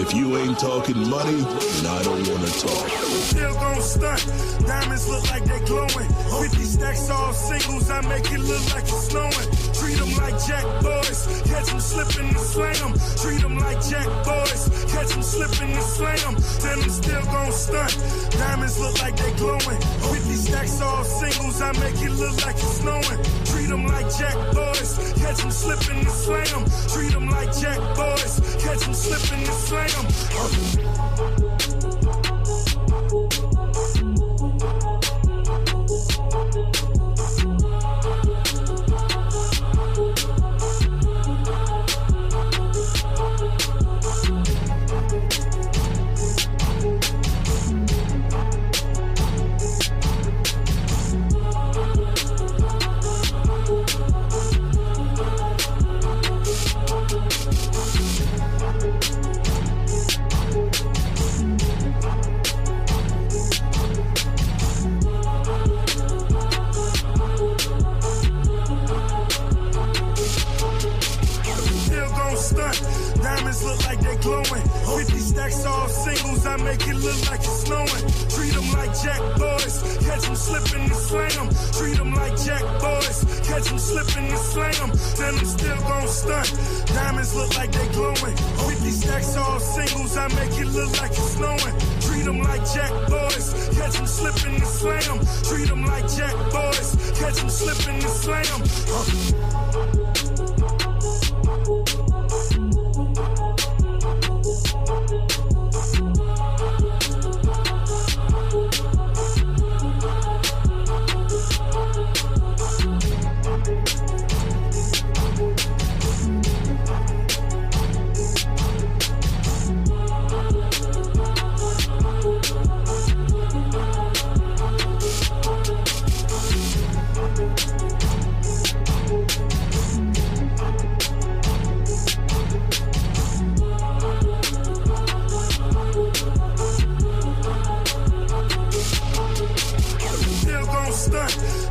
If you ain't talking money, then I don't want to talk. Still gon' stunt. Diamonds look like they glowing. 50 stacks all singles, I make it look like it's snowing. Treat them like Jack boys. Catch them slipping and slam them. Treat them like Jack boys. Catch them slipping and slam them. Then I'm still gon' stunt. Diamonds look like they glowing. 50 stacks all singles, I make it look like it's snowing. Treat them like Jack boys. Catch them slipping and slam them. Treat them like Jack boys. Catch them slipping and slam them. Diamonds look like they glowing. 50 stacks all singles, I make it look like it's snowing. Treat them like Jack boys. Catch them slipping and slam them. Treat them like Jack boys. Catch them slipping and slam them. Then I'm still gon' stunt. Diamonds look like they glowing. 50 stacks all singles, I make it look like it's snowing. Treat them like Jack boys. Catch them slipping and slam them. Treat them like Jack boys. Catch them slipping and slam them.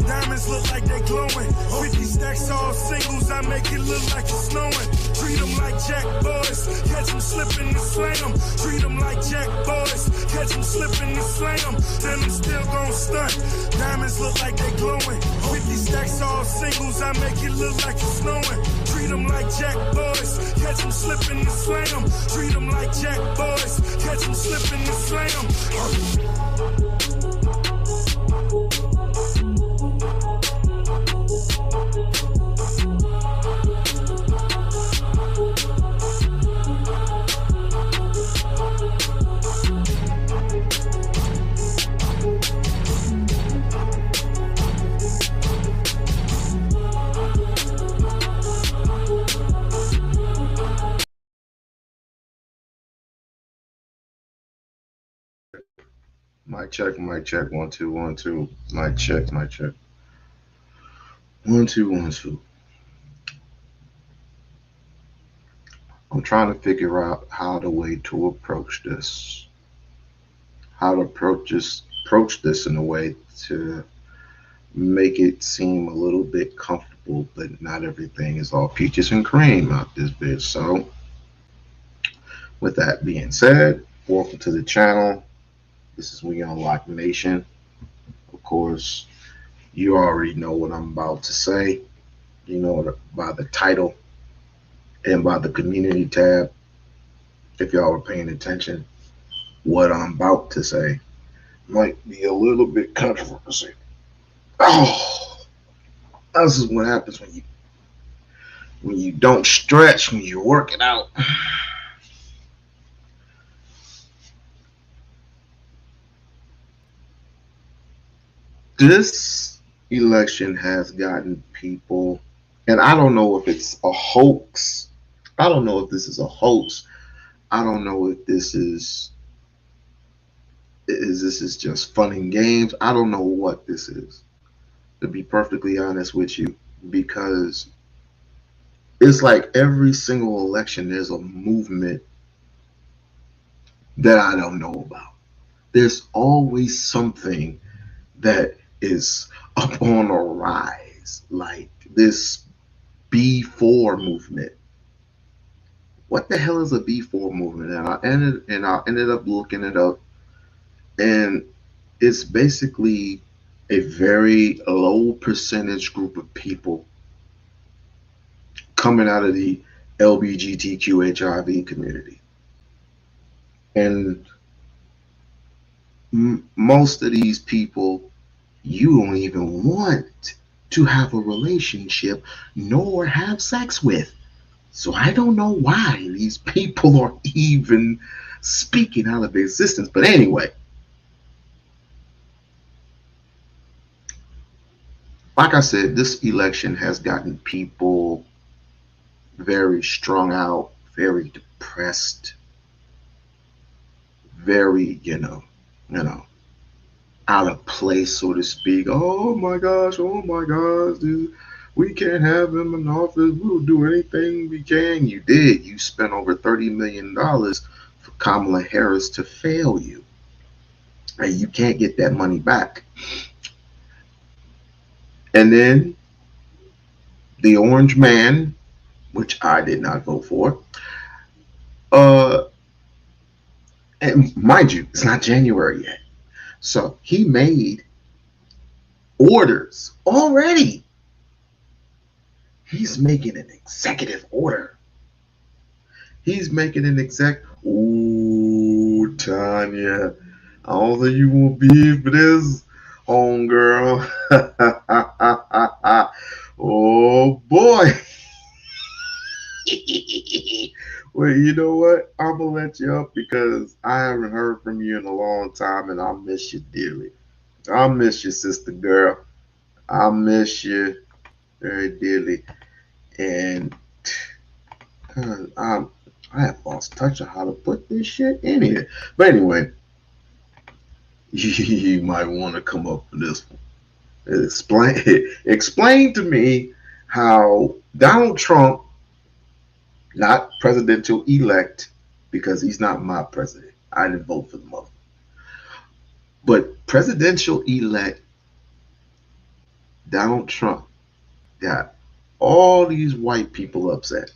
Diamonds look like they glowing. 50 stacks all singles, I make it look like it's snowing. Treat them like Jack boys. Catch them slipping and slam them. Treat them like Jack boys. Catch them slipping and slam them. Then I'm still gon' stunt. Diamonds look like they glowing. 50 stacks all singles, I make it look like it's snowing. Treat them like Jack boys. Catch them slipping and slam them. Treat them like Jack boys. Catch them slipping and slam them. Mic check, mic check, 1 2 1 2. Mic check, mic check. 1 2 1 2. I'm trying to figure out how the way to approach this. How to approach this in a way to make it seem a little bit comfortable, but not everything is all peaches and cream out this bitch. So with that being said, welcome to the channel. This is We-On-Loc Nation. Of course, you already know what I'm about to say. You know by the title and by the community tab, if y'all were paying attention, what I'm about to say might be a little bit controversial. Oh, this is what happens when you don't stretch, when you're working out. This election has gotten people, and I don't know if it's a hoax. I don't know if this is a hoax. I don't know if this is just fun and games. I don't know what this is, to be perfectly honest with you, because it's like every single election there's a movement that I don't know about. There's always something that is up on a rise, like this B4 movement. what the hell is a B4 movement? And I ended up looking it up, and it's basically a very low percentage group of people coming out of the LBGTQ HIV community. And most of these people you don't even want to have a relationship nor have sex with. So I don't know why these people are even speaking out of existence. But anyway, like I said, this election has gotten people very strung out, very depressed, very, you know, out of place, so to speak. Oh my gosh, dude, we can't have him in office. We'll do anything we can. You did. You spent over $30 million for Kamala Harris to fail you, and you can't get that money back. And then the Orange Man, which I did not vote for, uh, and mind you, it's not January yet. So he made orders already. He's making an executive order. He's making an exec. Ooh, Tanya, I don't think you won't be for this, homegirl. Oh boy. Well, you know what? I'm gonna let you up because I haven't heard from you in a long time, and I miss you dearly. I miss you, sister girl. I miss you very dearly, and I'm I have lost touch of how to put this shit in here. But anyway, you might want to come up with this one. Explain to me how Donald Trump, not presidential elect, because he's not my president. I didn't vote for the mother. But presidential elect Donald Trump got all these white people upset.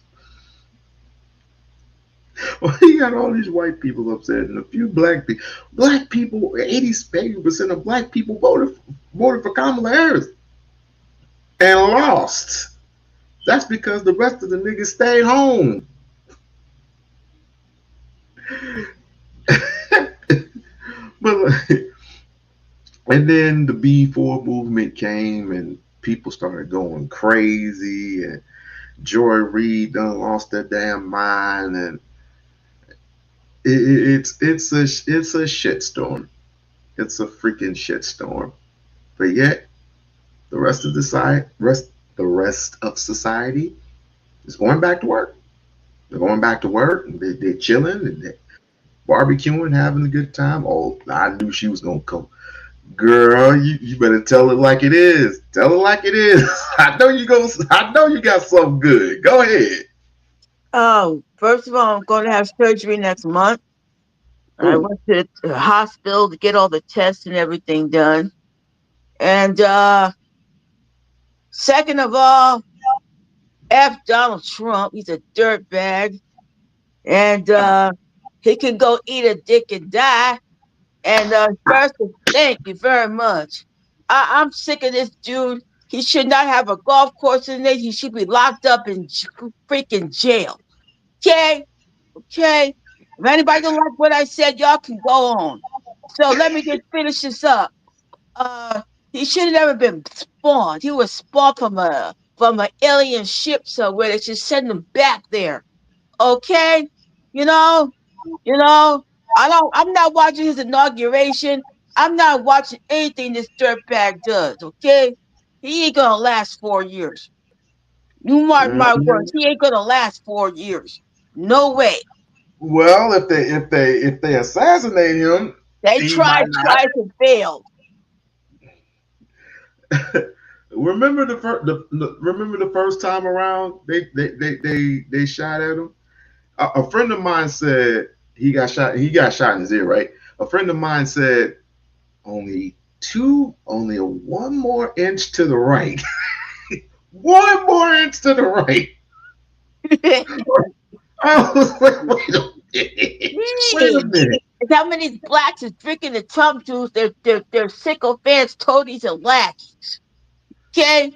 Well, he got all these white people upset and a few black people. Black people, 80% of black people voted for Kamala Harris and lost. That's because the rest of the niggas stayed home. But and then the B4 movement came and people started going crazy and Joy Reid done lost their damn mind, and it's a shitstorm. It's a freaking shitstorm. But yet the rest of society is going back to work. They're going back to work. And they're chilling and they're barbecuing, having a good time. Oh, I knew she was gonna come. Girl, you better tell it like it is. Tell it like it is. I know you go. I know you got something good. Go ahead. Oh, first of all, I'm going to have surgery next month. I Oh, went to the hospital to get all the tests and everything done. And second of all, F Donald Trump. He's a dirtbag. And he can go eat a dick and die. And first, thank you very much. I'm sick of this dude. He should not have a golf course in it. He should be locked up in freaking jail. Okay? Okay? If anybody don't like what I said, y'all can go on. So let me just finish this up. Uh, he should have never been spawned. He was spawned from an alien ship somewhere. They should send him back there. Okay? You know, you know, I'm not watching his inauguration. I'm not watching anything this dirtbag does, okay? He ain't gonna last 4 years. You mark my words, mm, he ain't gonna last 4 years. No way. well, if they assassinate him, They he might tried not. twice and failed. Remember remember the first time around they shot at him. A friend of mine said he got shot. He got shot in his ear, right? A friend of mine said only one more inch to the right. One more inch to the right. I was like, wait a minute. Wait a Man, minute. and how many blacks is drinking the Trump juice? They're sycophants, toadies, and lackeys. Okay,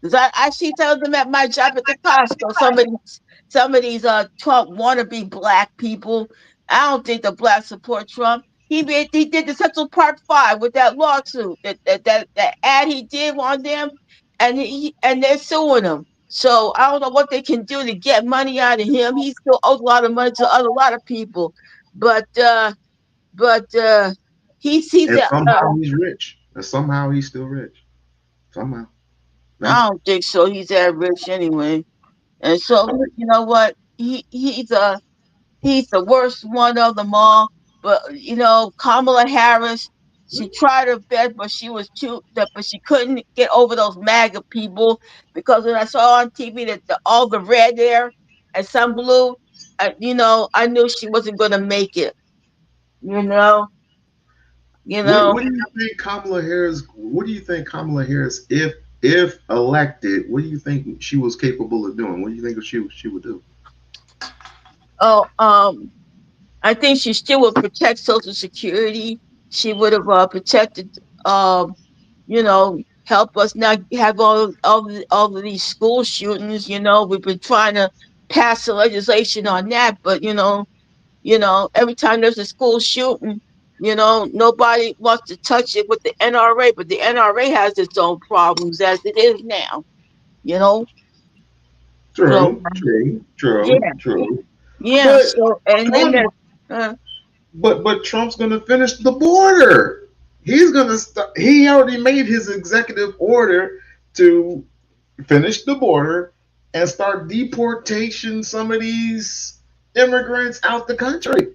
'cause I see some of them at my job at the Costco. Some of these Trump wannabe black people. I don't think the blacks support Trump. He did the Central Park Five with that lawsuit that ad he did on them, and they're suing him. So I don't know what they can do to get money out of him. He still owes a lot of money to a lot of people, but but he's And uh, somehow he's rich. And somehow he's still rich. Somehow. No. I don't think so. He's that rich anyway. And I so, mean, you know what? He's the worst one of them all. But Kamala Harris, she tried her best, but but she couldn't get over those MAGA people because when I saw on TV that all the red there and some blue, I knew she wasn't gonna make it. You know, you know. what do you think Kamala Harris? What do you think Kamala Harris, if elected, what do you think she was capable of doing? What do you think she would do? Oh, I think she still would protect Social Security. She would have protected, help us not have all of these school shootings. We've been trying to pass the legislation on that, but every time there's a school shooting, nobody wants to touch it with the NRA, but the NRA has its own problems as it is now. You know, so True, true, true, yeah, true. yeah. But So and then Trump, there's but Trump's going to finish the border. He's going to start. He already made his executive order to finish the border and start deportation some of these immigrants out the country.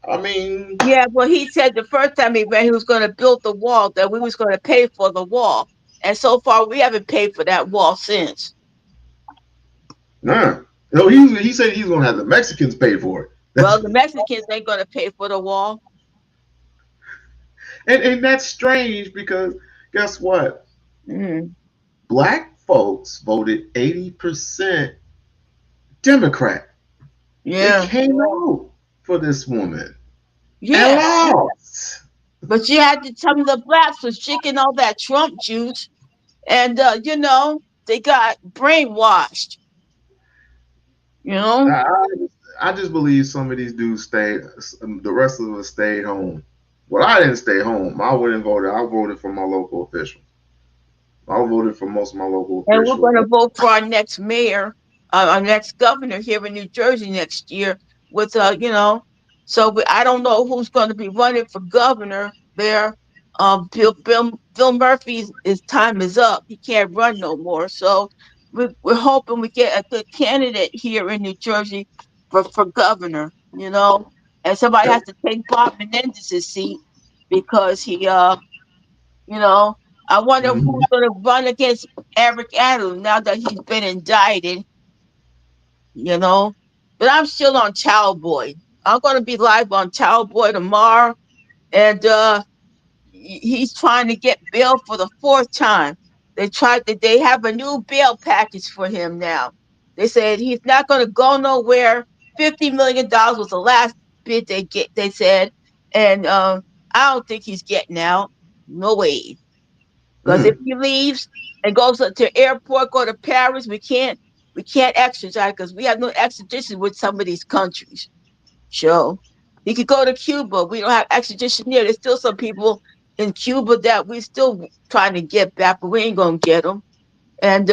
I mean, Yeah, well, he said the first time he ran, he was going to build the wall, that we was going to pay for the wall. And so far, we haven't paid for that wall since. nah. No, he said he's going to have the Mexicans pay for it. Well, the Mexicans ain't going to pay for the wall. And that's strange because guess what? Mm, Black folks voted 80% Democrat. They yeah, came out for this woman and yeah. lost. But you had to tell me the blacks was drinking all that Trump juice, and they got brainwashed. You know. I, I just believe some of these dudes stayed. The rest of us stayed home. Well, I didn't stay home. I wouldn't vote. I voted for my local officials. I voted for most of my local And we're officials. going to vote for our next mayor, our next governor here in New Jersey next year. I don't know who's going to be running for governor there. Bill Murphy's his time is up. He can't run no more. So we're hoping we get a good candidate here in New Jersey for governor. And somebody has to take Bob Menendez's seat because you know, I wonder Mhm. who's going to run against Eric Adams now that he's been indicted, you know. But I'm still on Child Boy. I'm going to be live on Child Boy tomorrow. And he's trying to get bail for the fourth time. They have a new bail package for him now. They said he's not going to go nowhere. $50 million was the last bid they said. And I don't think he's getting out. No way. Because if Mm. he leaves and goes to airport, go to Paris, we can't extradite because we have no extradition with some of these countries. So he could go to Cuba. We don't have extradition here. There's still some people in Cuba that we still trying to get back, but we ain't gonna get them. And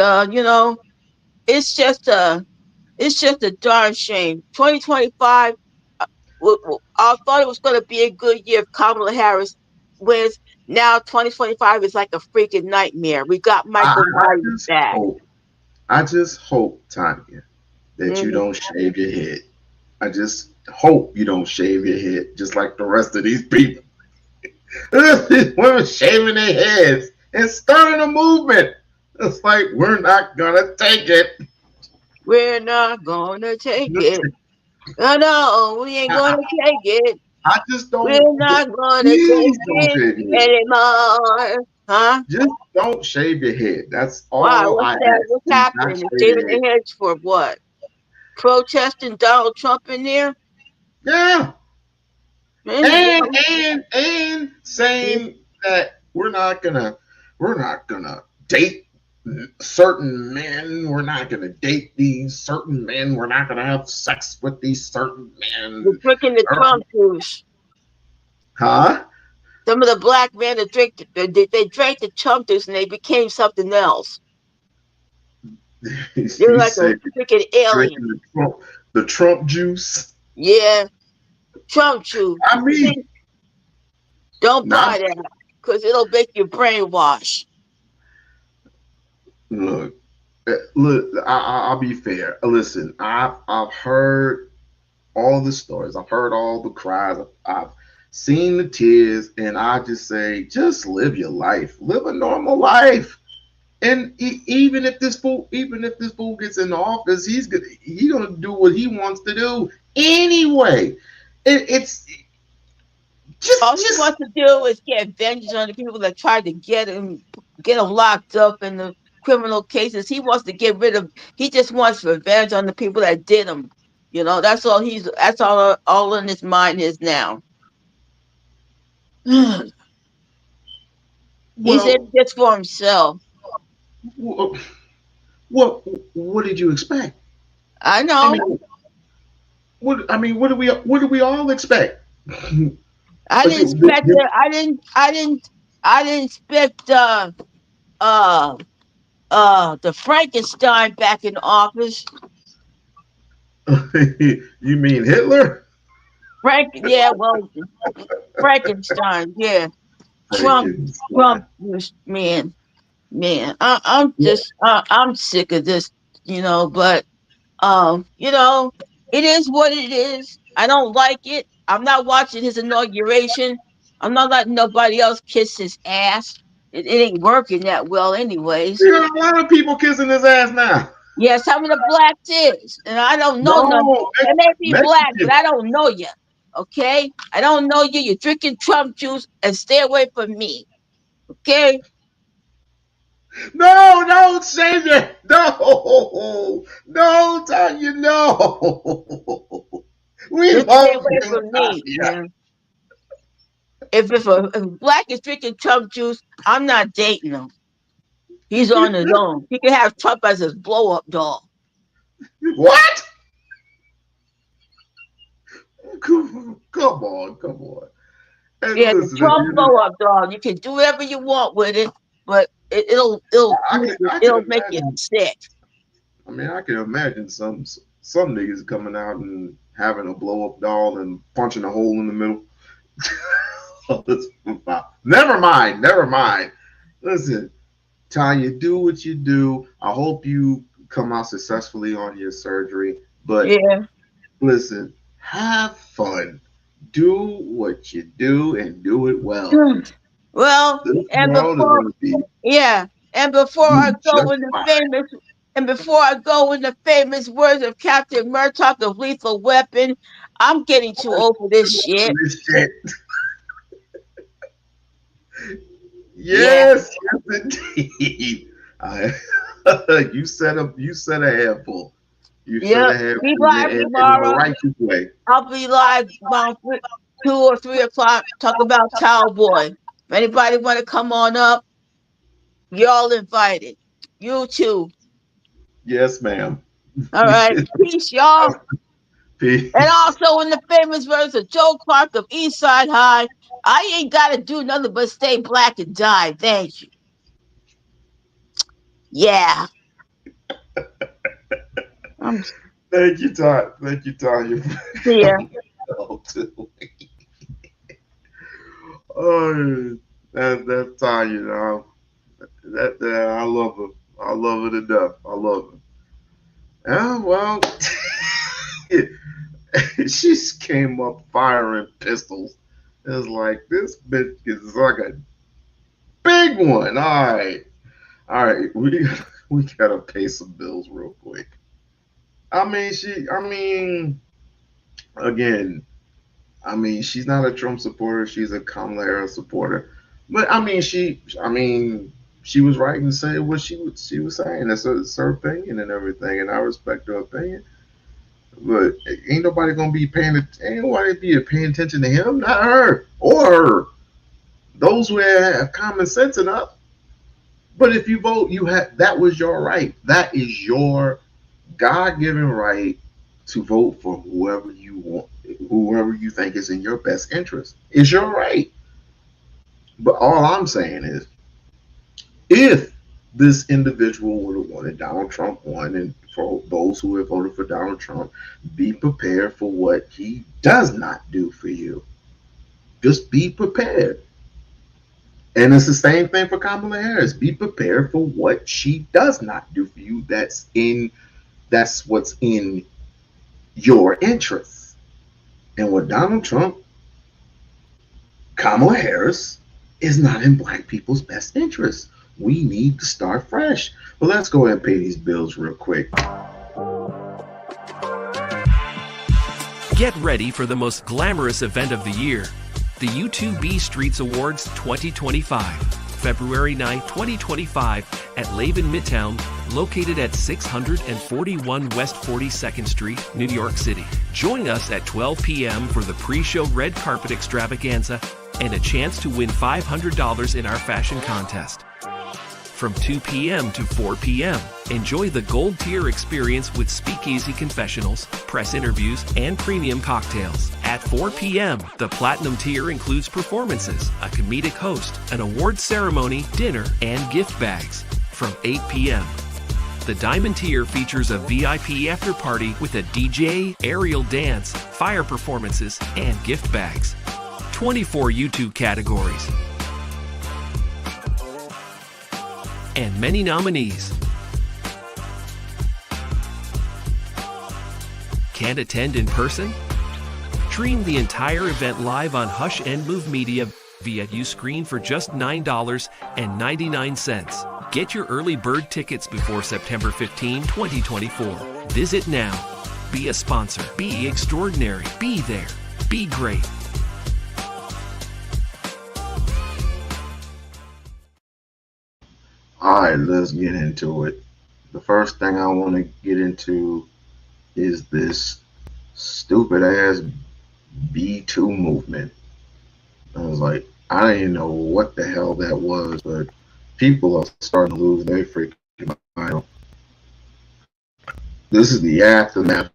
it's just a darn shame. 2025. I thought it was going to be a good year if Kamala Harris wins. Now 2025 is like a freaking nightmare. We got I, Michael I Myers just back. hope. I just hope, Tanya, that you Hmm. don't shave your head. I just hope you don't shave your head, just like the rest of these people. These women shaving their heads and starting a movement. It's like we're not gonna take it. We're not gonna take it. No, we ain't I, gonna take it. I just We're don't. not gonna take Please don't it shave your head. anymore. Huh? Just don't shave your head. That's Why? all What's I that? ask. What's Do not happening? They're shave shaving your head. their heads for what? protesting Donald Trump in there. Yeah, And, you know, and he, saying that we're not gonna date certain men. We're not gonna date these certain men. We're not gonna have sex with these certain was men. drinking the Trump juice. Huh? Some of the black men that they drank the Trump juice and they became something else. They're You like a said freaking alien. drinking the Trump juice. Yeah, Trump juice. I mean, Don't not buy that because it'll make you brainwash. look. Look, I'll be fair. Listen, I've heard all the stories. I've heard all the cries. I've seen the tears, and I just say, just live your life. Live a normal life. And even if this fool gets in the office, he's gonna do what he wants to do anyway. It's All he just wants to do is get vengeance on the people that tried to get him locked up in the criminal cases. He wants to get rid of. He just wants revenge on the people that did him. You know, that's all he's. That's all in his mind is now. He's in well, this for himself. what what did you expect? I I know. mean, what do we all expect? I didn't expect that. I didn't expect uh the Frankenstein back in office. You mean Hitler? Yeah, well, Frankenstein, yeah. Trump, Trump, Frankenstein. man, I'm sick of this, but it is what it is. I don't like it. I'm not watching his inauguration. I'm not letting nobody else kiss his ass. It ain't working that well, anyways. You got a lot of people kissing his ass now. Yeah, some of the blacks is, and I don't know none. No, They may be black, but Mexicans. I don't know you. Okay, I don't know you. You're drinking Trump juice, and stay away from me. Okay. No, don't say that. No, no, Tanya, no. We Just stay love away you, from me, Tanya. man. If a black is drinking Trump juice, I'm not dating him. He's on his own. He can have Trump as his blow up doll. What? Come on, come on. And Yeah, the listen, Trump blow up doll. You can do whatever you want with it, but I can it'll make you imagine. sick. I mean, I can imagine some niggas coming out and having a blow up doll and punching a hole in the middle. Never mind, never mind. Listen, Tanya, do what you do. I hope you come out successfully on your surgery. But Yeah. listen, have fun. Do what you do and do it well. Well, This and world is before gonna be yeah, and before I go just in the fine. famous and before I go in the famous words of Captain Murtaugh of Lethal Weapon, I'm getting too old for this shit. This shit. Yeah, Yes, yes, indeed. I, you said a handful. You said yeah. a handful, Be live and in a tomorrow. righteous way. I'll be live about 2 or 3 o'clock. Talk about Cowboy. If anybody want to come on up, y'all invited. You too. Yes, ma'am. All right. Peace, y'all. And Peace. also in the famous words of Joe Clark of Eastside High, I ain't gotta do nothing but stay black and die. Thank you. Yeah. I'm Thank you, Todd. Thank you, Tanya, for here. coming out to me. Oh, that's Tanya. That I love her. I love her to death. I love her. Yeah, well, she came up firing pistols. It's like this bitch is like a big one. All right. We gotta pay some bills real quick. I mean, again, I mean, she's not a Trump supporter. She's a Kamala Harris supporter. But I mean, she was right in saying what she was saying. It's her opinion and everything, and I respect her opinion. But ain't nobody gonna be ain't nobody be paying attention to him, not her or her. Those who have common sense enough. But if you vote, you have that was your right. That is your God-given right to vote for whoever you want, whoever you think is in your best interest. It's your right. But all I'm saying is, if this individual would have wanted Donald Trump won, and for those who have voted for Donald Trump, be prepared for what he does not do for you. Just be prepared. And it's the same thing for Kamala Harris. Be prepared for what she does not do for you. That's what's in your interests. And with Donald Trump, Kamala Harris is not in black people's best interests. We need to start fresh. But let's go ahead and pay these bills real quick. Get ready for the most glamorous event of the year, the U2B Streets Awards 2025, February 9, 2025, at Laven Midtown, located at 641 West 42nd Street, New York City. Join us at 12 p.m. for the pre-show red carpet extravaganza and a chance to win $500 in our fashion contest. From 2 p.m. to 4 p.m., enjoy the gold tier experience with speakeasy confessionals, press interviews, and premium cocktails. At 4 p.m., the platinum tier includes performances, a comedic host, an award ceremony, dinner, and gift bags. From 8 p.m., the diamond tier features a VIP after party with a DJ, aerial dance, fire performances, and gift bags. 24 YouTube categories, and many nominees. Can't attend in person? Stream the entire event live on Hush and Move Media via Uscreen for just $9.99. Get your early bird tickets before September 15, 2024. Visit now. Be a sponsor. Be extraordinary. Be there. Be great. All right, let's get into it. The first thing I want to get into is this stupid ass B2 movement. I was like, I didn't even know what the hell that was, but people are starting to lose their freaking mind. This is the aftermath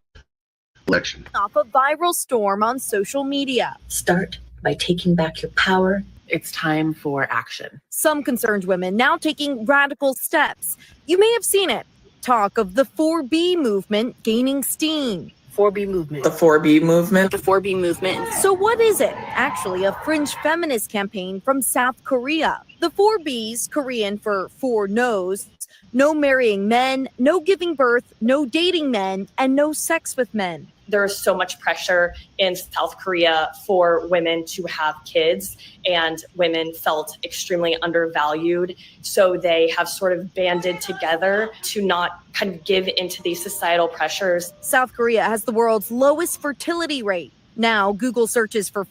election. Off a viral storm on social media. Start by taking back your power. It's time for action. Some concerned women now taking radical steps. You may have seen it. Talk of the 4B movement gaining steam. 4B movement. The 4B movement. The 4B movement. So what is it? Actually, a fringe feminist campaign from South Korea. The 4Bs, Korean for four no's, no marrying men, no giving birth, no dating men, and no sex with men. There's so much pressure in South Korea for women to have kids, and women felt extremely undervalued. So they have sort of banded together to not kind of give into these societal pressures. South Korea has the world's lowest fertility rate. Now, Google searches for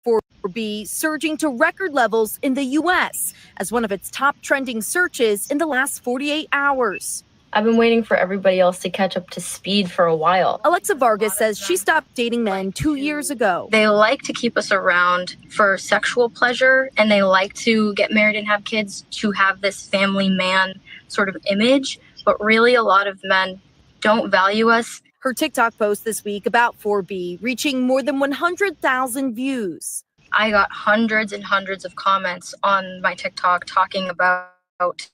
4B surging to record levels in the U.S. as one of its top trending searches in the last 48 hours. I've been waiting for everybody else to catch up to speed for a while. Alexa Vargas says she stopped dating men 2 years ago. They like to keep us around for sexual pleasure, and they like to get married and have kids to have this family man sort of image. But really, a lot of men don't value us. Her TikTok post this week about 4B reaching more than 100,000 views. I got hundreds and hundreds of comments on my TikTok talking about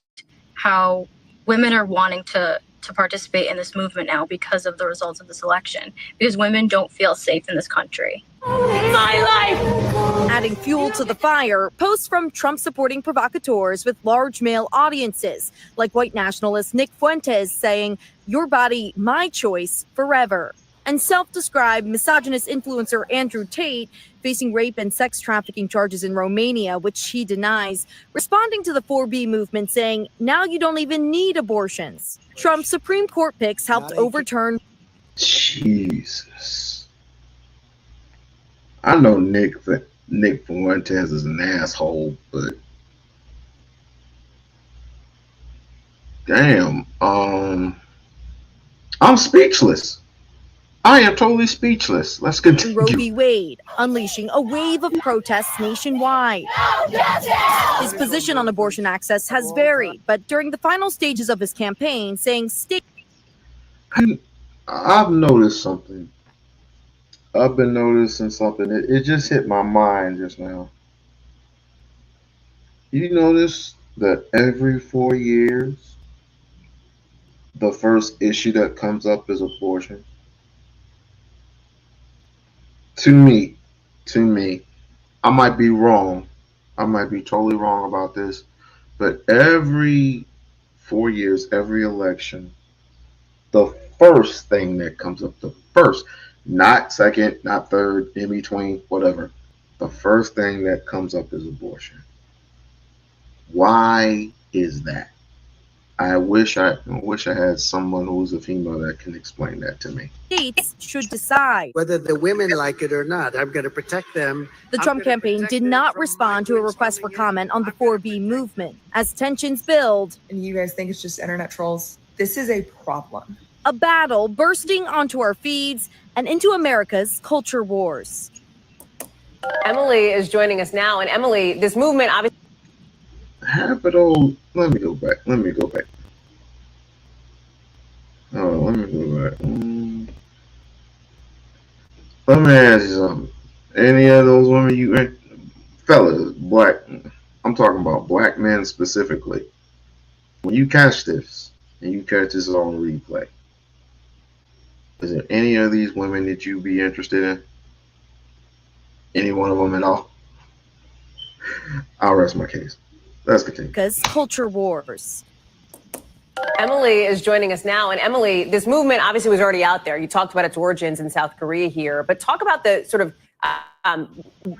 how women are wanting to participate in this movement now because of the results of this election, because women don't feel safe in this country. My life! Adding fuel to the fire, posts from Trump-supporting provocateurs with large male audiences, like white nationalist Nick Fuentes saying, "Your body, my choice, forever." And self-described misogynist influencer Andrew Tate, facing rape and sex trafficking charges in Romania, which he denies, responding to the 4B movement saying, now you don't even need abortions. Trump's Supreme Court picks helped overturn. Jesus. I know Nick Fuentes is an asshole, but damn, I'm speechless. I am totally speechless. Let's Roe continue. v. Wade, unleashing a wave of protests nationwide. His position on abortion access has varied, but during the final stages of his campaign, saying states I've noticed something. I've been noticing something. It just hit my mind just now. You notice that every 4 years, the first issue that comes up is abortion? To me, to me, I might be wrong. I might be totally wrong about this, but every 4 years, every election, the first thing that comes up, the first, not second, not third, in between, whatever, the first thing that comes up is abortion. Why is that? I wish I had someone who was a female that can explain that to me. states should decide. Whether the women like it or not, I'm going to protect them. The Trump campaign did not respond to a request for comment on the 4B movement. As tensions build, and you guys think it's just internet trolls, this is a problem. A battle bursting onto our feeds and into America's culture wars. Emily is joining us now. And Emily, this movement obviously. Let me go back. Oh, let me go back. Let me ask you something. Any of those women fellas, black, I'm talking about black men specifically. When you catch this, and you catch this on replay, is there any of these women that you be interested in? Any one of them at all? I'll rest my case. Let's continue. Because culture wars. Emily is joining us now. And Emily, this movement obviously was already out there. You talked about its origins in South Korea here, but talk about the sort of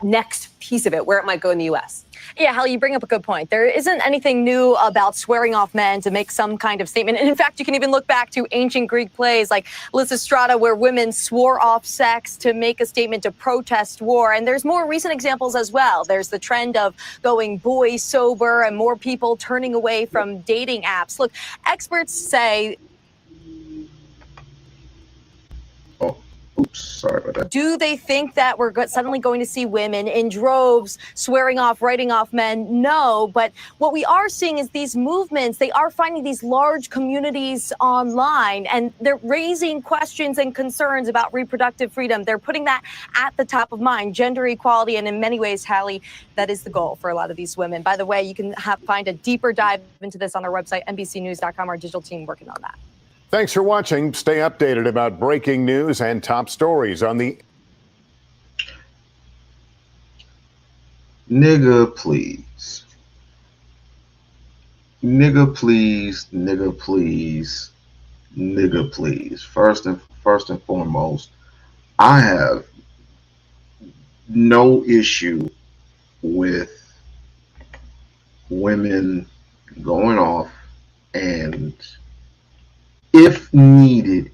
next piece of it, where it might go in the U.S. Yeah, Hallie, you bring up a good point. There isn't anything new about swearing off men to make some kind of statement. And in fact, you can even look back to ancient Greek plays like Lysistrata, where women swore off sex to make a statement to protest war. And there's more recent examples as well. There's the trend of going boy sober and more people turning away from dating apps. Look, experts say... Oops, sorry about that. Do they think that we're suddenly going to see women in droves swearing off, writing off men? No, but what we are seeing is these movements, they are finding these large communities online, and they're raising questions and concerns about reproductive freedom. They're putting that at the top of mind, gender equality, and in many ways, Hallie, that is the goal for a lot of these women. By the way, you can find a deeper dive into this on our website, NBCnews.com, our digital team working on that. Thanks for watching. Stay updated about breaking news and top stories on the... Nigga, please. Nigga, please. Nigga, please. Nigga, please. First and foremost, I have no issue with women going off and if needed,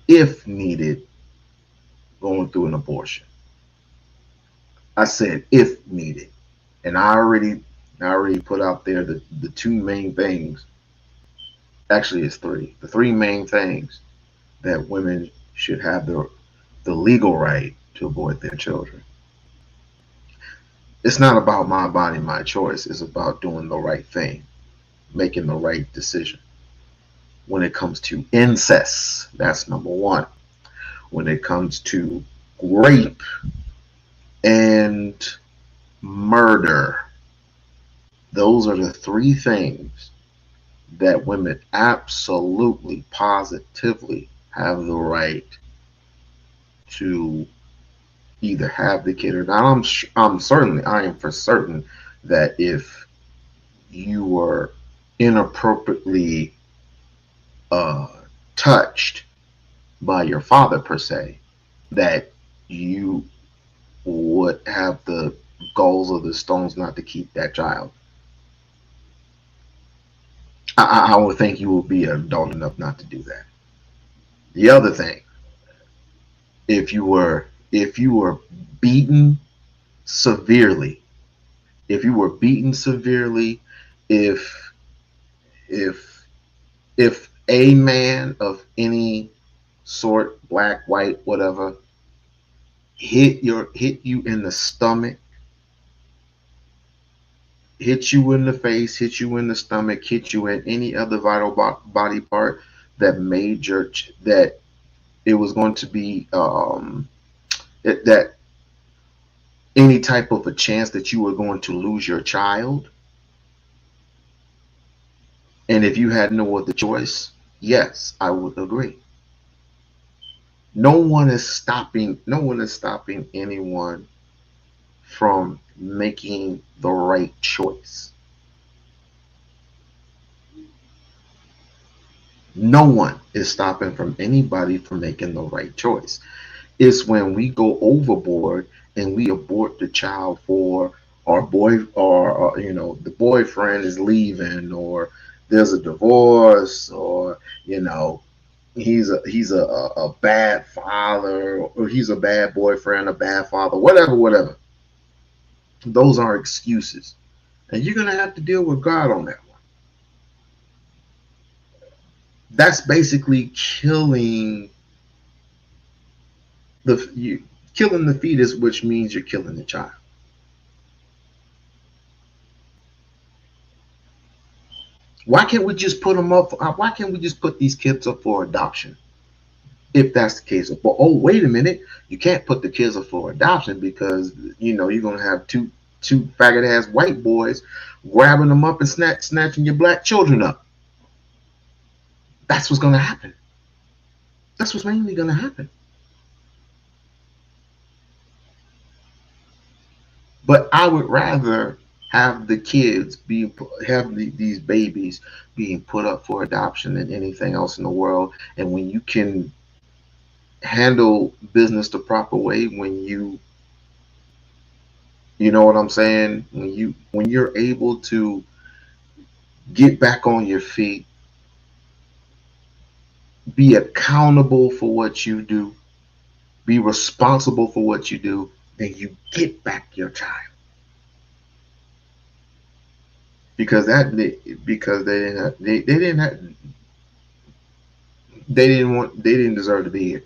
going through an abortion. I said if needed. And I already put out there the two main things. Actually, it's three. The three main things that women should have the legal right to abort their children. It's not about my body, my choice. It's about doing the right thing, making the right decision. When it comes to incest, that's number one. When it comes to rape and murder, those are the three things that women absolutely, positively have the right to either have the kid or not. I am for certain that if you were inappropriately touched by your father per se, that you would have the goals of the stones not to keep that child. I would think you would be adult enough not to do that. The other thing, if you were beaten severely, if a man of any sort, black, white, whatever, hit you in the stomach, hit you in the face, hit you in the stomach, hit you in any other vital body part that that it was going to be that any type of a chance that you were going to lose your child, and if you had no other choice, yes, I would agree. No one is stopping anyone from making the right choice. No one is stopping from anybody from making the right choice. It's when we go overboard and we abort the child for our boy, or the boyfriend is leaving, or there's a divorce, or he's a bad father, or he's a bad boyfriend, a bad father, whatever. Those are excuses, and you're gonna have to deal with God on that one. That's basically killing killing the fetus, which means you're killing the child. Why can't we just put them up? Why can't we just put these kids up for adoption? If that's the case, but oh, wait a minute, you can't put the kids up for adoption because you're gonna have two faggot ass white boys grabbing them up and snatching your black children up. That's what's gonna happen. That's what's mainly gonna happen. But I would rather have the kids these babies being put up for adoption than anything else in the world. And when you can handle business the proper way, when you know what I'm saying, when you're able to get back on your feet, be accountable for what you do, be responsible for what you do, then you get back your child. Because they didn't deserve to be here.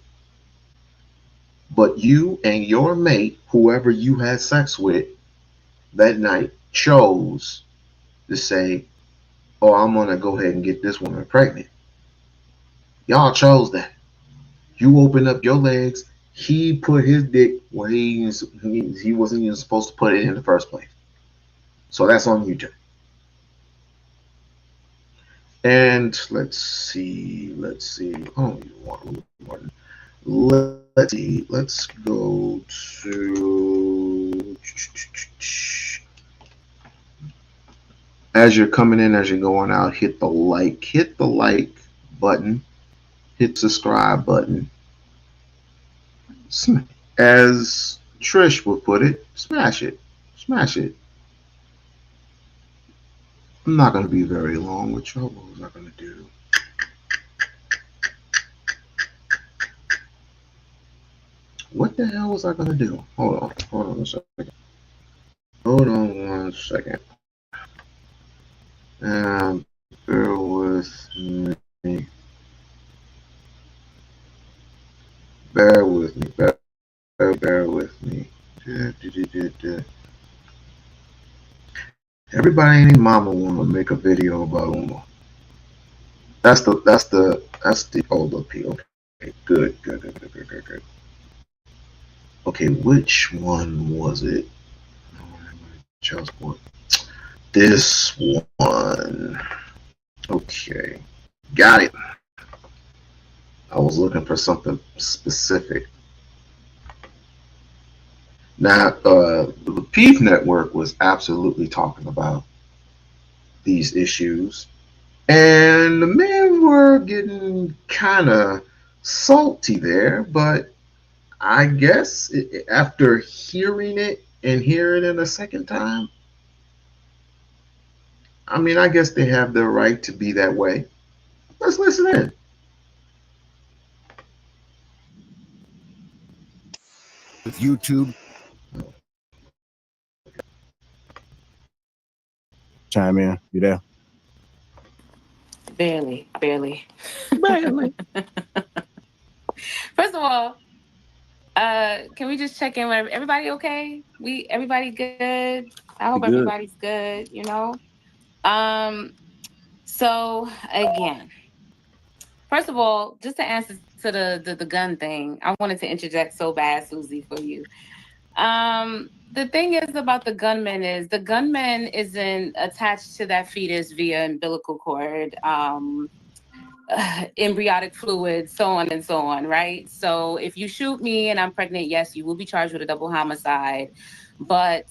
But you and your mate, whoever you had sex with that night, chose to say, "Oh, I'm gonna go ahead and get this woman pregnant." Y'all chose that. You opened up your legs. He put his dick where he wasn't even supposed to put it in the first place. So that's on you, Jay. And let's see. Oh, one. Let's see. Let's go to. As you're coming in, as you're going out, hit the like button, hit subscribe button. As Trish would put it, smash it. I'm not going to be very long with y'all. What was I going to do? What the hell was I going to do? Hold on a second. Hold on one second. Bear with me. Bear with me. Everybody and their mama want to make a video about Umar. That's the old appeal. Okay, good. Okay, which one was it? This one. Okay, got it. I was looking for something specific. Now, the Peep Network was absolutely talking about these issues, and the men were getting kind of salty there, but I guess after hearing it and hearing it a second time, I mean, I guess they have the right to be that way. Let's listen in. With YouTube. Chime in. You there? Barely. First of all, can we just check in with everybody? Okay, everybody good. I hope everybody's good. Um. So again, first of all, just to answer to the gun thing, I wanted to interject so bad, Susie, for you. The thing is about the gunman is the gunman isn't attached to that fetus via umbilical cord, embryonic fluid, so on and so on, right? So if you shoot me and I'm pregnant, yes, you will be charged with a double homicide. But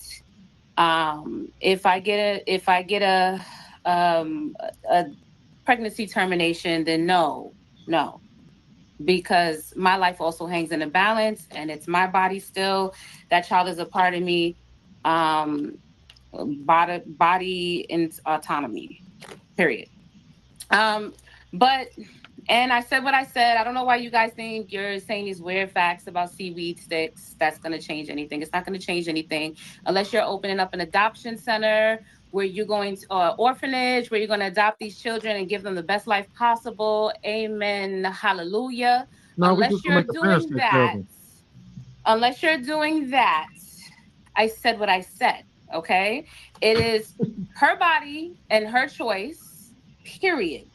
if I get a pregnancy termination, then no, because my life also hangs in a balance and it's my body still. That child is a part of me. Body and autonomy, period. But and I said what I said. I don't know why you guys think you're saying these weird facts about seaweed sticks. That's going to change anything. It's not going to change anything unless you're opening up an adoption center where you're going to orphanage, where you're going to adopt these children and give them the best life possible. Amen. Hallelujah. No, we just gonna make the parents take care of them. Unless you're doing that, I said what I said. Okay. It is her body and her choice, period.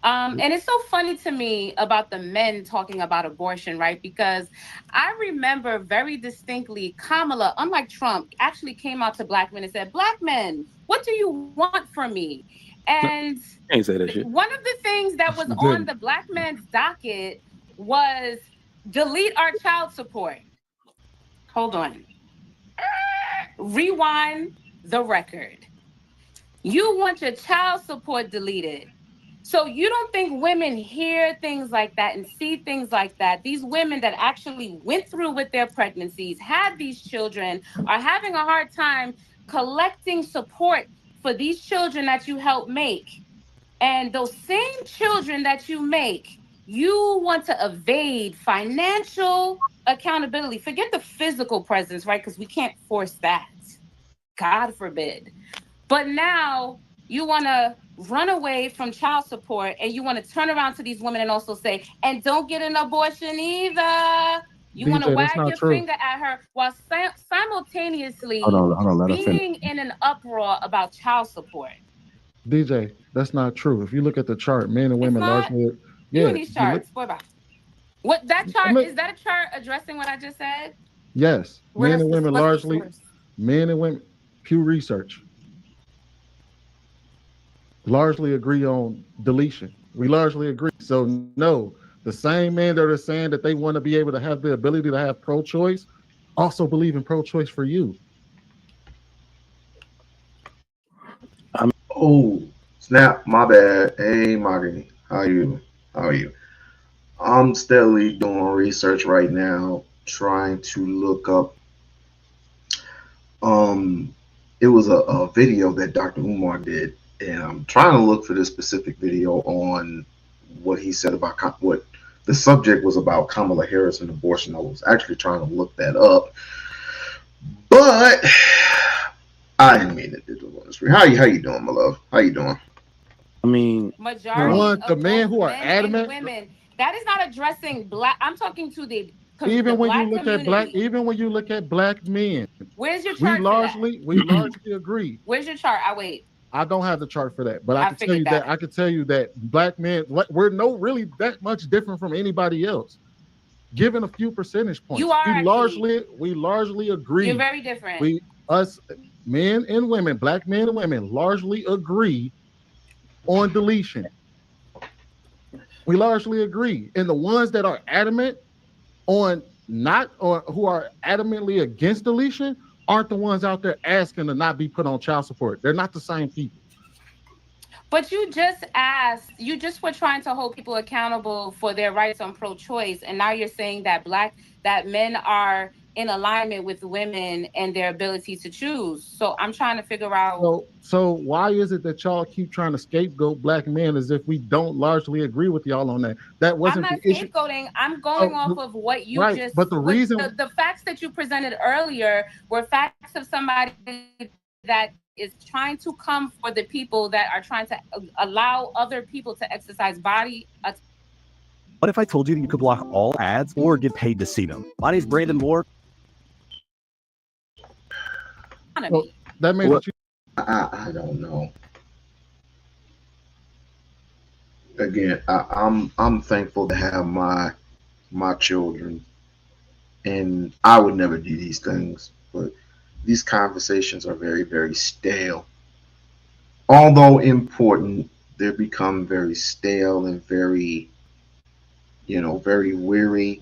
And it's so funny to me about the men talking about abortion, right? Because I remember very distinctly Kamala, unlike Trump, actually came out to black men and said, "Black men, what do you want from me?" And I ain't say that shit. one of the things that was on the black man's docket was delete our child support. Hold on. Rewind the record. You want your child support deleted. So you don't think women hear things like that and see things like that? These women that actually went through with their pregnancies, had these children, are having a hard time collecting support for these children that you help make. And those same children that you make, you want to evade financial accountability. Forget the physical presence, right? Because we can't force that. God forbid. But now you want to run away from child support and you want to turn around to these women and also say, and don't get an abortion either. You want to wag your finger at her while simultaneously Hold on, let her finish. being in an uproar about child support. DJ, that's not true. If you look at the chart, men and women largely. You and these charts, boy, bye. What that chart is that a chart addressing what I just said? Yes, men and women largely. Men and women, Pew Research. Largely agree on deletion. We largely agree. So no, the same men that are saying that they want to be able to have the ability to have pro-choice also believe in pro-choice for you. Oh, snap, my bad. Hey, Mahogany, how are you? I'm steadily doing research right now, trying to look up. It was a video that Dr. Umar did, and I'm trying to look for this specific video on what he said about what the subject was about Kamala Harris and abortion. I was actually trying to look that up, but I didn't mean to do this. How you doing, my love? How you doing? I mean, majority the men who are adamant, women. That is not addressing black. I'm talking to the even when you look community. at black, even when you look at black men. Where's your chart? We largely agree. Where's your chart? I wait. I don't have the chart for that, but I can tell you that black men, we're really that much different from anybody else. Given a few percentage points, we largely agree. You're very different. Us men and women, black men and women, largely agree on deletion. We largely agree, and the ones that are adamant on who are adamantly against deletion aren't the ones out there asking to not be put on child support. They're not the same people. But you just were trying to hold people accountable for their rights on pro-choice, and now you're saying that men are in alignment with women and their ability to choose. So I'm trying to figure out. So why is it that y'all keep trying to scapegoat black men as if we don't largely agree with y'all on that? That wasn't I'm not the issue. Scapegoating. I'm going off of what you just. But the reason the facts that you presented earlier were facts of somebody that is trying to come for the people that are trying to allow other people to exercise body What if I told you that you could block all ads or get paid to see them? My name's Brandon Moore. Well, that means that you. I don't know. Again, I'm thankful to have my children, and I would never do these things, but these conversations are very, very stale. Although important, they become very stale and very, very weary.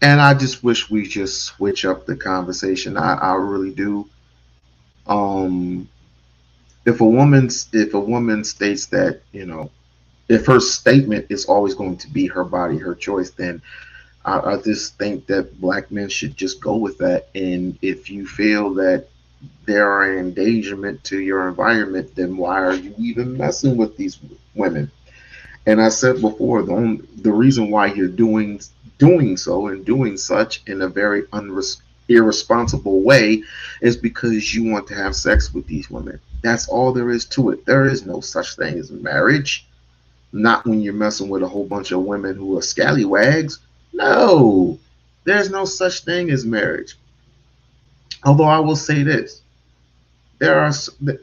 And I just wish we just switch up the conversation. I really do. Um, if a woman states that, if her statement is always going to be her body, her choice, then I just think that black men should just go with that. And if you feel that there are an endangerment to your environment, then why are you even messing with these women? And I said before, the reason why you're doing so and doing such in a very irresponsible way is because you want to have sex with these women. That's all there is to it. There is no such thing as marriage. Not when you're messing with a whole bunch of women who are scallywags. No, there's no such thing as marriage. Although I will say this,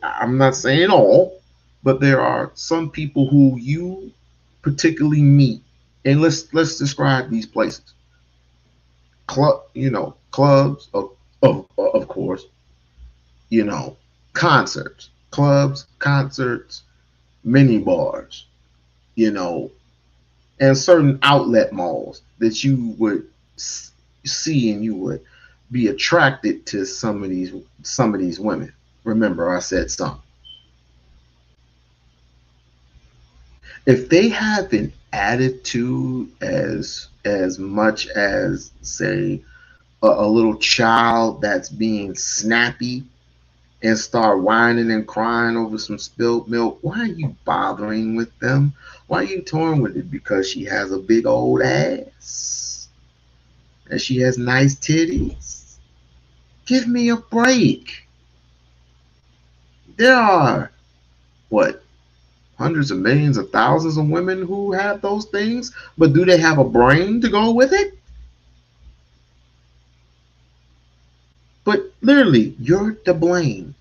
I'm not saying all, but there are some people who you particularly meet, and let's describe these places. Clubs of course, concerts, clubs, concerts, mini bars, and certain outlet malls that you would see, and you would be attracted to some of these women. Remember, I said some. If they have an attitude as much as, say, a little child that's being snappy and start whining and crying over some spilled milk, why are you bothering with them? Why are you toying with it? Because she has a big old ass and she has nice titties? Give me a break. There are, what, hundreds of millions of thousands of women who have those things, but do they have a brain to go with it? But literally, you're to blame.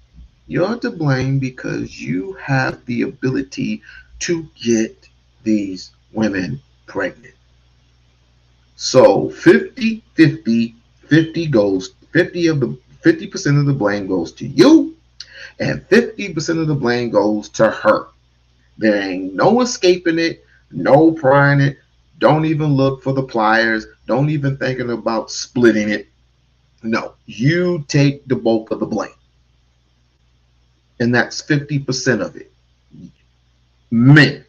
You're to blame because you have the ability to get these women pregnant. So 50-50, 50% of the blame goes to you, and 50% of the blame goes to her. There ain't no escaping it, no prying it. Don't even look for the pliers. Don't even thinking about splitting it. No, you take the bulk of the blame. And that's 50% of it. Men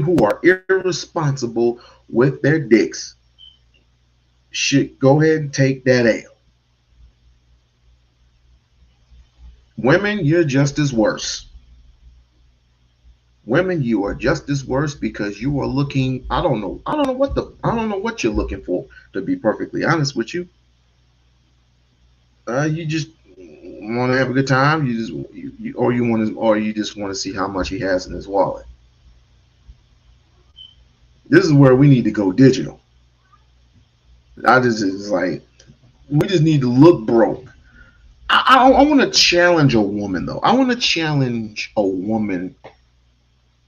who are irresponsible with their dicks should go ahead and take that L. Women, you're just as worse. Women, you are just as worse because you are looking. I don't know what you're looking for. To be perfectly honest with you, you just want to have a good time. Or you just want to see how much he has in his wallet. This is where we need to go digital. It's like we just need to look broke. I want to challenge a woman though. I want to challenge a woman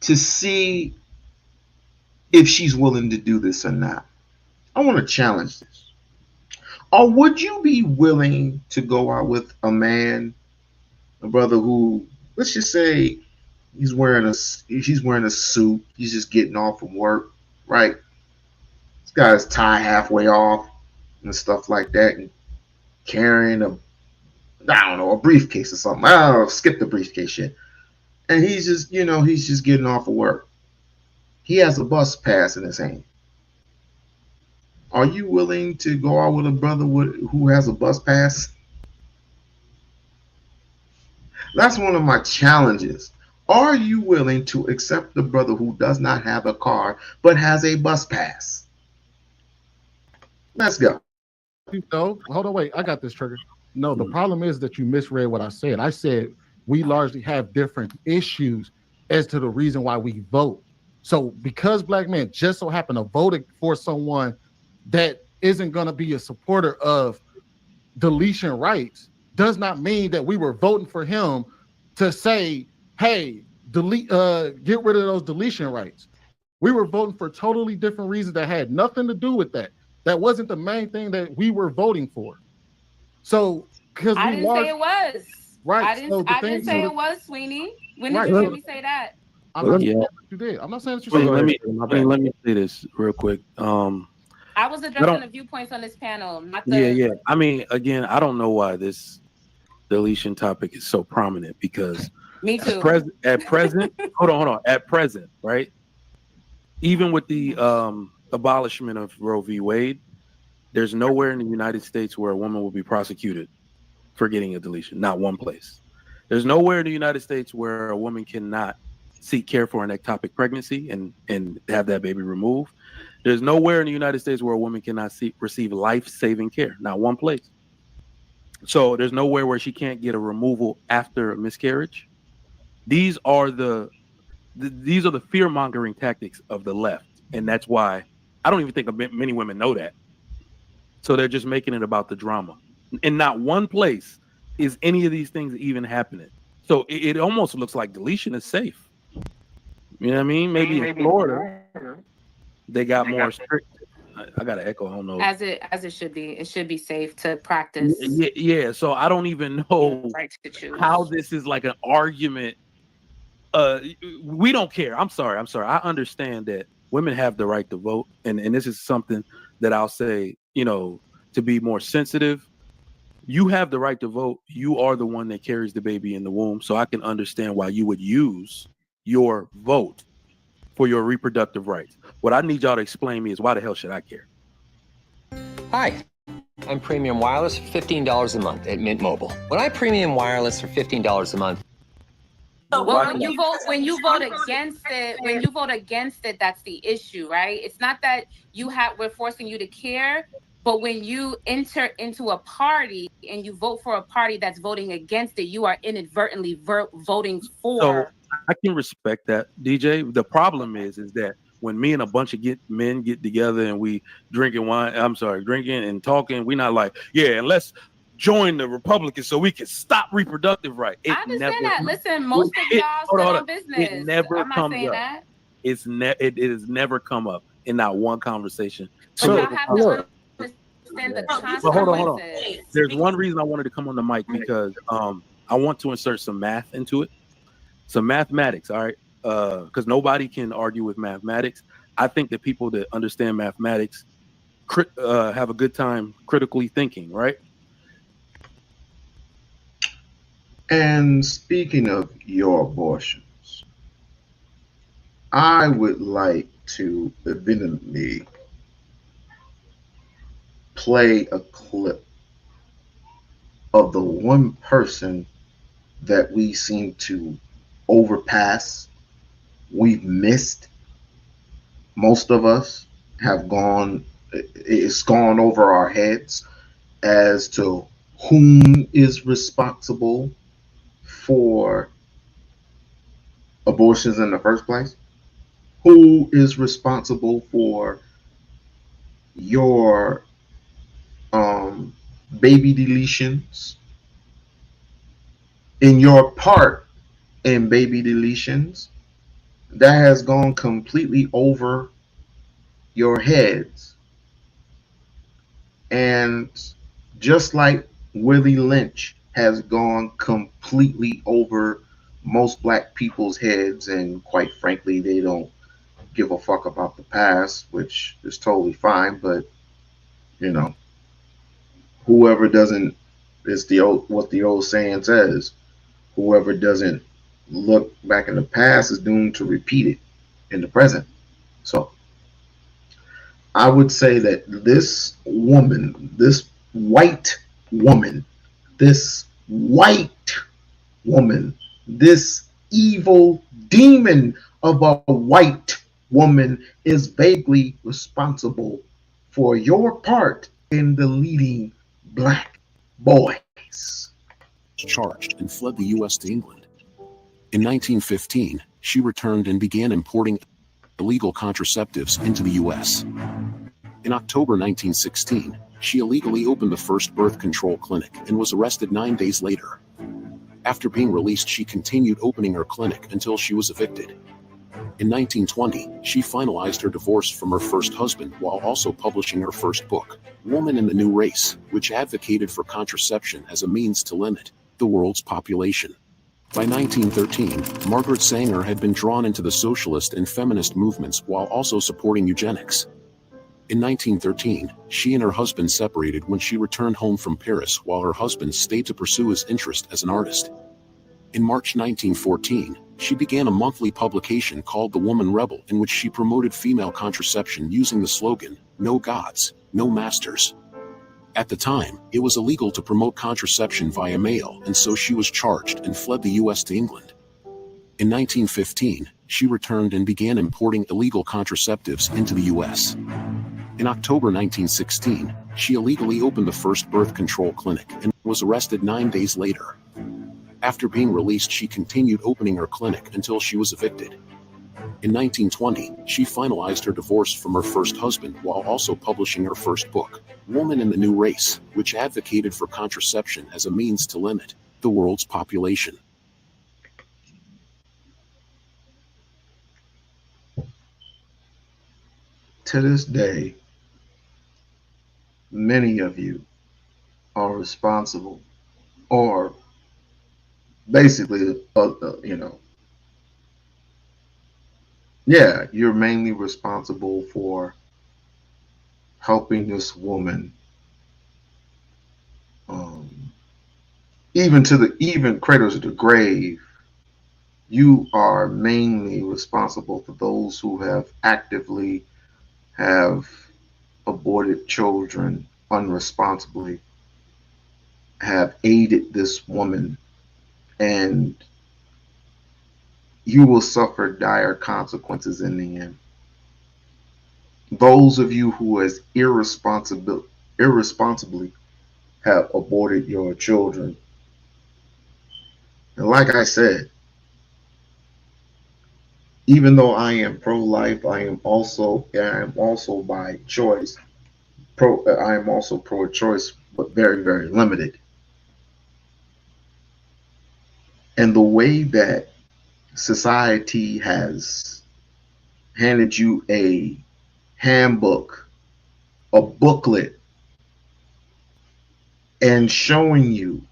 to see if she's willing to do this or not. I want to challenge this. Or would you be willing to go out with a man, a brother who, let's just say, he's wearing a suit, he's just getting off from work, right? He's got his tie halfway off and stuff like that, and carrying a briefcase or something. I don't know, skip the briefcase shit. And he's just getting off of work. He has a bus pass in his hand. Are you willing to go out with a brother who has a bus pass? That's one of my challenges. Are you willing to accept the brother who does not have a car but has a bus pass? Let's go. No, hold on, wait. I got this, Trigger. No, the problem is that you misread what I said. I said we largely have different issues as to the reason why we vote. So because black men just so happen to vote for someone that isn't going to be a supporter of deletion rights does not mean that we were voting for him to say, hey, delete, get rid of those deletion rights. We were voting for totally different reasons that had nothing to do with that. That wasn't the main thing that we were voting for. So because I didn't say it was. Right. I didn't say it was, Sweeney. When did you hear me say that? I'm not saying that you did. I'm not saying that you said. Let me say this real quick. I was addressing the viewpoints on this panel, not the. Yeah. I mean, again, I don't know why this deletion topic is so prominent because me too. At present, hold on. At present, right? Even with the abolishment of Roe v. Wade, there's nowhere in the United States where a woman will be prosecuted for getting a deletion. Not one place. There's nowhere in the United States where a woman cannot seek care for an ectopic pregnancy and have that baby removed. There's nowhere in the United States where a woman cannot receive life-saving care. Not one place. So there's nowhere where she can't get a removal after a miscarriage. These are the fear-mongering tactics of the left, and that's why I don't even think many women know that. So they're just making it about the drama. And not one place is any of these things even happening. So it almost looks like deletion is safe. You know what I mean? Maybe in Florida, they got more strict. I got an echo. I don't know. As it should be. It should be safe to practice. Yeah. So I don't even know how this is like an argument. We don't care. I'm sorry. I understand that women have the right to vote. And this is something that I'll say, to be more sensitive. You have the right to vote. You are the one that carries the baby in the womb. So I can understand why you would use your vote for your reproductive rights. What I need y'all to explain me is why the hell should I care? Hi, I'm Premium Wireless for $15 a month at Mint Mobile. When I Premium Wireless for $15 a month. Well, when you vote against it, that's the issue, right? It's not that we're forcing you to care, but when you enter into a party and you vote for a party that's voting against it, you are inadvertently voting for. So I can respect that, DJ. The problem is that when me and a bunch of men get together and we drinking and talking, we're not like, yeah, and let's join the Republicans so we can stop reproductive rights. I understand that. Listen, most of y'all stand on business. It never I'm not comes saying up. that. It has never come up in not one conversation. So y'all have to understand the consequences. Hold on. There's one reason I wanted to come on the mic because I want to insert some math into it. Some mathematics, all right? Because nobody can argue with mathematics. I think that people that understand mathematics have a good time critically thinking, right? And speaking of your abortions, I would like to evidently play a clip of the one person that we seem to overpass. We've missed. Most of us have it's gone over our heads as to whom is responsible for abortions in the first place. Who is responsible for your baby deletions, in your part in baby deletions? That has gone completely over your heads. And just like Willie Lynch has gone completely over most black people's heads, and quite frankly, they don't give a fuck about the past, which is totally fine. But whoever doesn't, it's what the old saying says, whoever doesn't look back in the past is doomed to repeat it in the present. So I would say that this woman, this white woman, this evil demon of a white woman is vaguely responsible for your part in deleting black boys. Charged and fled the U.S. to England. In 1915, she returned and began importing. illegal contraceptives into the U.S. In October 1916, she illegally opened the first birth control clinic and was arrested 9 days later. After being released, she continued opening her clinic until she was evicted. In 1920, she finalized her divorce from her first husband while also publishing her first book, Woman in the New Race, which advocated for contraception as a means to limit the world's population. By 1913, Margaret Sanger had been drawn into the socialist and feminist movements while also supporting eugenics. In 1913, she and her husband separated when she returned home from Paris while her husband stayed to pursue his interest as an artist. In March 1914, she began a monthly publication called The Woman Rebel, in which she promoted female contraception using the slogan, "No gods, no masters." At the time, it was illegal to promote contraception via mail, and so she was charged and fled the U.S. to England. In 1915, she returned and began importing illegal contraceptives into the U.S. In October 1916, she illegally opened the first birth control clinic and was arrested 9 days later. After being released, she continued opening her clinic until she was evicted. In 1920, she finalized her divorce from her first husband while also publishing her first book, Woman in the New Race, which advocated for contraception as a means to limit the world's population. To this day, many of you are responsible, or basically, you're mainly responsible for helping this woman, even cradles of the grave. You are mainly responsible for those who have actively have aborted children unresponsibly, have aided this woman, and you will suffer dire consequences in the end. Those of you who has irresponsibly have aborted your children, and like I said, even though I am pro-life, I am also by choice I am also pro-choice, but very, very limited. And the way that society has handed you a handbook, a booklet, and showing you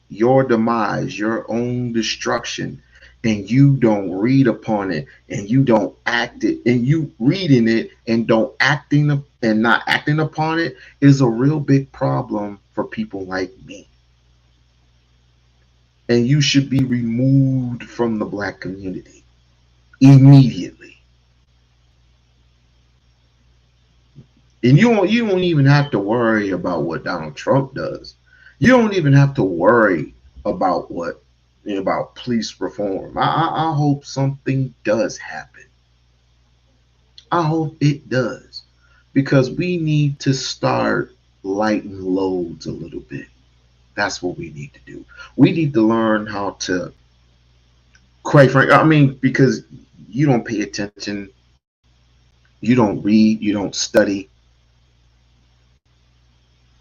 your demise, your own destruction, and you don't read upon it, and you don't act it, and you reading it and not acting upon it is a real big problem for people like me. And you should be removed from the Black community immediately. And you don't even have to worry about what Donald Trump does. You don't even have to worry about police reform. I hope something does happen. I hope it does, because we need to start lighting loads a little bit. That's what we need to do. We need to learn how to, quite frankly, because you don't pay attention, you don't read, you don't study.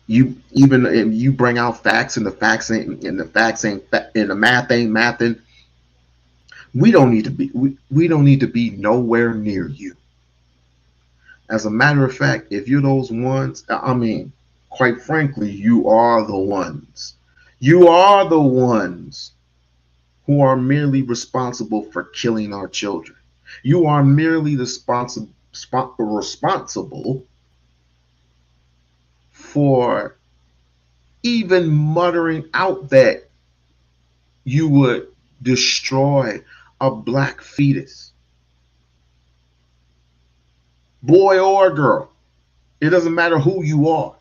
You bring out facts, and the math ain't mathing. We don't need to be nowhere near you. As a matter of fact, if you're those ones, quite frankly, you are the ones. You are the ones who are merely responsible for killing our children. You are merely responsible for even muttering out that you would destroy a Black fetus, boy or girl. It doesn't matter who you are.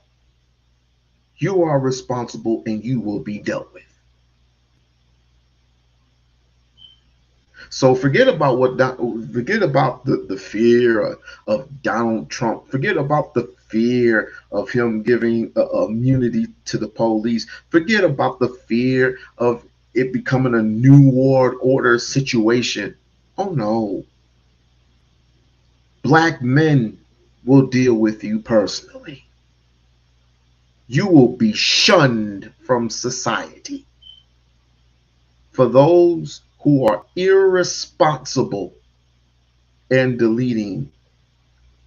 You are responsible, and you will be dealt with. So forget about the fear of Donald Trump. Forget about the fear of him giving immunity to the police. Forget about the fear of it becoming a new world order situation. Oh no. Black men will deal with you personally. You will be shunned from society for those who are irresponsible in deleting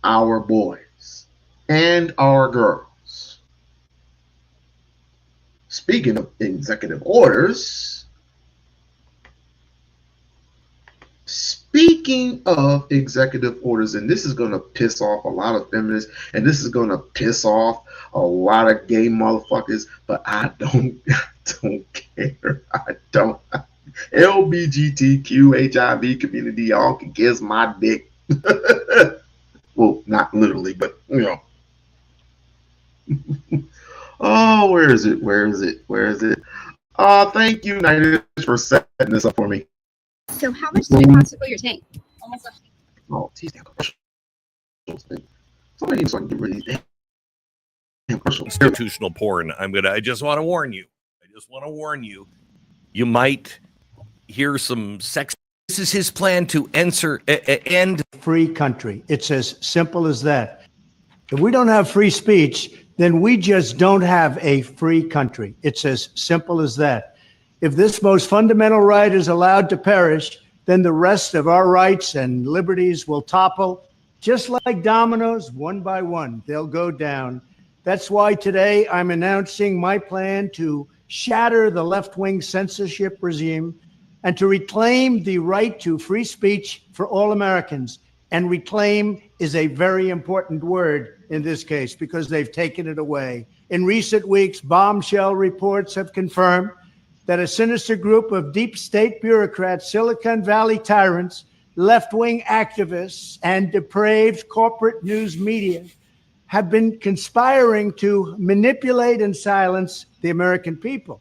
our boys and our girls. Speaking of executive orders, and this is going to piss off a lot of feminists, and this is going to piss off a lot of gay motherfuckers, but I don't care. I don't. LGBTQ, HIV community, y'all can kiss my dick. Well, not literally, but you know. Oh, where is it? Thank you, United, for setting this up for me. So how much do you have to fill your tank? Almost a... Oh, geez, somebody needs to get rid of these damn commercials. Institutional porn. I just want to warn you. You might hear some sex. This is his plan to end free country. It's as simple as that. If we don't have free speech, then we just don't have a free country. It's as simple as that. If this most fundamental right is allowed to perish, then the rest of our rights and liberties will topple, just like dominoes, one by one. They'll go down. That's why today I'm announcing my plan to shatter the left-wing censorship regime and to reclaim the right to free speech for all Americans. And reclaim is a very important word in this case because they've taken it away. In recent weeks, bombshell reports have confirmed that a sinister group of deep state bureaucrats, Silicon Valley tyrants, left-wing activists, and depraved corporate news media have been conspiring to manipulate and silence the American people.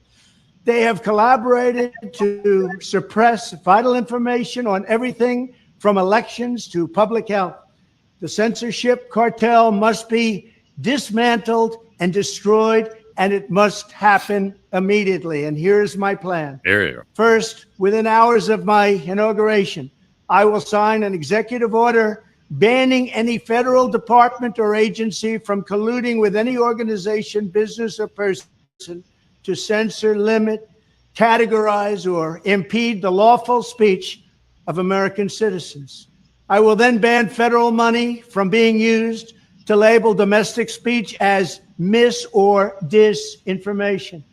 They have collaborated to suppress vital information on everything from elections to public health. The censorship cartel must be dismantled and destroyed, and it must happen immediately. And here's my plan. There you go. First, within hours of my inauguration, I will sign an executive order banning any federal department or agency from colluding with any organization, business, or person to censor, limit, categorize, or impede the lawful speech of American citizens. I will then ban federal money from being used to label domestic speech as mis or disinformation.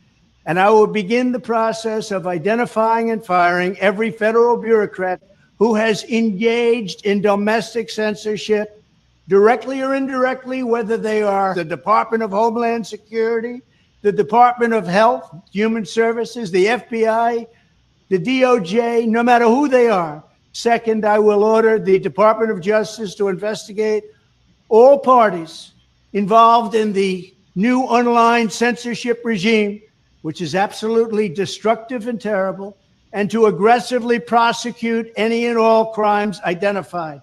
And I will begin the process of identifying and firing every federal bureaucrat who has engaged in domestic censorship, directly or indirectly, whether they are the Department of Homeland Security, the Department of Health, Human Services, the FBI, the DOJ, no matter who they are. Second, I will order the Department of Justice to investigate all parties involved in the new online censorship regime, which is absolutely destructive and terrible, and to aggressively prosecute any and all crimes identified.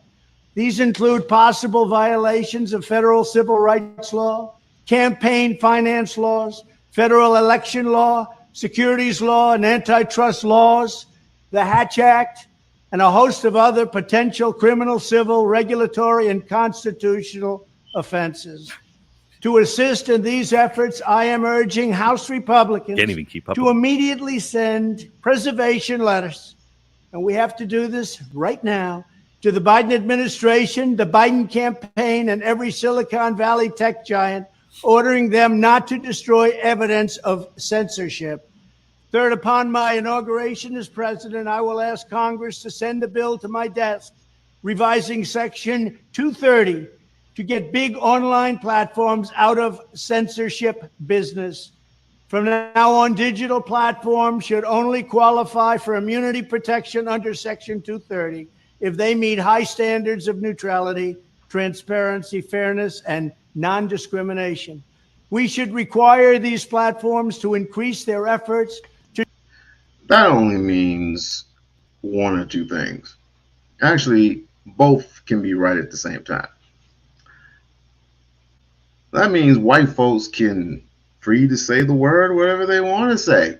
These include possible violations of federal civil rights law, campaign finance laws, federal election law, securities law, and antitrust laws, the Hatch Act, and a host of other potential criminal, civil, regulatory, and constitutional offenses. To assist in these efforts, I am urging House Republicans to immediately send preservation letters, and we have to do this right now, to the Biden administration, the Biden campaign, and every Silicon Valley tech giant, ordering them not to destroy evidence of censorship. Third, upon my inauguration as president, I will ask Congress to send a bill to my desk revising Section 230 to get big online platforms out of censorship business. From now on, digital platforms should only qualify for immunity protection under Section 230 if they meet high standards of neutrality, transparency, fairness, and non-discrimination. We should require these platforms to increase their efforts to... That only means one or two things. Actually, both can be right at the same time. That means white folks can free to say the word whatever they want to say.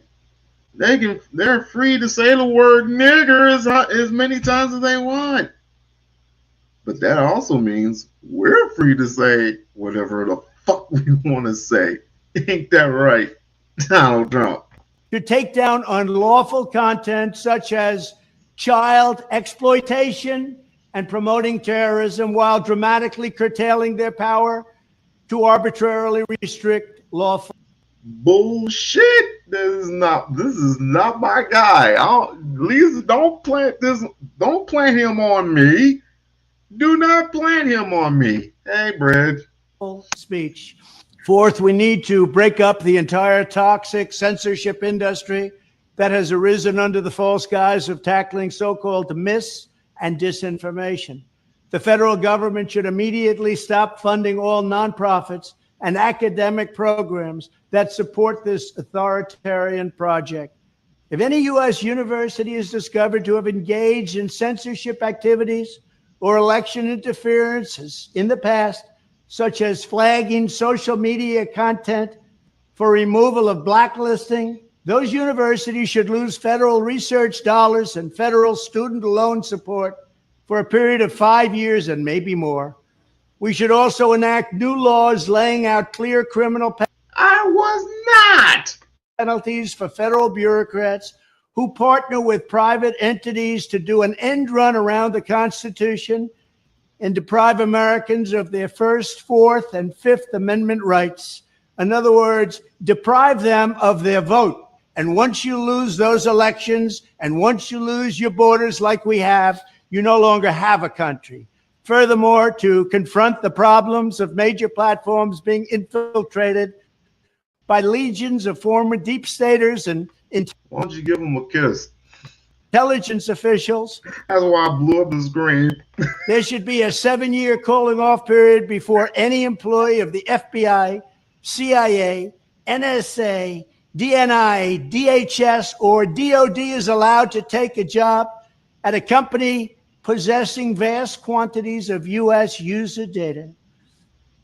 They're free to say the word nigger as many times as they want. But that also means we're free to say whatever the fuck we want to say. Ain't that right, Donald Trump? To take down unlawful content such as child exploitation and promoting terrorism while dramatically curtailing their power to arbitrarily restrict lawful. Bullshit. This is not my guy. Lisa, don't plant this. Don't plant him on me. Do not plant him on me. Hey, Bridge. Speech. Fourth, we need to break up the entire toxic censorship industry that has arisen under the false guise of tackling so-called mis- and disinformation. The federal government should immediately stop funding all nonprofits and academic programs that support this authoritarian project. If any U.S. university is discovered to have engaged in censorship activities or election interferences in the past, such as flagging social media content for removal of blacklisting, those universities should lose federal research dollars and federal student loan support for a period of 5 years and maybe more. We should also enact new laws laying out clear criminal penalties for federal bureaucrats who partner with private entities to do an end run around the Constitution and deprive Americans of their First, Fourth, and Fifth Amendment rights. In other words, deprive them of their vote. And once you lose those elections, and once you lose your borders like we have, you no longer have a country. Furthermore, to confront the problems of major platforms being infiltrated by legions of former deep staters and why don't you give him a kiss? Intelligence officials. That's why I blew up the screen. There should be a 7-year cooling off period before any employee of the FBI, CIA, NSA, DNI, DHS, or DOD is allowed to take a job at a company possessing vast quantities of U.S. user data.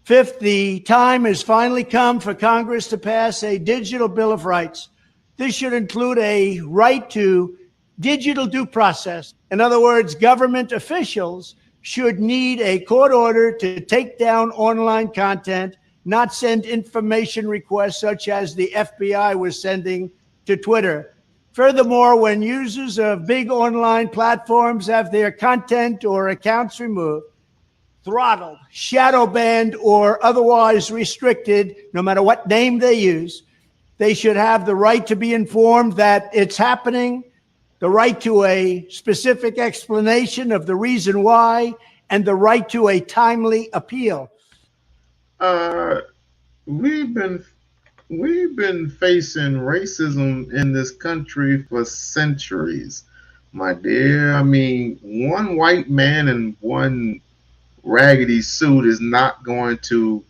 Fifth, the time has finally come for Congress to pass a digital Bill of Rights. This should include a right to digital due process. In other words, government officials should need a court order to take down online content, not send information requests such as the FBI was sending to Twitter. Furthermore, when users of big online platforms have their content or accounts removed, throttled, shadow banned, or otherwise restricted, no matter what name they use, they should have the right to be informed that it's happening, the right to a specific explanation of the reason why, and the right to a timely appeal. We've been facing racism in this country for centuries, my dear. I mean, one white man in one raggedy suit is not going to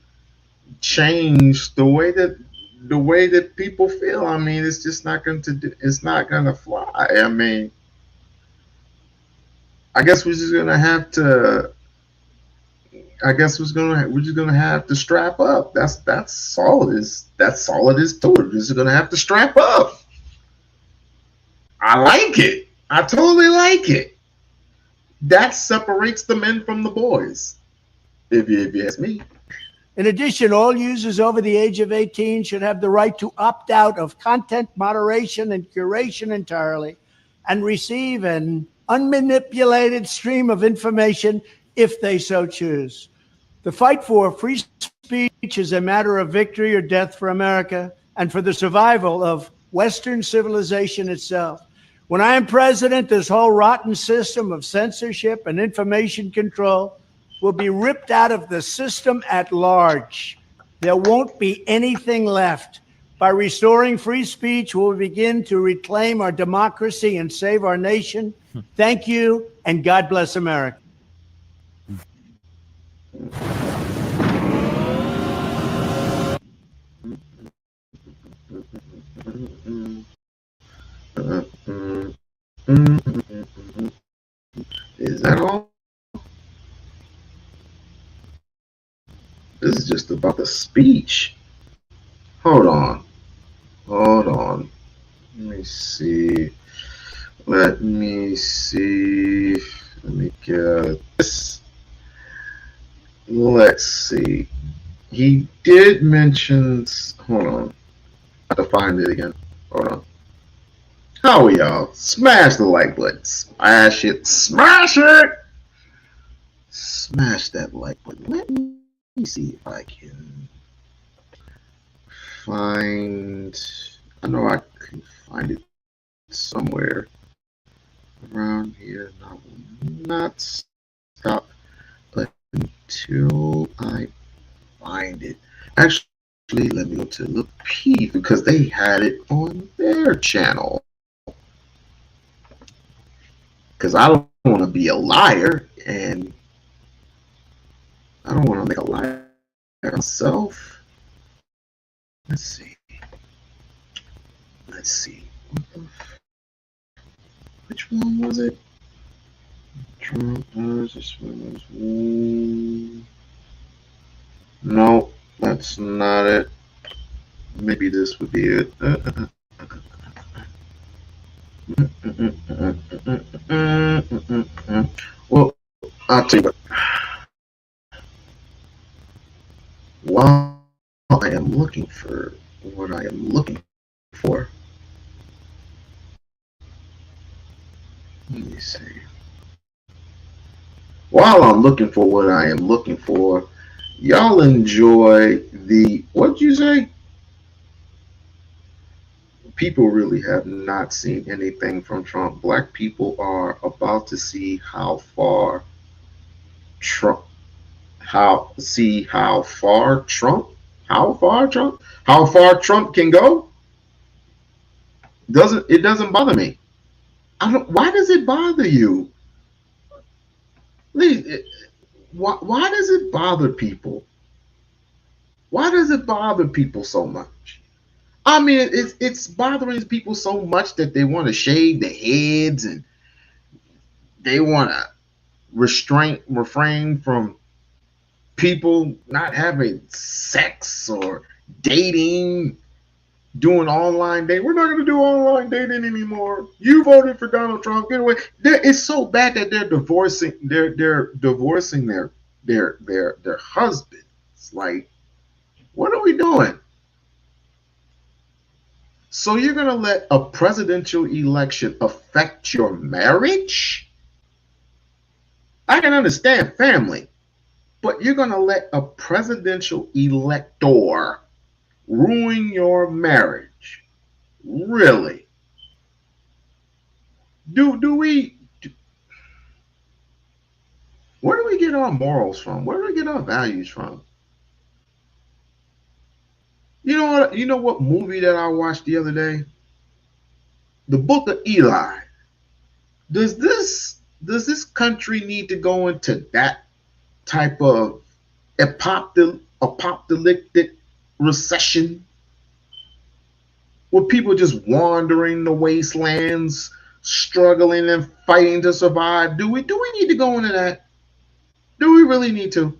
change the way that people feel. I mean, it's just not going to fly. I mean, I guess we're just gonna have to. We're just gonna have to strap up. That's all it is. That's all it is to it. We're just gonna have to strap up. I like it. I totally like it. That separates the men from the boys, if you ask me. In addition, all users over the age of 18 should have the right to opt out of content moderation and curation entirely and receive an unmanipulated stream of information if they so choose. The fight for free speech is a matter of victory or death for America and for the survival of Western civilization itself. When I am president, this whole rotten system of censorship and information control will be ripped out of the system at large. There won't be anything left. By restoring free speech, we'll begin to reclaim our democracy and save our nation. Thank you, and God bless America. Is that all? This is just about the speech. Hold on. Let me see. Let me get this. let's see. He did mention. Hold on. I have to find it again. Hold on. How are y'all? Smash the like button. Smash it. Smash it. Smash that like button. Let me see if I can find. I know I can find it somewhere around here. And I will not stop until I find it. Actually, let me go to the P because they had it on their channel. Because I don't want to be a liar, and I don't want to make a liar myself. Let's see. Let's see. Which one was it? Trump versus No, that's not it. Maybe this would be it. Well, I'll tell you what. While I am looking for what I am looking for, let me see. While I'm looking for what I am looking for, y'all enjoy the, what'd you say? People really have not seen anything from Trump. Black people are about to see how far Trump, how far Trump can go. It doesn't bother me. Why does it bother you? Please, why does it bother people? Why does it bother people so much? I mean, it's bothering people so much that they want to shave their heads and they want to refrain from people not having sex or dating, doing online dating. We're not going to do online dating anymore. You voted for Donald Trump. Get away. It's so bad that they're divorcing. They're divorcing their husbands. Like, what are we doing? So you're going to let a presidential election affect your marriage? I can understand family, but you're going to let a presidential elector ruin your marriage? Really? Where do we get our morals from? Where do we get our values from? You know what? You know what movie that I watched the other day? The Book of Eli. Does this country need to go into that type of apocalyptic recession, with people just wandering the wastelands, struggling and fighting to survive? Do we need to go into that? Do we really need to?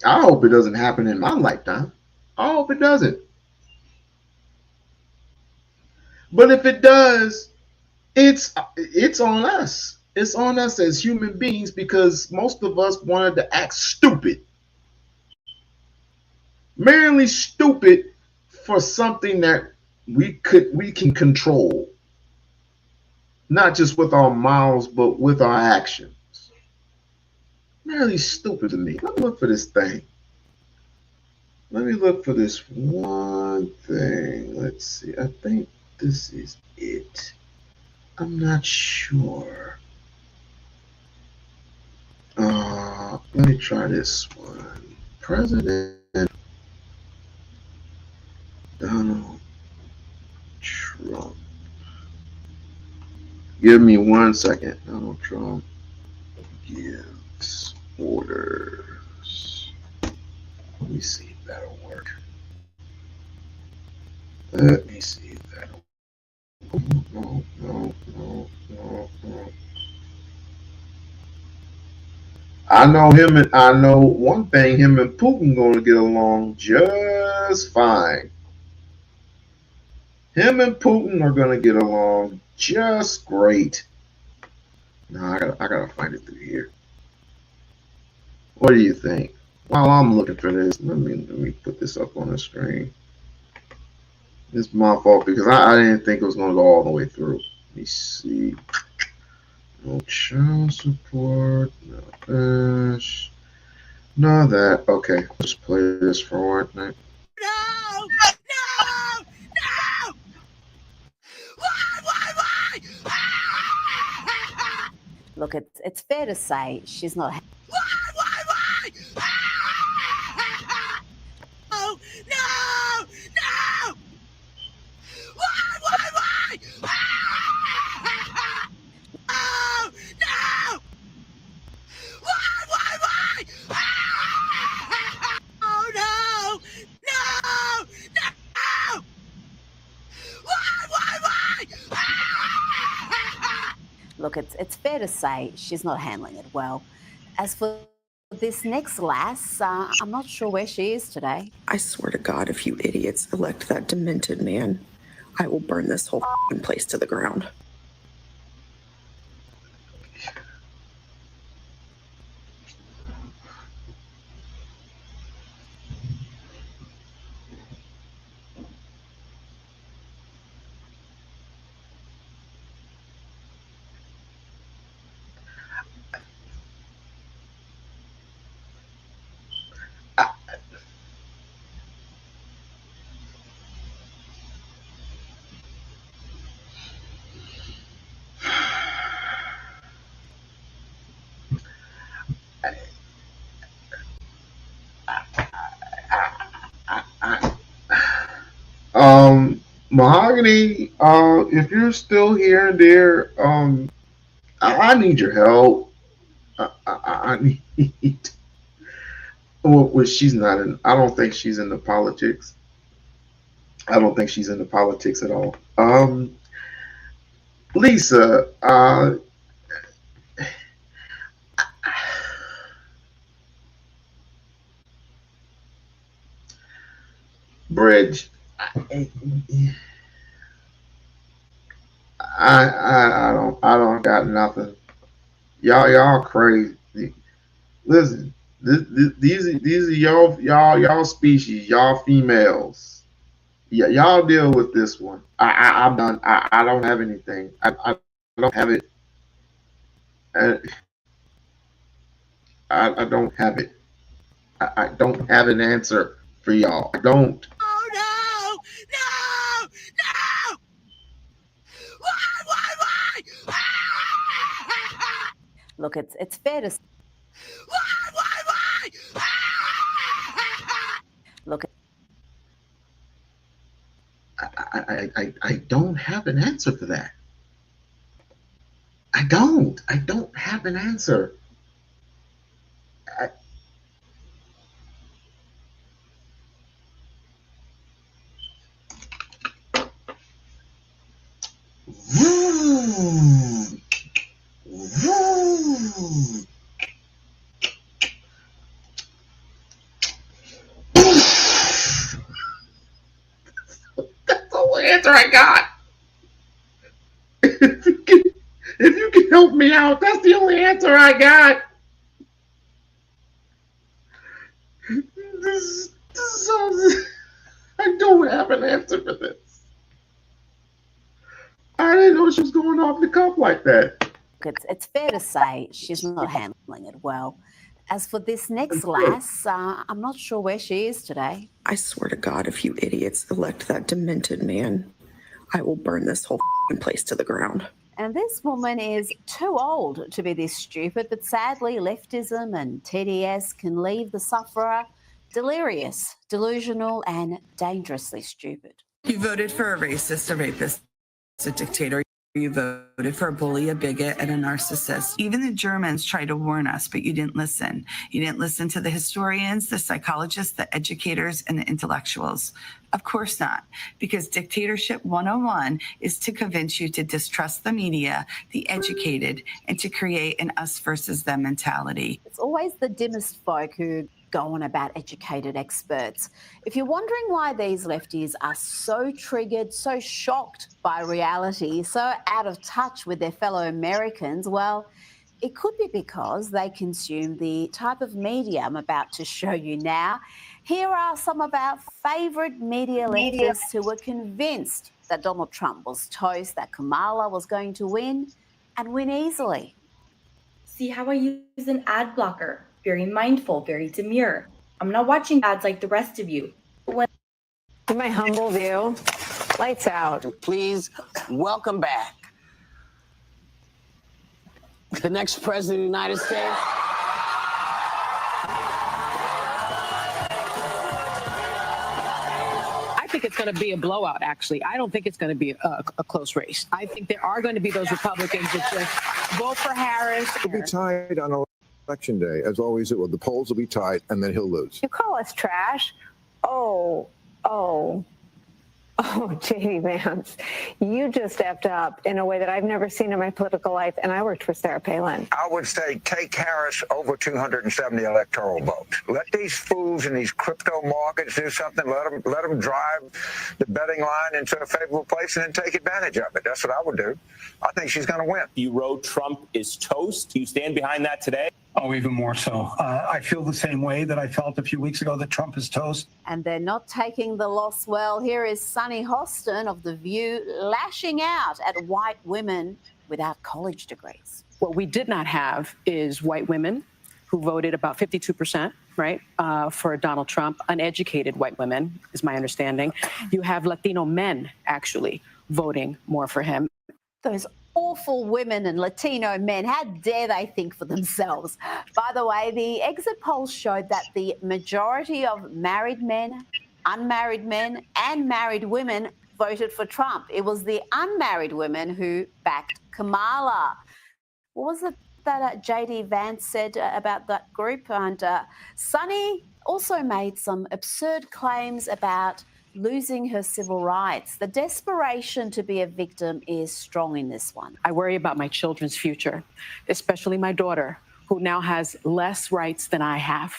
I hope it doesn't happen in my lifetime. I hope it doesn't. But if it does, it's on us. It's on us as human beings, because most of us wanted to act stupid. Merely stupid for something that we can control. Not just with our mouths, but with our actions. Merely stupid to me. Let me look for this thing. Let me look for this one thing. Let's see. I think this is it. I'm not sure. Let me try this one. President Donald Trump. Give me 1 second. Donald Trump gives orders. Let me see if that'll work. Let me see if that'll work. No. I know one thing, him and Putin gonna get along just fine. Him and Putin are gonna get along just great. No, I gotta find it through here. What do you think? While I'm looking for this, let me put this up on the screen. It's my fault because I didn't think it was going to go all the way through. Let me see. No child support. No this. No that. Okay, let's play this for one night. Look, it's fair to say she's not. Look, it's fair to say she's not handling it well. As for this next lass, I'm not sure where she is today. I swear to God, if you idiots elect that demented man, I will burn this whole place to the ground. Mahogany, if you're still here and there, I need your help. I need. Well, she's not in. I don't think she's in the politics. I don't think she's in the politics at all. Lisa, Bridge. I don't got nothing. Y'all crazy. Listen, these are y'all species, y'all females. Yeah, y'all deal with this one. I'm done. I don't have anything. I don't have it. I don't have it. I don't have an answer for y'all. I don't. Look, it's fair to. Look. I don't have an answer for that. I don't have an answer. That's the only answer I got. If you can help me out, that's the only answer I got. I don't have an answer for this. I didn't know she was going off the cuff like that. It's fair to say she's not handling it well. As for this next lass, I'm not sure where she is today. I swear to God, if you idiots elect that demented man, I will burn this whole place to the ground. And this woman is too old to be this stupid, but sadly, leftism and TDS can leave the sufferer delirious, delusional, and dangerously stupid. You voted for a racist, a rapist, a dictator. You voted for a bully, a bigot, and a narcissist. Even the Germans tried to warn us, but you didn't listen. You didn't listen to the historians, the psychologists, the educators, and the intellectuals. Of course not, because dictatorship 101 is to convince you to distrust the media, the educated, and to create an us versus them mentality. It's always the dimmest folk who go on about educated experts. If you're wondering why these lefties are so triggered, so shocked by reality, so out of touch with their fellow Americans, well, It could be because they consume the type of media I'm about to show you now. Here are some of our favourite media leftists who were convinced that Donald Trump was toast, that Kamala was going to win and win easily. See how I use an ad blocker. Very mindful, very demure. I'm not watching ads like the rest of you. In my humble view, lights out. Please welcome back the next president of the United States. I think it's going to be a blowout, actually. I don't think it's going to be a close race. I think there are going to be those Republicans that just vote for Harris. It'll be tied on election day. As always, the polls will be tied, and then he'll lose. You call us trash? Oh, J.D. Vance, you just stepped up in a way that I've never seen in my political life, and I worked for Sarah Palin. I would say take Harris over 270 electoral votes. Let these fools in these crypto markets do something. Let them drive the betting line into a favorable place and then take advantage of it. That's what I would do. I think she's going to win. You wrote Trump is toast. Do you stand behind that today? Oh, even more so. I feel the same way that I felt a few weeks ago that Trump is toast. And they're not taking the loss well. Here is Sunny Hostin of The View lashing out at white women without college degrees. What we did not have is white women who voted about 52%, right, for Donald Trump. Uneducated white women, is my understanding. You have Latino men actually voting more for him. Those awful women and Latino men, how dare they think for themselves? By the way, the exit polls showed that the majority of married men, unmarried men and married women voted for Trump. It was the unmarried women who backed Kamala. What was it that J.D. Vance said about that group? And Sunny also made some absurd claims about losing her civil rights. The desperation to be a victim is strong in this one. I worry about my children's future, especially my daughter, who now has less rights than I have.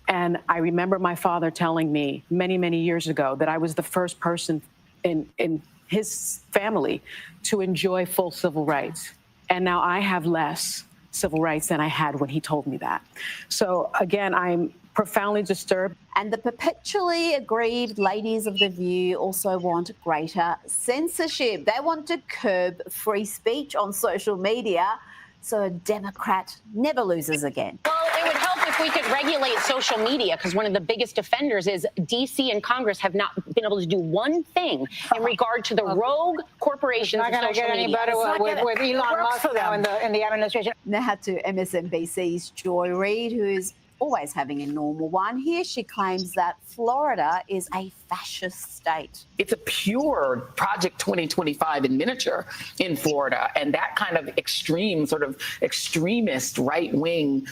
And I remember my father telling me many, many years ago that I was the first person in his family to enjoy full civil rights. And now I have less civil rights than I had when he told me that. So again, I'm profoundly disturbed. And the perpetually aggrieved ladies of The View also want greater censorship. They want to curb free speech on social media so a Democrat never loses again. Well, it would help if we could regulate social media, because one of the biggest offenders is D.C. and Congress have not been able to do one thing in regard to the rogue corporations of social media. Not going to get any better with Elon Musk now in the administration. Now to MSNBC's Joy Reid, who's always having a normal one. Here she claims that Florida is a fascist state. It's a pure Project 2025 in miniature in Florida. And that kind of extreme, sort of extremist, right-wing,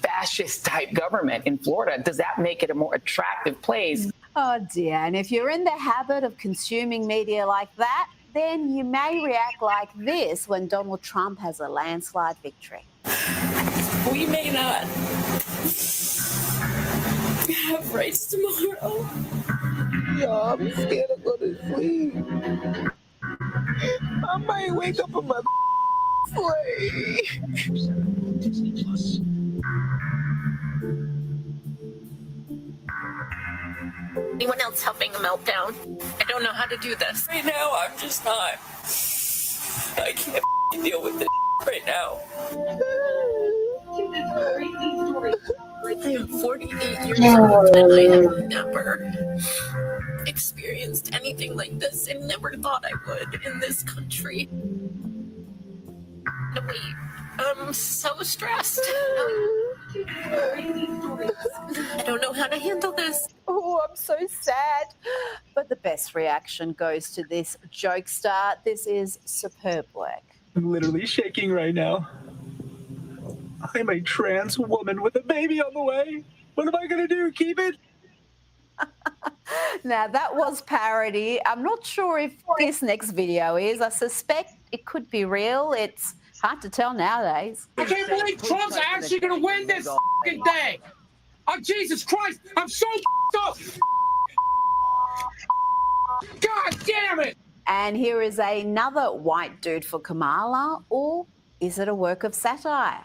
fascist-type government in Florida, does that make it a more attractive place? Oh, dear. And if you're in the habit of consuming media like that, then you may react like this when Donald Trump has a landslide victory. We may not have rights tomorrow. Yeah, I'm scared to go to sleep. I might wake up in my sleep. Anyone else having a meltdown? I don't know how to do this. Right now, I'm just not. I can't deal with this right now. I am 48 years old and I have never experienced anything like this and never thought I would in this country. I'm so stressed. I don't know how to handle this. Oh, I'm so sad. But the best reaction goes to this jokester. This is superb work. I'm literally shaking right now. I'm a trans woman with a baby on the way. What am I going to do? Keep it? Now, that was parody. I'm not sure if this next video is. I suspect it could be real. It's hard to tell nowadays. I can't believe Trump's actually going to win this fucking thing. Oh, Jesus Christ. I'm so up. God damn it. And here is another white dude for Kamala or Is it a work of satire?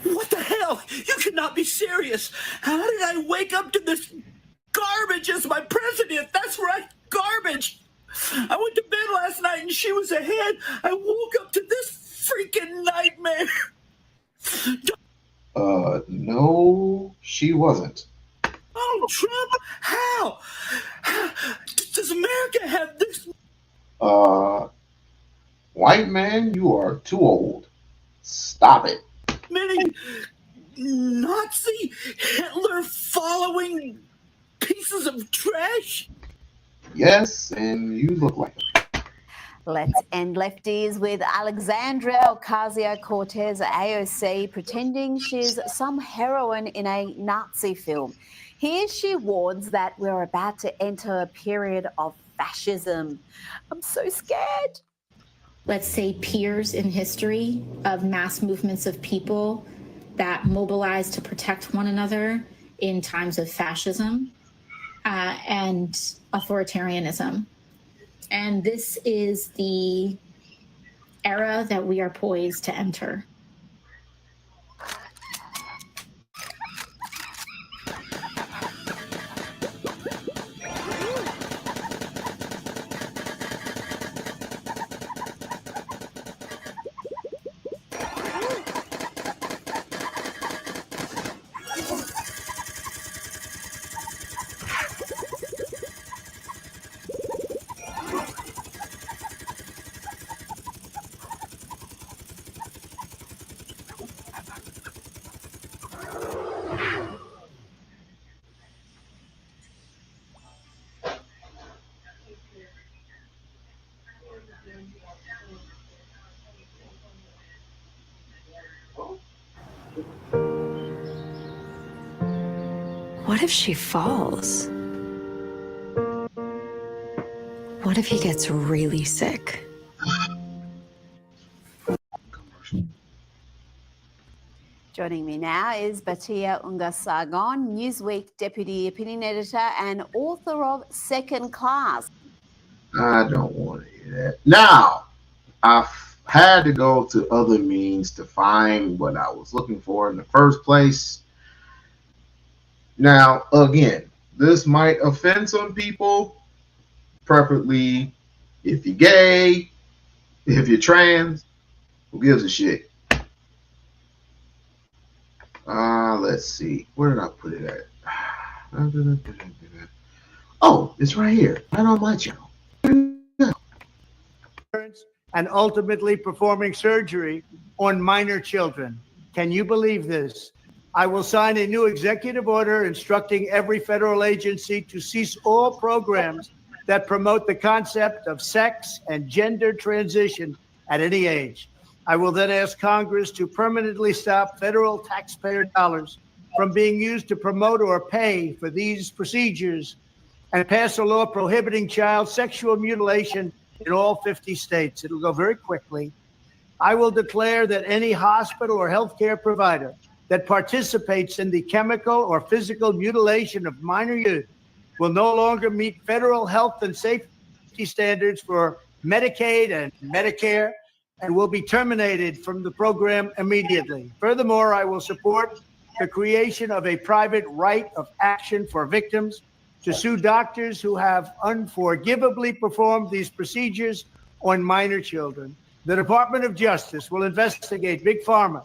What the hell? You cannot be serious. How did I wake up to this garbage as my president? That's right, garbage. I went to bed last night and she was ahead. I woke up to this freaking nightmare. No, she wasn't. Oh, Trump, how? Does America have this? White man, you are too old. Stop it. Many Nazi Hitler following pieces of trash? Yes, and you look like it. Let's end lefties with Alexandria Ocasio-Cortez, AOC, pretending she's some heroine in a Nazi film. Here she warns that we're about to enter a period of fascism. I'm so scared. Let's say, peers in history of mass movements of people that mobilize to protect one another in times of fascism and authoritarianism. And this is the era that we are poised to enter. What if she falls? What if he gets really sick? Joining me now is Batia Unga-Sargon, Newsweek Deputy Opinion Editor and author of Second Class. I don't want to hear that. Now, I've had to go to other means to find what I was looking for in the first place. Now, again, this might offend some people, preferably if you're gay, if you're trans, who gives a shit? Let's see. Where did I put it at? Oh, it's right here, right on my channel. And ultimately performing surgery on minor children. Can you believe this? I will sign a new executive order instructing every federal agency to cease all programs that promote the concept of sex and gender transition at any age. I will then ask Congress to permanently stop federal taxpayer dollars from being used to promote or pay for these procedures and pass a law prohibiting child sexual mutilation in all 50 states. It'll go very quickly. I will declare that any hospital or healthcare provider that participates in the chemical or physical mutilation of minor youth will no longer meet federal health and safety standards for Medicaid and Medicare and will be terminated from the program immediately. Furthermore, I will support the creation of a private right of action for victims to sue doctors who have unforgivably performed these procedures on minor children. The Department of Justice will investigate Big Pharma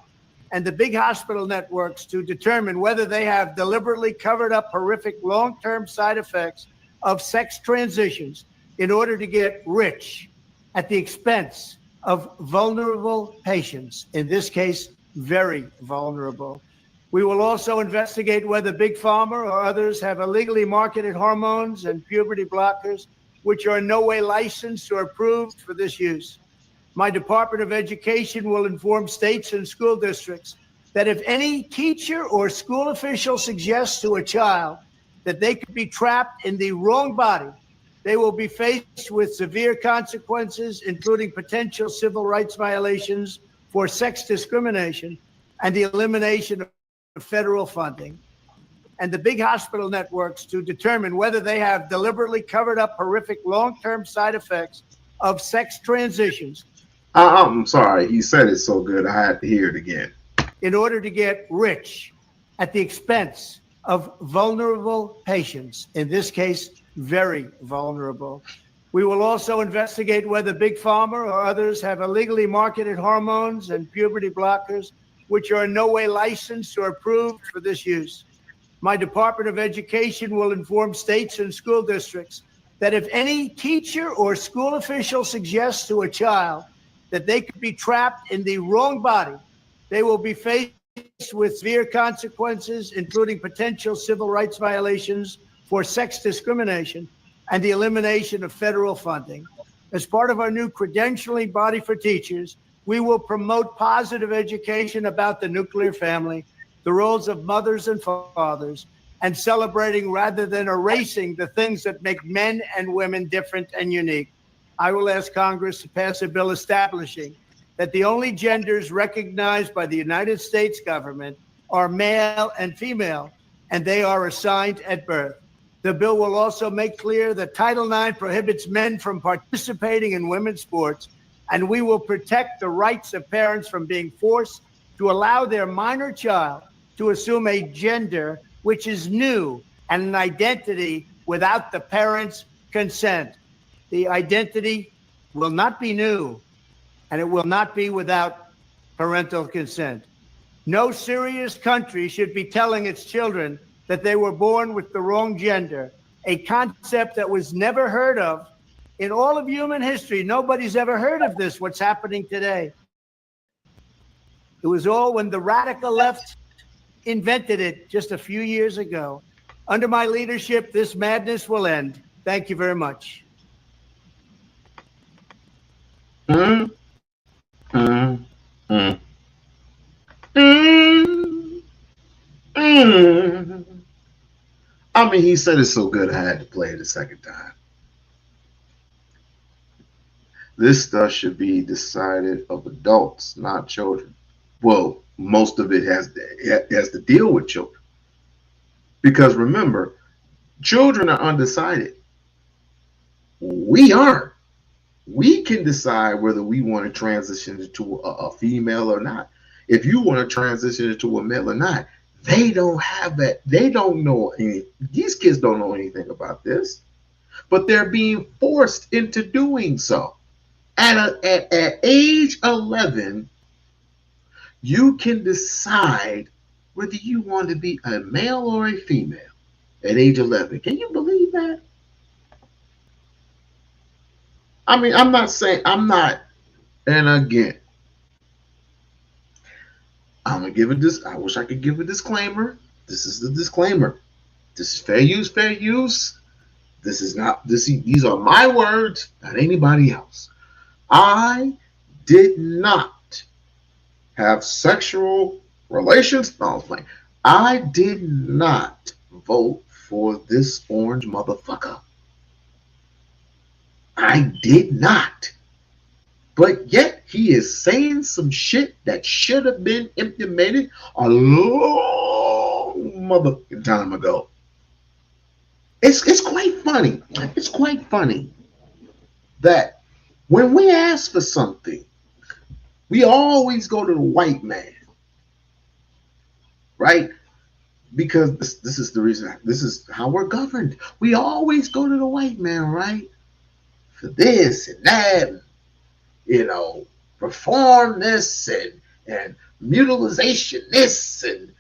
and the big hospital networks to determine whether they have deliberately covered up horrific long-term side effects of sex transitions in order to get rich at the expense of vulnerable patients, in this case, very vulnerable. We will also investigate whether Big Pharma or others have illegally marketed hormones and puberty blockers, which are in no way licensed or approved for this use. My Department of Education will inform states and school districts that if any teacher or school official suggests to a child that they could be trapped in the wrong body, they will be faced with severe consequences, including potential civil rights violations for sex discrimination and the elimination of federal funding. And the big hospital networks to determine whether they have deliberately covered up horrific long-term side effects of sex transitions I'm sorry. He said it so good, I had to hear it again. In order to get rich at the expense of vulnerable patients, in this case, very vulnerable. We will also investigate whether Big Pharma or others have illegally marketed hormones and puberty blockers, which are in no way licensed or approved for this use. My Department of Education will inform states and school districts that if any teacher or school official suggests to a child that they could be trapped in the wrong body, they will be faced with severe consequences, including potential civil rights violations for sex discrimination and the elimination of federal funding. As part of our new credentialing body for teachers, we will promote positive education about the nuclear family, the roles of mothers and fathers, and celebrating rather than erasing the things that make men and women different and unique. I will ask Congress to pass a bill establishing that the only genders recognized by the United States government are male and female, and they are assigned at birth. The bill will also make clear that Title IX prohibits men from participating in women's sports, and we will protect the rights of parents from being forced to allow their minor child to assume a gender which is new and an identity without the parents' consent. The identity will not be new, and it will not be without parental consent. No serious country should be telling its children that they were born with the wrong gender, a concept that was never heard of in all of human history. Nobody's ever heard of this, what's happening today. It was all when the radical left invented it just a few years ago. Under my leadership, this madness will end. Thank you very much. I mean, he said it so good, I had to play it a second time. This stuff should be decided of adults, not children. Well, most of it has to deal with children. Because remember, children are undecided. We aren't. We can decide whether we want to transition into a female or not. If you want to transition into a male or not, they don't have that. They don't know any. These kids don't know anything about this, but they're being forced into doing so. At age 11, you can decide whether you want to be a male or a female. At age 11, can you believe that? I mean, I'm not saying I'm not, and again, I'm gonna give it this. I wish I could give a disclaimer. This is the disclaimer. This is fair use, fair use. This is not this. These are my words, not anybody else. I did not have sexual relations. No, I was playing. I did not vote for this orange motherfucker. I did not. But yet he is saying some shit that should have been implemented a long motherfucking time ago. It's quite funny. It's quite funny that when we ask for something, we always go to the white man, right? Because this is the reason. This is how we're governed. We always go to the white man, right? For this and that, you know, reform this and mutilization this and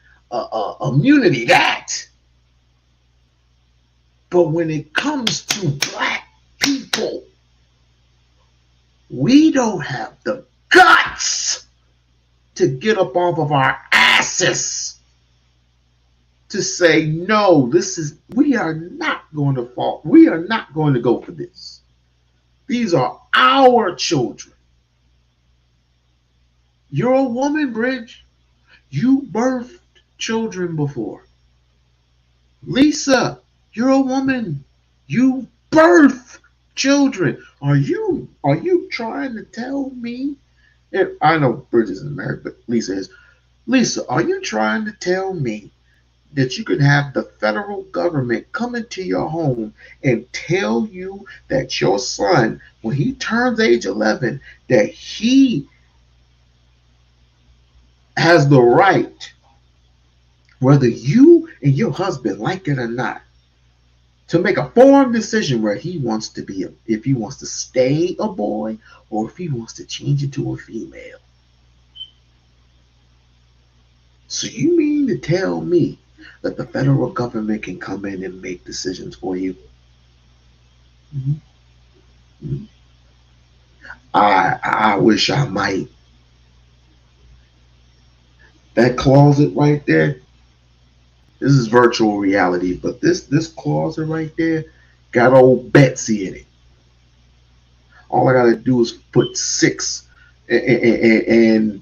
immunity that. But when it comes to black people, we don't have the guts to get up off of our asses to say, no, we are not going to fall. We are not going to go for this. These are our children. You're a woman, Bridge. You birthed children before. Lisa, you're a woman. You birth children. Are you trying to tell me? And I know Bridget isn't married, but Lisa is. Lisa, are you trying to tell me that you can have the federal government come into your home and tell you that your son, when he turns age 11, that he has the right, whether you and your husband like it or not, to make a formed decision where he wants to be, if he wants to stay a boy or if he wants to change into a female. So you mean to tell me that the federal government can come in and make decisions for you? Mm-hmm. I wish I might. That closet right there, this is virtual reality, but this closet right there got old Betsy in it. All I gotta do is put 6 and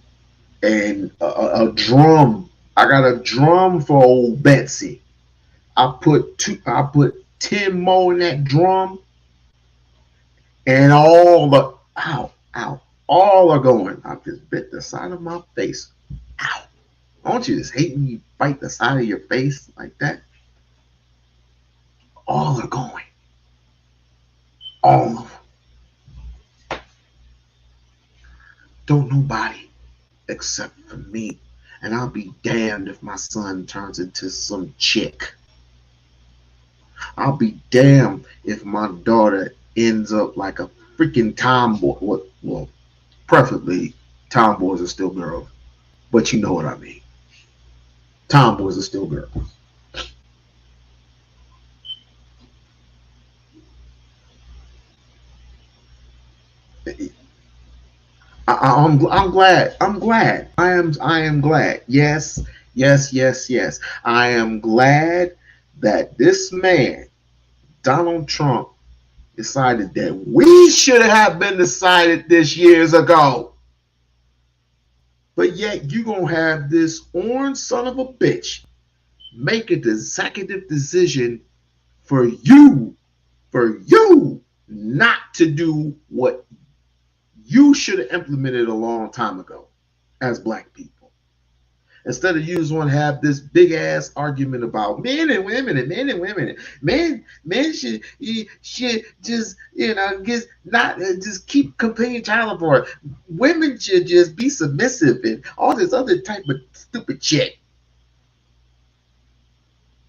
a drum. I got a drum for old Betsy. I put 10 more in that drum, and all are going. I just bit the side of my face. Ow. Don't you just hate when you bite the side of your face like that? All are going. All of them. Don't nobody except for me. And I'll be damned if my son turns into some chick. I'll be damned if my daughter ends up like a freaking tomboy. Well, preferably tomboys are still girls, but you know what I mean. Tomboys are still girls. I'm glad. I am glad. Yes. I am glad that this man, Donald Trump, decided that we should have been decided this years ago. But yet you gonna have this orange son of a bitch make a executive decision for you not to do what you should have implemented a long time ago as black people. Instead of you just want to have this big ass argument about men and women and men and women. Men should just, just keep paying child support. Women should just be submissive and all this other type of stupid shit.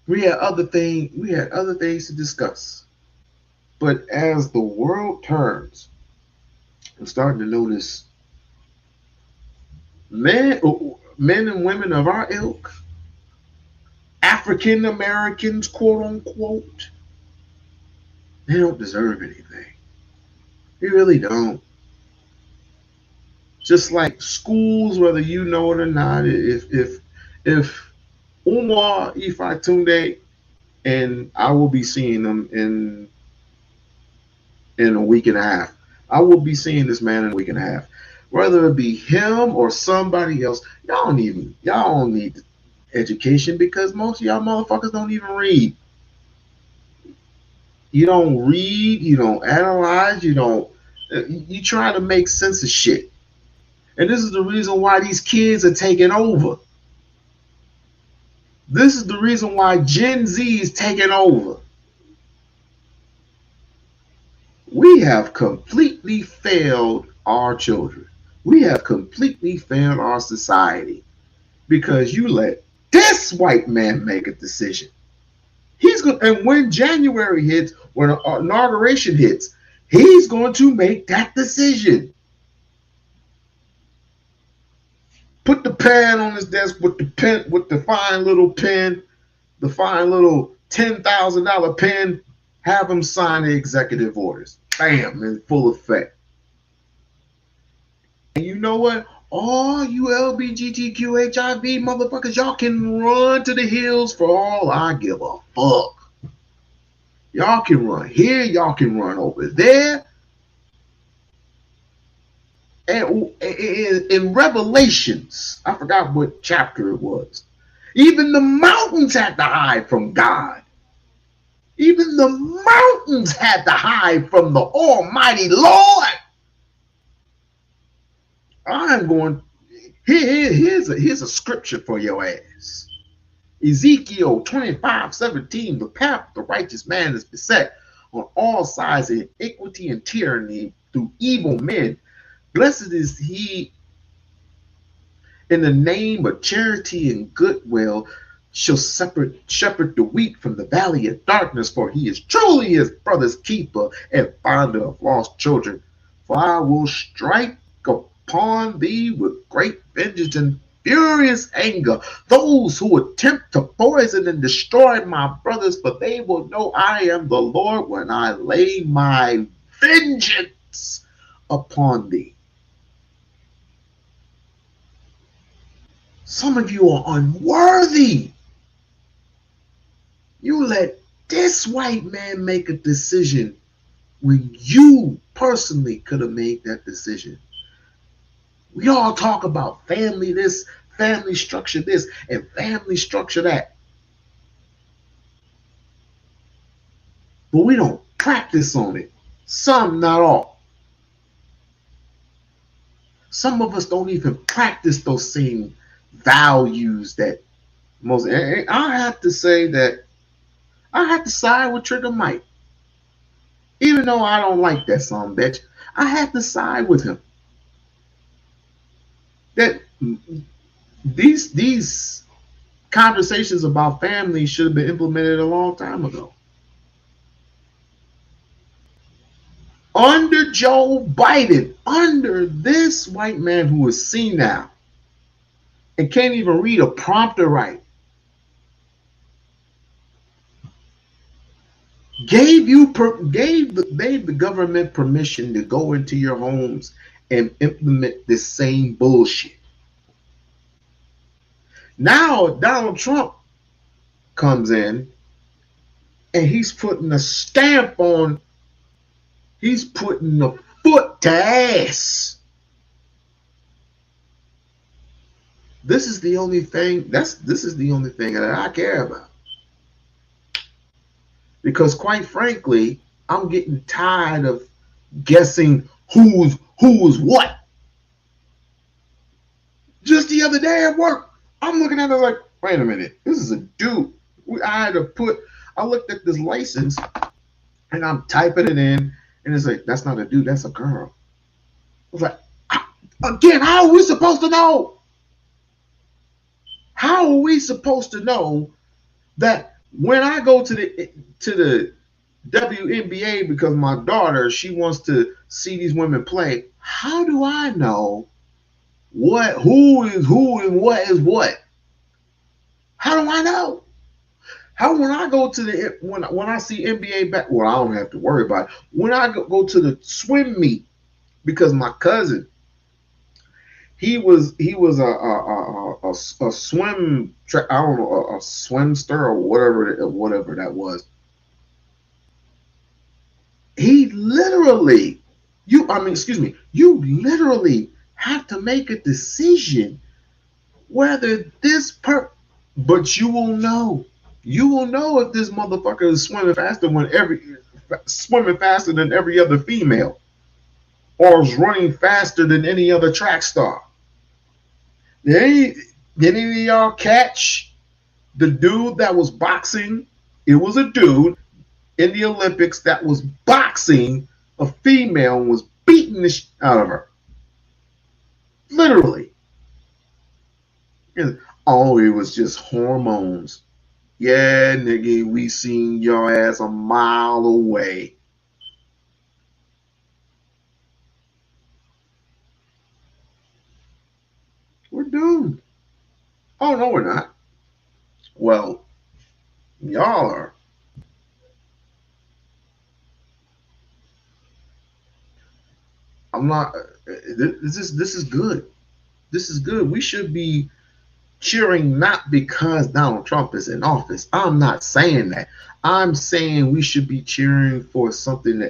We had other things to discuss. But as the world turns, I'm starting to notice men and women of our ilk, African Americans, quote unquote, they don't deserve anything. They really don't. Just like schools, whether you know it or not, if Umar Ifatunde, and I will be seeing them in a week and a half. I will be seeing this man in a week and a half. Whether it be him or somebody else, y'all don't need education because most of y'all motherfuckers don't even read. You don't read, you don't analyze, you try to make sense of shit. And this is the reason why these kids are taking over. This is the reason why Gen Z is taking over. We have completely failed our children. We have completely failed our society because you let this white man make a decision. He's going, and when January hits, when inauguration hits, he's going to make that decision. Put the pen on his desk with the fine little pen, the fine little $10,000 pen. Have him sign the executive orders. Bam, in full effect. And you know what? All you LGBTQ HIV motherfuckers, y'all can run to the hills for all I give a fuck. Y'all can run here, y'all can run over there. And in Revelations, I forgot what chapter it was. Even the mountains had to hide from God. Even the mountains had to hide from the Almighty Lord. I'm going. Here's a scripture for your ass. Ezekiel 25:17, the path of the righteous man is beset on all sides of iniquity and tyranny through evil men. Blessed is he in the name of charity and goodwill shall shepherd the weak from the valley of darkness, for he is truly his brother's keeper and finder of lost children. For I will strike upon thee with great vengeance and furious anger those who attempt to poison and destroy my brothers, for they will know I am the Lord when I lay my vengeance upon thee. Some of you are unworthy. You let this white man make a decision when you personally could have made that decision. We all talk about family this, family structure this, and family structure that. But we don't practice on it. Some, not all. Some of us don't even practice those same values that most. I have to say that I have to side with Trigger Mike. Even though I don't like that son bitch, I have to side with him. That these conversations about family should have been implemented a long time ago. Under Joe Biden, under this white man who is senile and can't even read a prompter right, gave the government permission to go into your homes and implement this same bullshit. Now Donald Trump comes in and he's putting a stamp on, he's putting a foot to ass. This is the only thing that I care about. Because quite frankly, I'm getting tired of guessing who's what. Just the other day at work, I'm looking at it like, wait a minute, this is a dude. I looked at this license and I'm typing it in and it's like, that's not a dude, that's a girl. I was like, again, how are we supposed to know? How are we supposed to know that when I go to the WNBA because my daughter, she wants to see these women play, how do I know who is who and what is what? How do I know? How when I go to when I see NBA back, well, I don't have to worry about it. When I go to the swim meet, because my cousin, he was a swim track, I don't know, a swimster or whatever that was. He literally, you literally have to make a decision whether but you will know. You will know if this motherfucker is swimming faster than every other female, or is running faster than any other track star. Did any of y'all catch the dude that was boxing? It was a dude in the Olympics that was boxing a female and was beating the shit out of her. Literally. Oh, it was just hormones. Yeah, nigga, we seen your ass a mile away. We're doomed. Oh, no, we're not. Well, y'all are. I'm not. This is good. This is good. We should be cheering not because Donald Trump is in office. I'm not saying that. I'm saying we should be cheering for something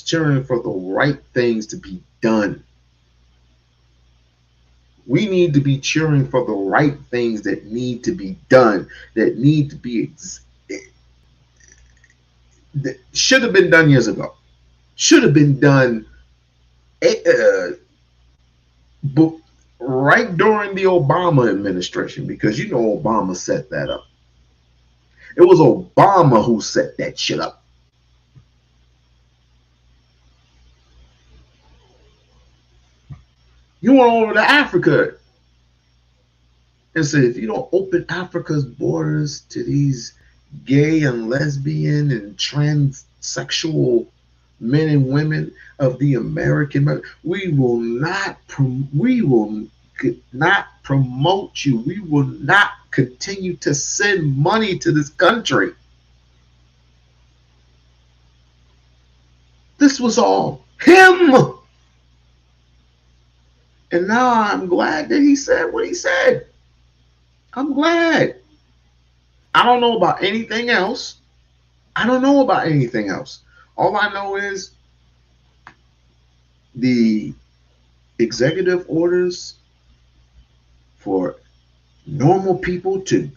cheering for the right things to be done. We need to be cheering for the right things that need to be done, that need to be that should have been done years ago. Should have been done right during the Obama administration, because you know Obama set that up. It was Obama who set that shit up. You went over to Africa and said, if you don't open Africa's borders to these gay and lesbian and transsexual men and women of the American, we will not promote you. We will not continue to send money to this country. This was all him. And now I'm glad that he said what he said. I'm glad. I don't know about anything else. All I know is the executive orders for normal people to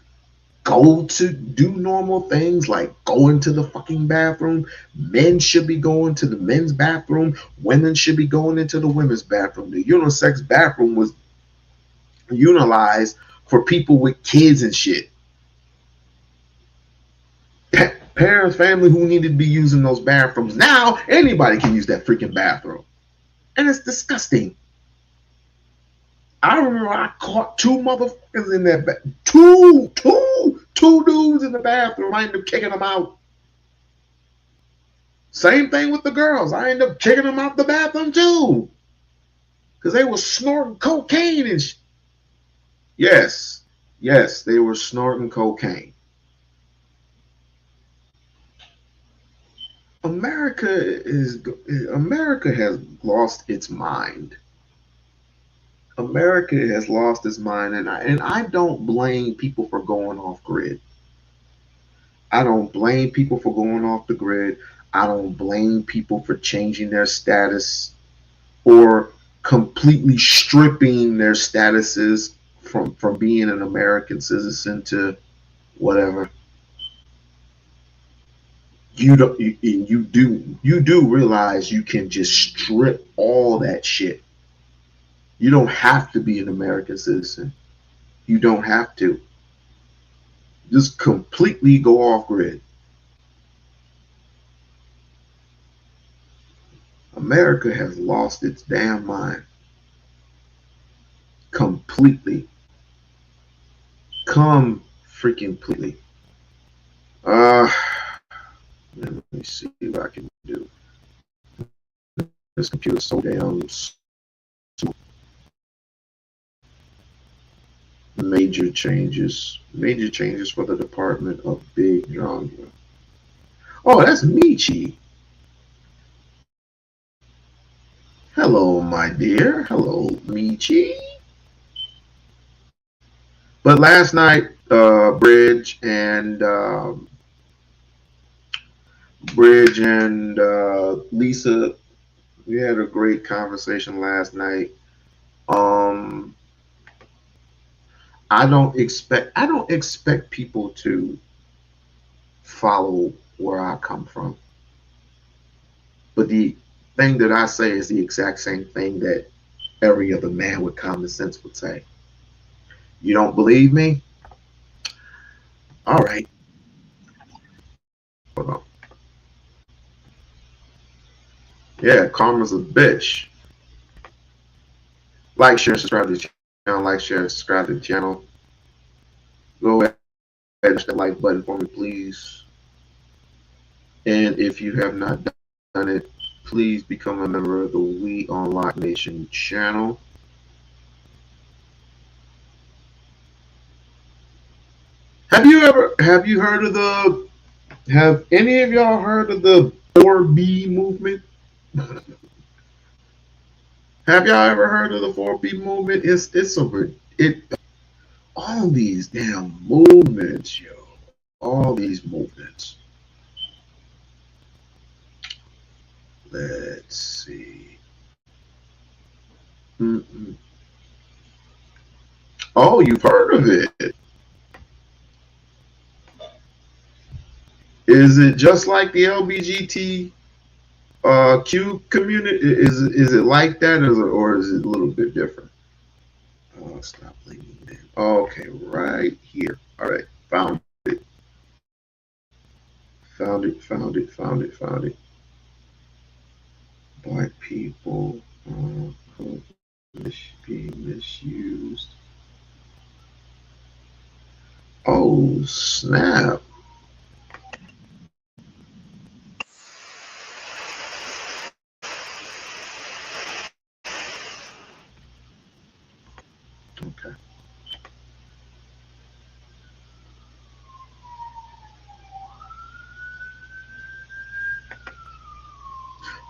go to do normal things like go into the fucking bathroom. Men should be going to the men's bathroom. Women should be going into the women's bathroom. The unisex bathroom was utilized for people with kids and shit. Parents, family who needed to be using those bathrooms. Now anybody can use that freaking bathroom. And it's disgusting. I remember I caught two motherfuckers in that two dudes in the bathroom. I ended up kicking them out. Same thing with the girls. I ended up kicking them out the bathroom too. Because they were snorting cocaine and shit. Yes, they were snorting cocaine. America has lost its mind. America has lost its mind, and I don't blame people for going off grid. I don't blame people for going off the grid. I don't blame people for changing their status or completely stripping their statuses from being an American citizen to whatever. You do realize you can just strip all that shit. You don't have to be an American citizen. You don't have to. Just completely go off grid. America has lost its damn mind. Completely. Completely. Let me see what I can do. This computer's so damn small. Major changes for the Department of Big Genre. Oh, that's Michi. Hello, my dear. Hello, Michi. But last night, Bridge and Lisa, we had a great conversation last night. I don't expect people to follow where I come from. But the thing that I say is the exact same thing that every other man with common sense would say. You don't believe me? All right. Hold on. Yeah, karma's a bitch. Like, share, subscribe to the channel. Like, share, subscribe to the channel. Go ahead and hit that like button for me, please. And if you have not done it, please become a member of the We-On-Loc Nation channel. Have any of y'all heard of the 4B movement? Have y'all ever heard of the 4B movement? All these damn movements, yo. All these movements. Let's see. Oh, you've heard of it. Is it just like the LBGTQ community? Is it like that, or is it a little bit different? Oh, stop blinking. Okay, right here. All right, found it. Found it. Black people could be misused. Oh, snap. Okay.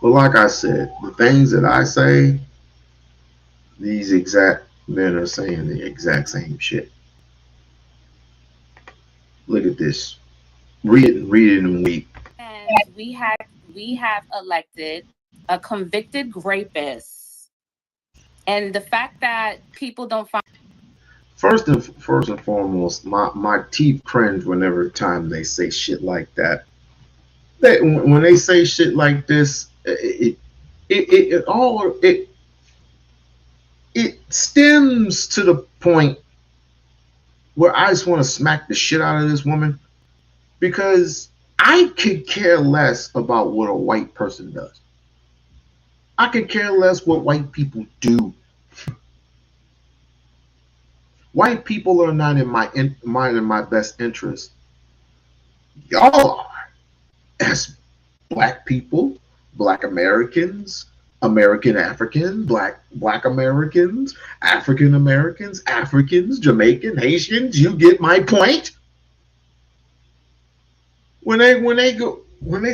But like I said, the things that I say, these exact men are saying the exact same shit. Look at this. Read it and weep. And we have elected a convicted rapist. And the fact that people don't find First and foremost, my teeth cringe whenever time they say shit like that. When they say shit like this, it stems to the point where I just want to smack the shit out of this woman, because I could care less about what a white person does. I could care less what white people do. White people are not in my best interest. Y'all are, as black people, black Americans, American African, black Americans, African Americans, Africans, Jamaican, Haitians. You get my point. When they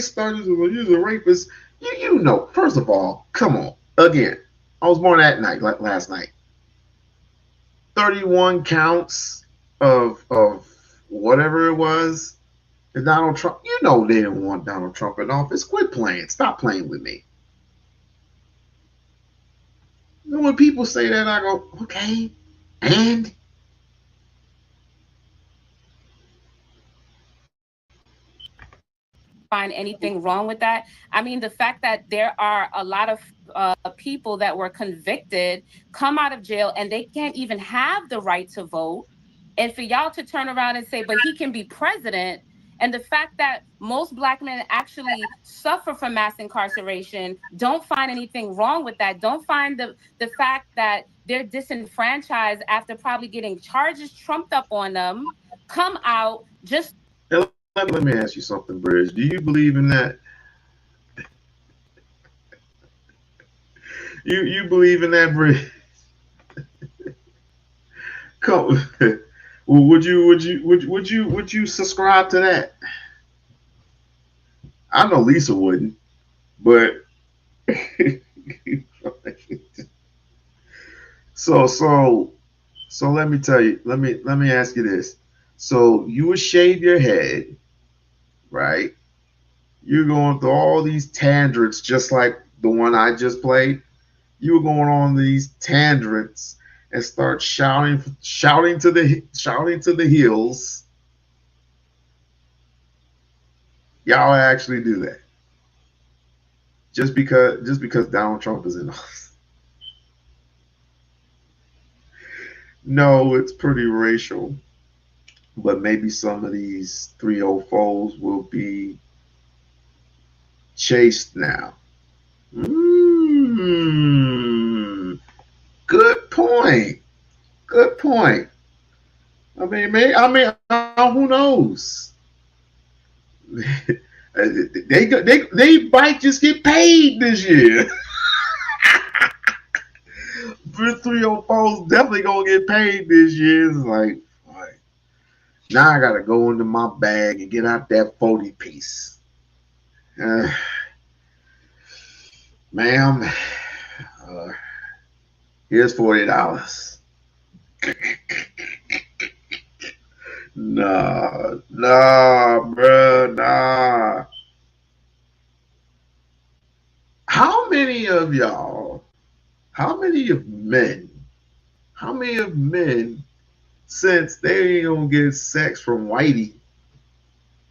started to use a rapist, you know. First of all, come on. Again, I was born that night, like last night. 31 counts of whatever it was. And Donald Trump, you know they didn't want Donald Trump in office. Quit playing. Stop playing with me. And when people say that, I go, okay, and anything wrong with that. I mean, the fact that there are a lot of people that were convicted, come out of jail, and they can't even have the right to vote. And for y'all to turn around and say, but he can be president. And the fact that most black men actually suffer from mass incarceration, don't find anything wrong with that. Don't find the fact that they're disenfranchised after probably getting charges trumped up on them, come out just. Let me ask you something, Bridge. Do you believe in that? You believe in that, Bridge? Come. Well, would you subscribe to that? I know Lisa wouldn't, but so let me tell you. Let me ask you this. So you would shave your head, right? You're going through all these tangents, just like the one I just played. You were going on these tangents and start shouting to the hills. Y'all actually do that just because Donald Trump is in office. No, it's pretty racial, but maybe some of these 304s will be chased now. Good point. Good point. I mean, who knows? They might just get paid this year. 304's definitely gonna get paid this year. It's like, all right, now I gotta go into my bag and get out that 40 piece. Ma'am, here's $40. Nah, bruh, nah. How many of men, since they ain't gonna get sex from Whitey,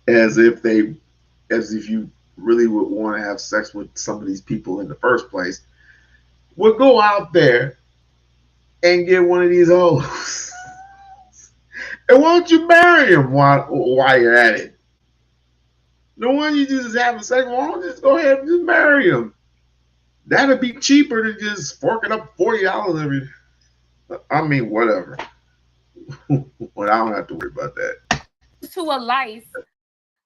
as if you really would want to have sex with some of these people in the first place, would go out there and get one of these hoes? And why don't you marry him while you're at it? No one you just having sex. Why don't you just go ahead and just marry him? That'd be cheaper than just forking up $40 every. I mean, whatever. Well, I don't have to worry about that. To a life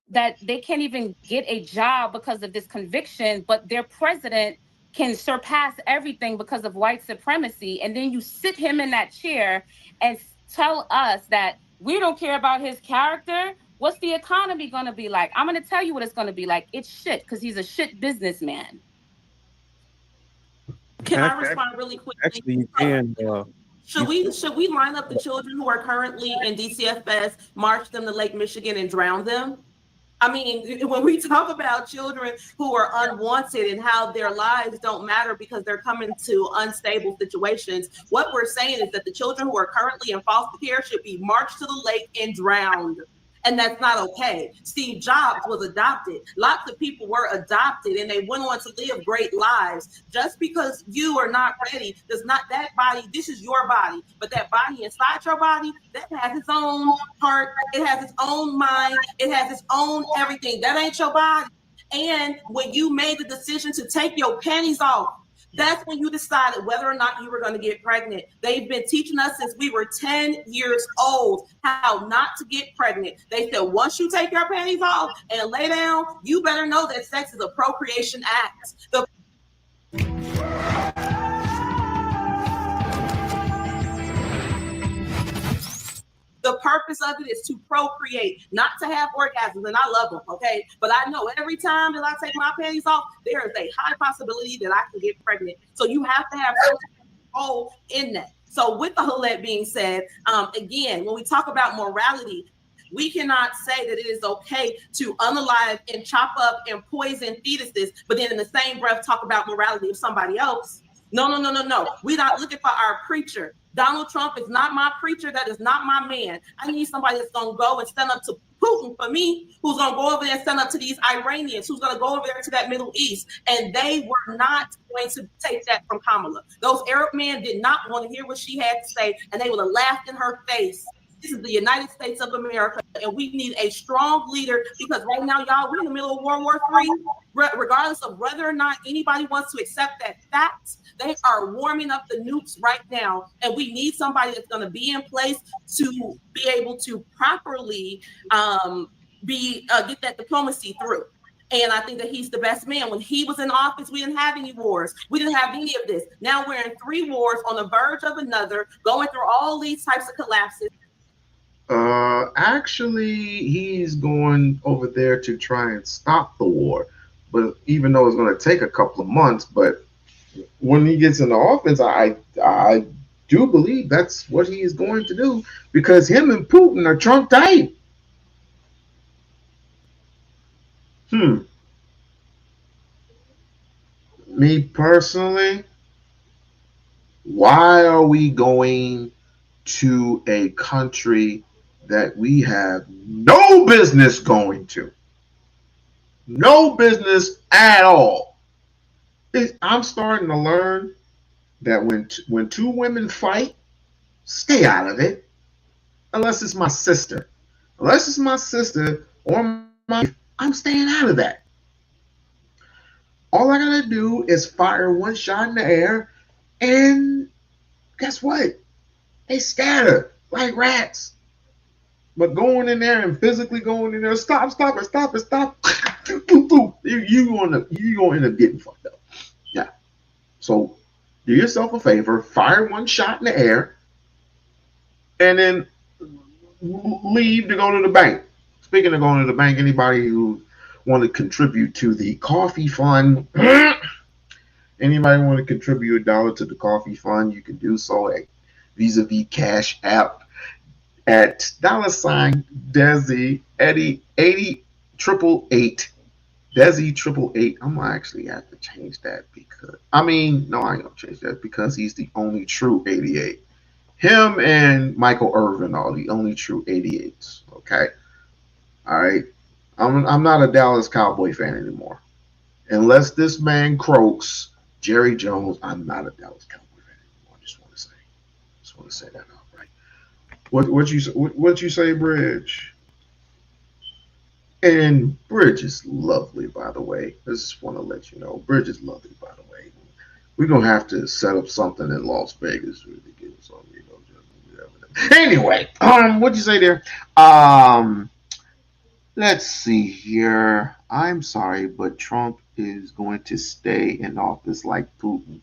that they can't even get a job because of this conviction, but their president can surpass everything because of white supremacy. And then you sit him in that chair and tell us that we don't care about his character. What's the economy going to be like? I'm going to tell you what it's going to be like. It's shit, because he's a shit businessman. Can I respond really quickly? Actually, you can. Should we line up the children who are currently in DCFS, march them to Lake Michigan, and drown them? I mean, when we talk about children who are unwanted and how their lives don't matter because they're coming to unstable situations, what we're saying is that the children who are currently in foster care should be marched to the lake and drowned. And that's not okay. Steve Jobs was adopted. Lots of people were adopted and they went on to live great lives. Just because you are not ready does not, that body, this is your body, but that body inside your body, that has its own heart, it has its own mind, it has its own everything. That ain't your body. And when you made the decision to take your panties off, that's when you decided whether or not you were going to get pregnant. They've been teaching us since we were 10 years old how not to get pregnant. They said once you take your panties off and lay down, you better know that sex is a procreation act. The purpose of it is to procreate, not to have orgasms, and I love them, okay? But I know every time that I take my panties off, there is a high possibility that I can get pregnant. So you have to have some control in that. So with all that being said, again, when we talk about morality, we cannot say that it is okay to unalive and chop up and poison fetuses, but then in the same breath talk about morality of somebody else. No. We're not looking for our preacher. Donald Trump is not my preacher. That is not my man. I need somebody that's going to go and stand up to Putin for me, who's going to go over there and stand up to these Iranians, who's going to go over there to that Middle East. And they were not going to take that from Kamala. Those Arab men did not want to hear what she had to say, and they would have laughed in her face. This is the United States of America, and we need a strong leader because right now, y'all, we're in the middle of World War III. Regardless of whether or not anybody wants to accept that fact, they are warming up the nukes right now, and we need somebody that's going to be in place to be able to properly get that diplomacy through. And I think that he's the best man. When he was in office, we didn't have any wars. We didn't have any of this. Now we're in 3 wars on the verge of another, going through all these types of collapses. Actually, he's going over there to try and stop the war. But even though it's going to take a couple of months, but when he gets into office, I do believe that's what he is going to do because him and Putin are Trump tight. Me personally, why are we going to a country that we have no business going to? No business at all. I'm starting to learn that when 2 women fight, stay out of it. Unless it's my sister. Unless it's my sister or my wife, I'm staying out of that. All I gotta do is fire 1 shot in the air, and guess what? They scatter like rats. But going in there and physically going in there, stop it. You're gonna end up getting fucked up. Yeah. So do yourself a favor, fire 1 shot in the air, and then leave to go to the bank. Speaking of going to the bank, anybody who want to contribute to the coffee fund, anybody want to contribute $1 to the coffee fund, you can do so at vis-a-vis Cash App at $ Desi Eddie 80888. Desi 888. I'm gonna actually have to change that because no, I ain't gonna change that because he's the only true 88. Him and Michael Irvin are the only true 88s. Okay, all right. I'm not a Dallas Cowboy fan anymore, unless this man croaks Jerry Jones. I'm not a Dallas Cowboy fan anymore. I just want to say that outright. What you say, Bridge? And Bridge is lovely, by the way. I just want to let you know, Bridge is lovely, by the way. We're gonna have to set up something in Las Vegas to get some, Anyway, what'd you say there? Let's see here. I'm sorry, but Trump is going to stay in office like Putin.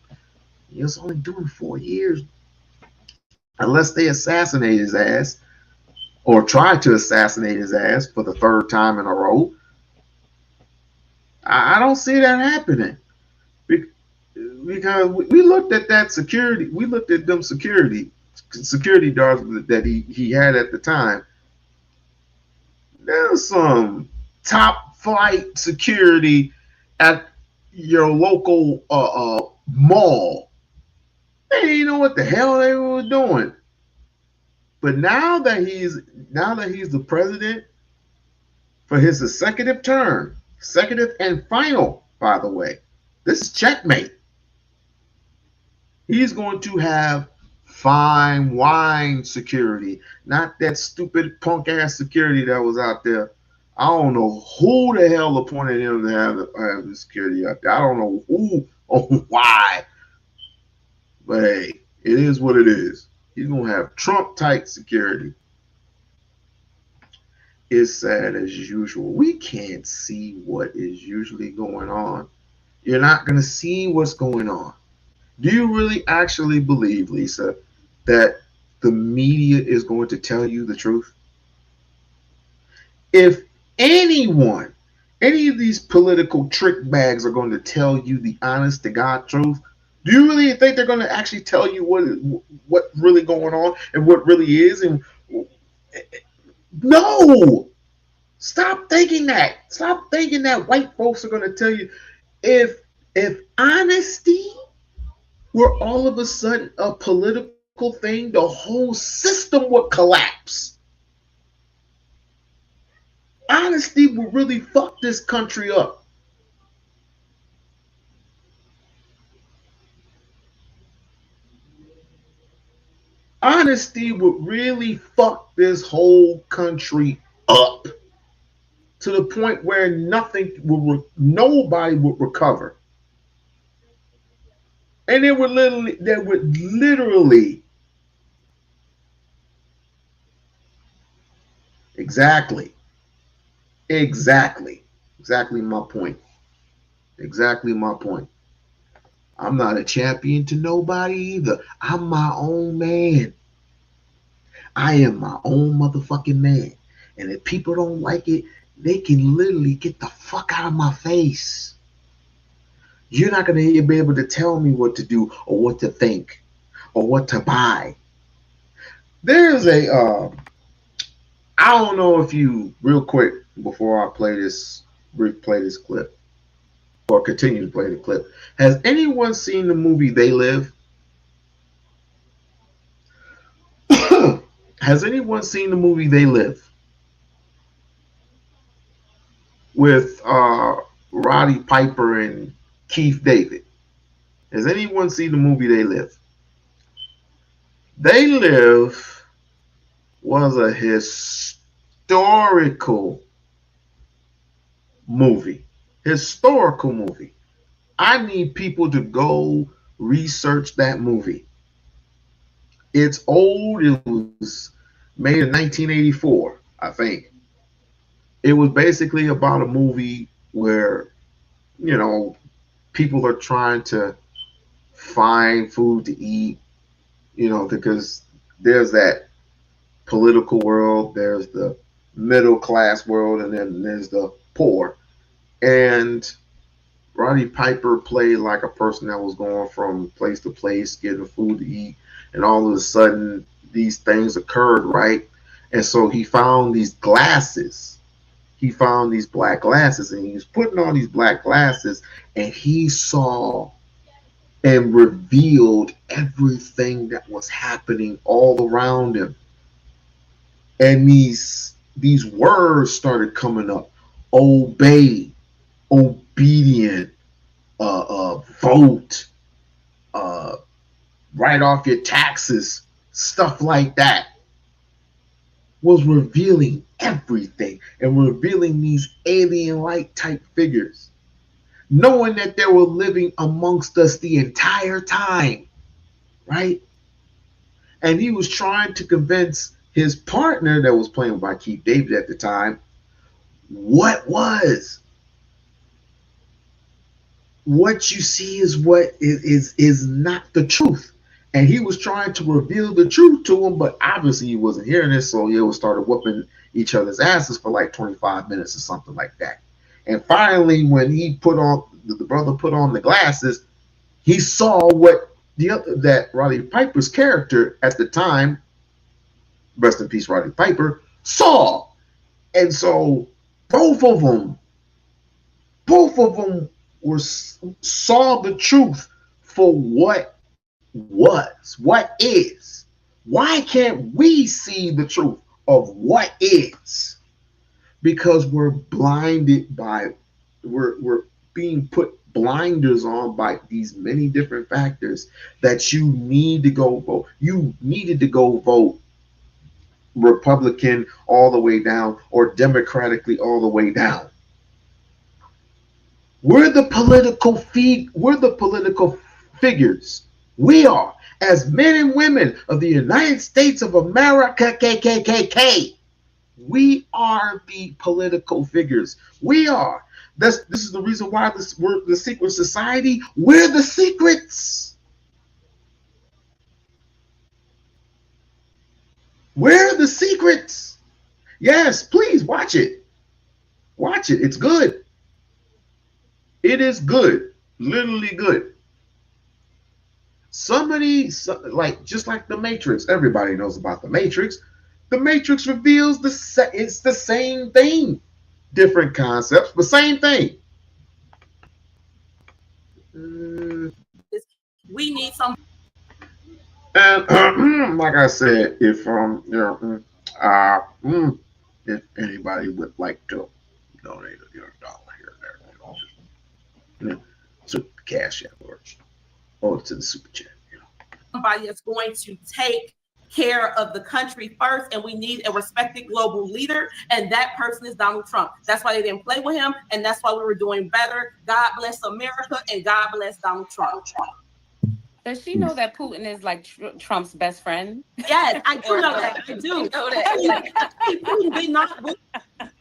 He's only doing 4 years, unless they assassinate his ass or try to assassinate his ass for the 3rd time in a row. I don't see that happening because we looked at that security. We looked at them security guards that he had at the time. There's some top flight security at your local mall. They didn't know what the hell they were doing. But now that he's the president for his consecutive term, consecutive and final, by the way, this is checkmate. He's going to have fine wine security, not that stupid punk ass security that was out there. I don't know who the hell appointed him to have the security out there. I don't know who or why, but hey, it is what it is. He's gonna have Trump type security. It's sad as usual. We can't see what is usually going on. You're not gonna see what's going on. Do you really actually believe, Lisa, that the media is going to tell you the truth? If anyone, any of these political trick bags are going to tell you the honest to God truth, do you really think they're going to actually tell you what really going on and what really is? And no, stop thinking that. Stop thinking that white folks are going to tell you. If honesty were all of a sudden a political thing, the whole system would collapse. Honesty would really fuck this country up. Honesty would really fuck this whole country up to the point where nobody would recover. And they would literally exactly my point. Exactly my point. I'm not a champion to nobody either. I'm my own man. I am my own motherfucking man. And if people don't like it, they can literally get the fuck out of my face. You're not going to be able to tell me what to do or what to think or what to buy. There's I don't know if you, real quick, before I replay this clip or continue to play the clip. Has anyone seen the movie They Live? Has anyone seen the movie They Live? With Roddy Piper and Keith David. Has anyone seen the movie They Live? They Live was a historical movie. Historical movie. I need people to go research that movie. It's old. It was made in 1984, I think. It was basically about a movie where, people are trying to find food to eat, because there's that political world, there's the middle class world, and then there's the poor. And Roddy Piper played like a person that was going from place to place, getting food to eat, and all of a sudden these things occurred, right? And so he found these glasses. He found these black glasses, and he was putting on these black glasses, and he saw and revealed everything that was happening all around him. And these words started coming up: obey, obedient, vote, write off your taxes, stuff like that. Was revealing everything and revealing these alien-like type figures, knowing that they were living amongst us the entire time, right? And he was trying to convince his partner that was playing by Keith David at the time what you see is what is not the truth. And he was trying to reveal the truth to him, but obviously he wasn't hearing this, so he started whooping each other's asses for like 25 minutes or something like that. And finally, when the brother put on the glasses, he saw what that Roddy Piper's character at the time, rest in peace, Roddy Piper, saw. And so both of them saw the truth for what is. Why can't we see the truth of what is? Because we're blinded by, we're being put blinders on by these many different factors that you need to go vote. You needed to go vote Republican all the way down or democratically all the way down. We're the political figures. We are, as men and women of the United States of America, KKKK. We are the political figures. We are. This is the reason why we're the secret society. We're the secrets. We're the secrets. Yes, please watch it. Watch it. It's good. It is good. Literally good. Just like the Matrix. Everybody knows about the Matrix. The Matrix reveals it's the same thing. Different concepts, but same thing. We need some. And like I said, if anybody would like to donate $1 here or there, to Cash App or to the Super Chat. Somebody that's going to take care of the country first, and we need a respected global leader, and that person is Donald Trump. That's why they didn't play with him, and that's why we were doing better. God bless America, and God bless Donald Trump. Does she know that Putin is like Trump's best friend? Yes, I do know that. I do.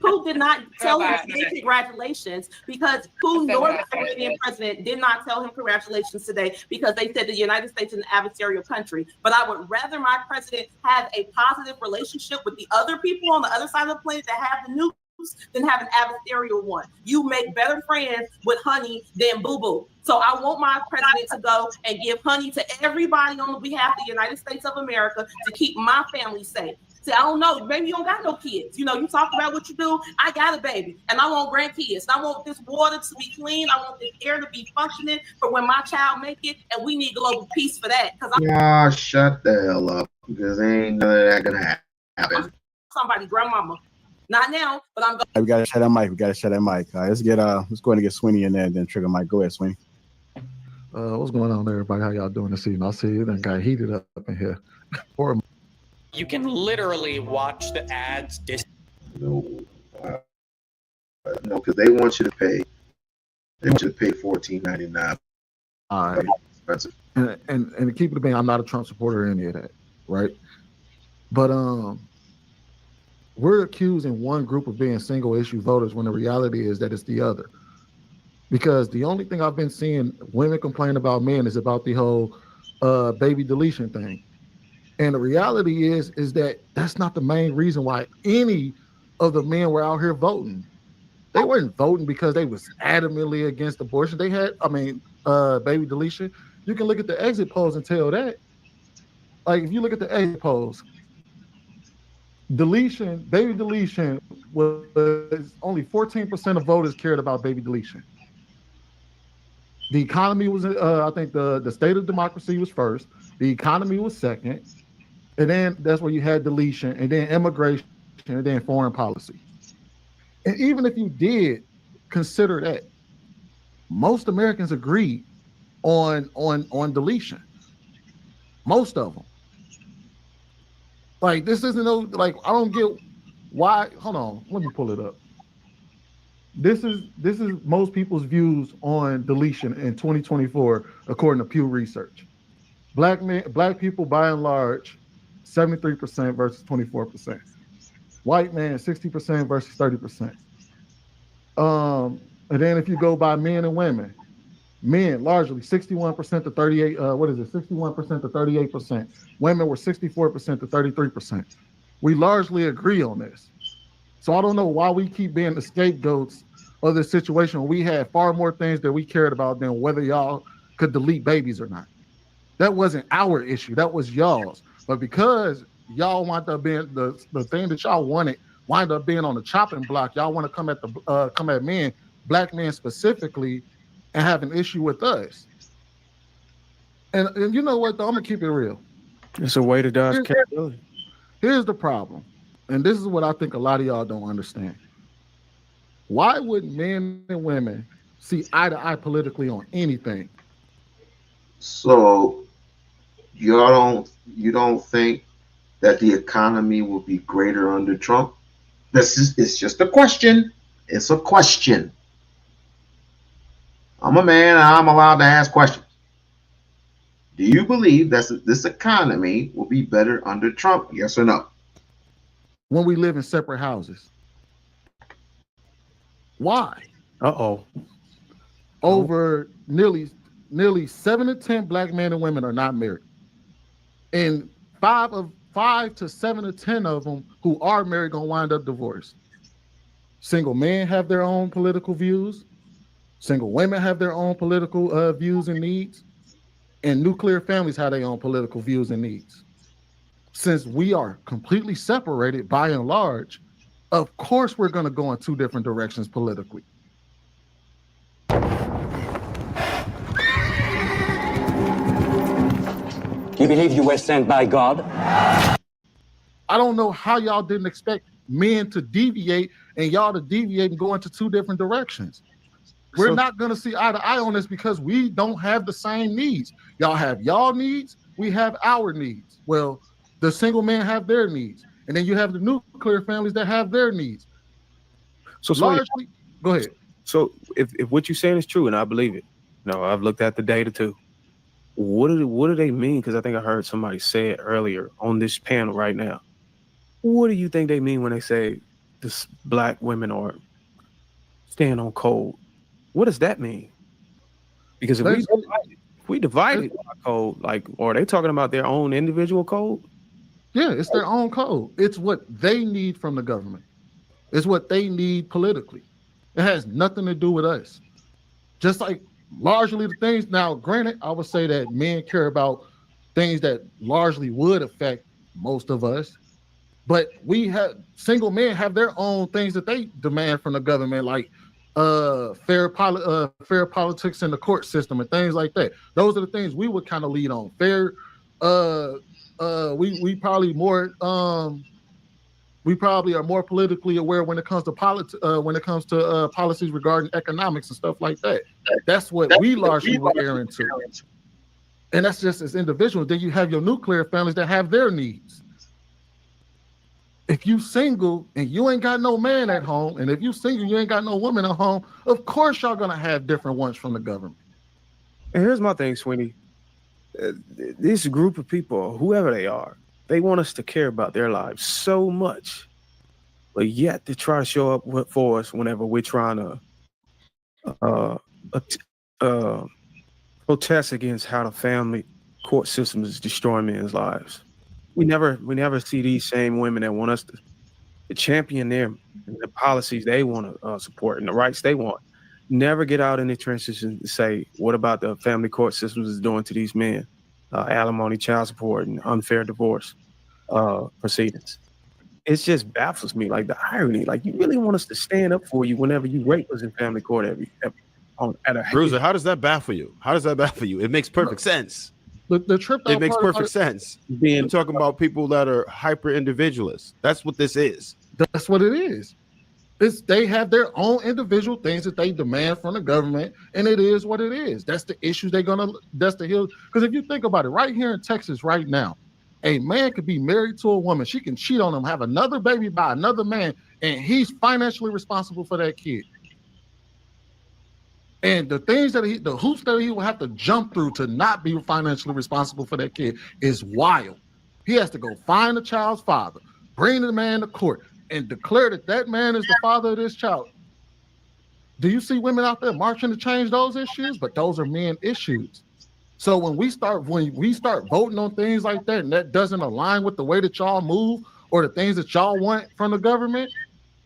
Putin did not tell him to say congratulations, because Putin, North Korean president, did not tell him congratulations today, because they said the United States is an adversarial country. But I would rather my president have a positive relationship with the other people on the other side of the planet that have the nukes than have an adversarial one. You make better friends with honey than boo-boo. So I want my president to go and give honey to everybody on behalf of the United States of America to keep my family safe. See, I don't know, maybe you don't got no kids. You talk about what you do. I got a baby, and I want grandkids. I want this water to be clean. I want this air to be functioning for when my child make it, and we need global peace for that. Shut the hell up, because ain't none of that gonna happen. Somebody, grandmama. Not now, but I'm going. We gotta shut that mic. Let's go ahead and get Sweeney in there, and then Trigger Mike. Go ahead, Sweeney. What's going on, everybody? How y'all doing this evening? I see it done got heated up in here. You can literally watch the ads. No, because they want you to pay. They want you to pay $14.99. All right. Expensive. And to keep it a being, I'm not a Trump supporter or any of that, right? But we're accusing one group of being single issue voters when the reality is that it's the other. Because the only thing I've been seeing women complain about men is about the whole baby deletion thing. And the reality is that that's not the main reason why any of the men were out here voting. They weren't voting because they was adamantly against abortion. They had, baby deletion. You can look at the exit polls and tell that. Like, if you look at the exit polls, baby deletion was only 14% of voters cared about baby deletion. The economy was, I think the state of democracy was first. The economy was second. And then that's where you had deletion, and then immigration, and then foreign policy. And even if you did consider that, most Americans agreed on deletion. Most of them. Like, this isn't I don't get Why? Hold on, let me pull it up. This is most people's views on deletion in 2024, according to Pew Research. Black people by and large, 73% versus 24%. White man, 60% versus 30%. And then if you go by men and women, men largely 61% to 38. 61% to 38%. Women were 64% to 33%. We largely agree on this. So I don't know why we keep being the scapegoats of this situation. We had far more things that we cared about than whether y'all could delete babies or not. That wasn't our issue. That was y'all's. But because y'all wound up being the thing that y'all wanted, wind up being on the chopping block, y'all want to come at men, black men specifically, and have an issue with us. And you know what, though? I'm gonna keep it real. It's a way to dodge accountability. Here's the problem, and this is what I think a lot of y'all don't understand. Why would men and women see eye to eye politically on anything? So you don't think that the economy will be greater under Trump? It's just a question. It's a question. I'm a man and I'm allowed to ask questions. Do you believe that this economy will be better under Trump? Yes or no? When we live in separate houses. Why? Over nearly 7 to 10 black men and women are not married. And 5 to 7 to 10 of them who are married gonna wind up divorced. Single men have their own political views. Single women have their own political views and needs. And nuclear families have their own political views and needs. Since we are completely separated by and large, of course we're going to go in two different directions politically. You believe you were sent by God? I don't know how y'all didn't expect men to deviate and y'all to deviate and go into two different directions. We're not going to see eye to eye on this because we don't have the same needs. Y'all have y'all needs, we have our needs. Well, the single men have their needs. And then you have the nuclear families that have their needs. So largely, go ahead. So if what you're saying is true, and I believe it, I've looked at the data too. What do they mean? Because I think I heard somebody say it earlier on this panel right now. What do you think they mean when they say this black women are staying on code? What does that mean? Because if we divided our code, are they talking about their own individual code? Yeah, it's their own code. It's what they need from the government. It's what they need politically. It has nothing to do with us. Just like largely the things, now granted, I would say that men care about things that largely would affect most of us, but we have single men have their own things that they demand from the government, like fair politics in the court system and things like that. Those are the things we would kind of lead on. Fair, we probably are more politically aware when it comes to policies regarding economics and stuff like that. That's what we largely would err into. And that's just as individuals. Then you have your nuclear families that have their needs. If you single and you ain't got no man at home, and if you single, you ain't got no woman at home, of course y'all gonna have different ones from the government. And here's my thing, Sweeney. This group of people, whoever they are, they want us to care about their lives so much, but yet to try to show up for us whenever we're trying to protest against how the family court system is destroying men's lives. We never see these same women that want us to champion the policies they want to support and the rights they want. Never get out in the trenches and say, what about the family court systems is doing to these men? Alimony, child support, and unfair divorce proceedings. It just baffles me, like the irony. Like, you really want us to stand up for you whenever you rape us in family court Bruiser, how does that baffle you? It makes perfect sense. The trip it makes perfect sense. You're talking about people that are hyper individualists. That's what this is. That's what it is. They have their own individual things that they demand from the government, and it is what it is. That's the issues that's the hill. Because if you think about it, right here in Texas right now, A man could be married to a woman. She can cheat on him, have another baby by another man, and he's financially responsible for that kid. And the things that the hoops that he will have to jump through to not be financially responsible for that kid is wild. He has to go find the child's father, bring the man to court, and declare that that man is the father of this child. Do you see women out there marching to change those issues? But those are men issues. So when we start voting on things like that, and that doesn't align with the way that y'all move or the things that y'all want from the government,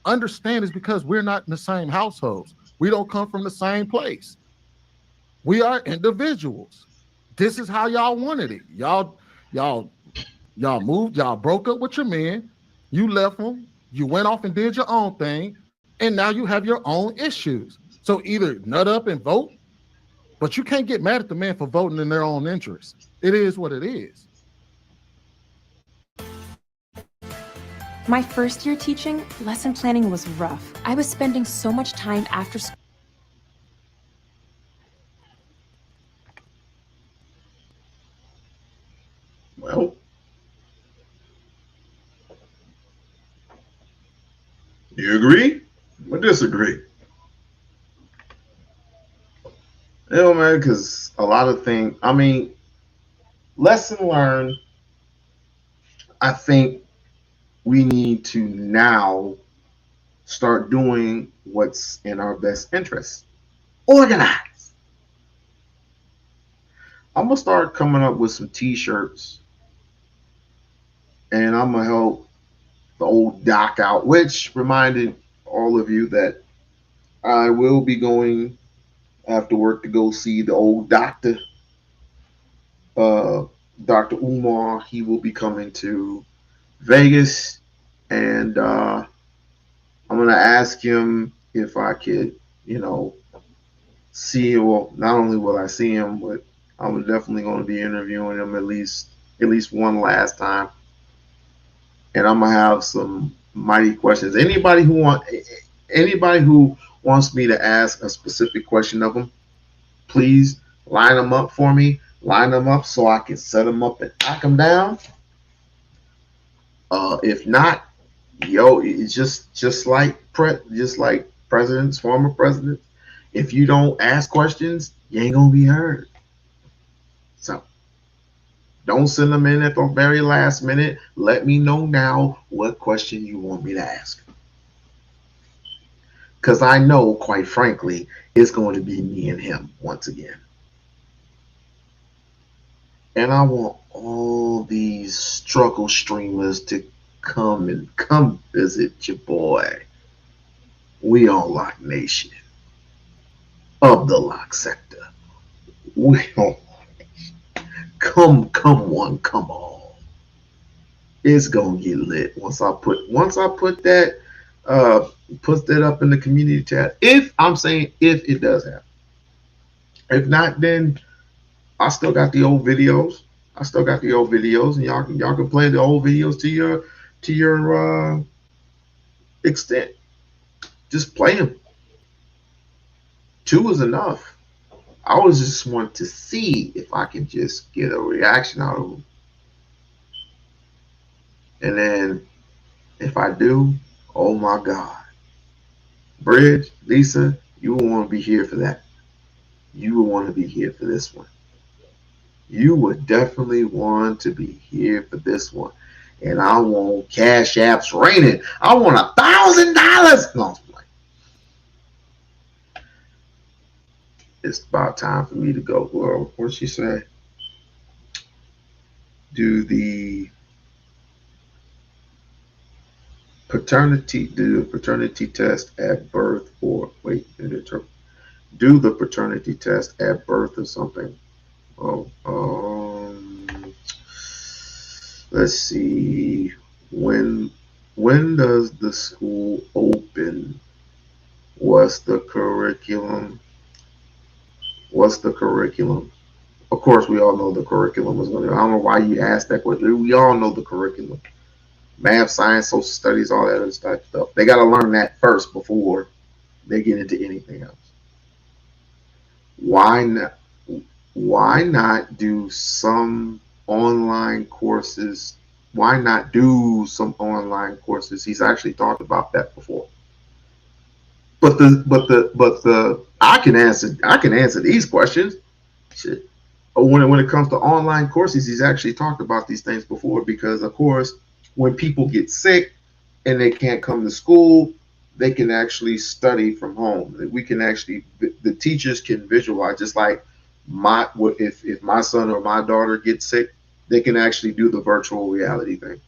understand it's because we're not in the same households. We don't come from the same place. We are individuals. This is how y'all wanted it. Y'all moved, y'all broke up with your man, you left them, you went off and did your own thing, and now you have your own issues. So either nut up and vote, but you can't get mad at the man for voting in their own interest. It is what it is. My first year teaching, lesson planning was rough. I was spending so much time after school. Well, do you agree or disagree? You know, man, because a lot of things, I mean, lesson learned, I think we need to now start doing what's in our best interest. Organize. I'm going to start coming up with some t-shirts, and I'm going to help the old doc out, which reminded all of you that I will be going after work to go see the old doctor, Dr. Umar. He will be coming to Vegas, and I'm going to ask him if I could, see him. Well, not only will I see him, but I'm definitely going to be interviewing him at least one last time. And I'm going to have some mighty questions. Anybody who wants me to ask a specific question of him, please line them up for me. Line them up so I can set them up and knock them down. If not, it's just like presidents, former presidents. If you don't ask questions, you ain't gonna be heard. So don't send them in at the very last minute. Let me know now what question you want me to ask. Because I know, quite frankly, it's going to be me and him once again. And I want all these struggle streamers to come visit your boy. We-On-Loc Nation of the Loc Sector. Come one, come all. It's gonna get lit once I put that up in the community chat. If it does happen. If not, then I still got the old videos. And y'all can play the old videos to your extent. Just play them. 2 is enough. I always just want to see if I can just get a reaction out of them. And then if I do, oh my God. Bridge, Lisa, you will want to be here for that. You will want to be here for this one. You would definitely want to be here for this one. And I want cash apps raining. I want $1,000. No, it's about time for me to go. Well, what'd she say? Do the paternity test at birth, or do the paternity test at birth or something. Let's see. When does the school open? What's the curriculum? Of course, we all know the curriculum is going to. I don't know why you asked that question. We all know the curriculum. Math, science, social studies, all that other stuff. They got to learn that first before they get into anything else. Why not do some online courses? Why not do some online courses? He's actually talked about that before. But I can answer these questions. Shit. When it comes to online courses, he's actually talked about these things before, because of course, when people get sick and they can't come to school, they can actually study from home. We can actually, the teachers can visualize, just like if my son or my daughter gets sick, they can actually do the virtual reality thing,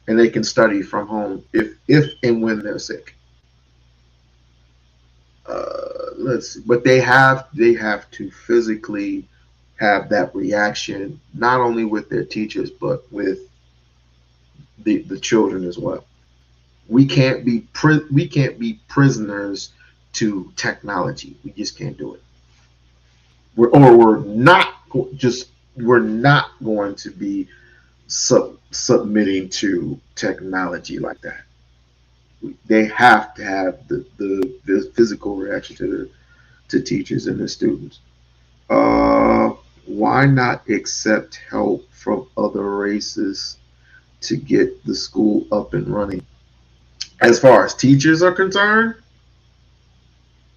and they can study from home if and when they're sick. Let's see. But they have to physically have that reaction, not only with their teachers but with the children as well. We can't be prisoners to technology. We just can't do it. We're not going to be submitting to technology like that. They have to have the physical reaction to teachers and the students. Why not accept help from other races to get the school up and running? As far as teachers are concerned,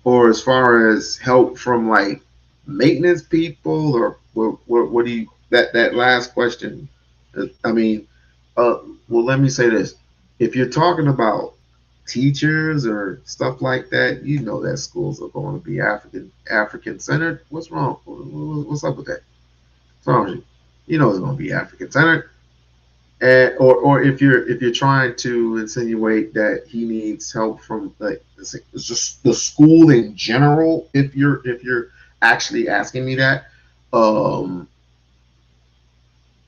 or as far as help from like maintenance people, or what do you, that last question? I mean, well, let me say this: if you're talking about teachers or stuff like that, you know that schools are going to be African centered. What's wrong? What's up with that? What's wrong with you? You know it's going to be African centered. Or if you're trying to insinuate that he needs help from like it's just the school in general, if you're actually asking me that,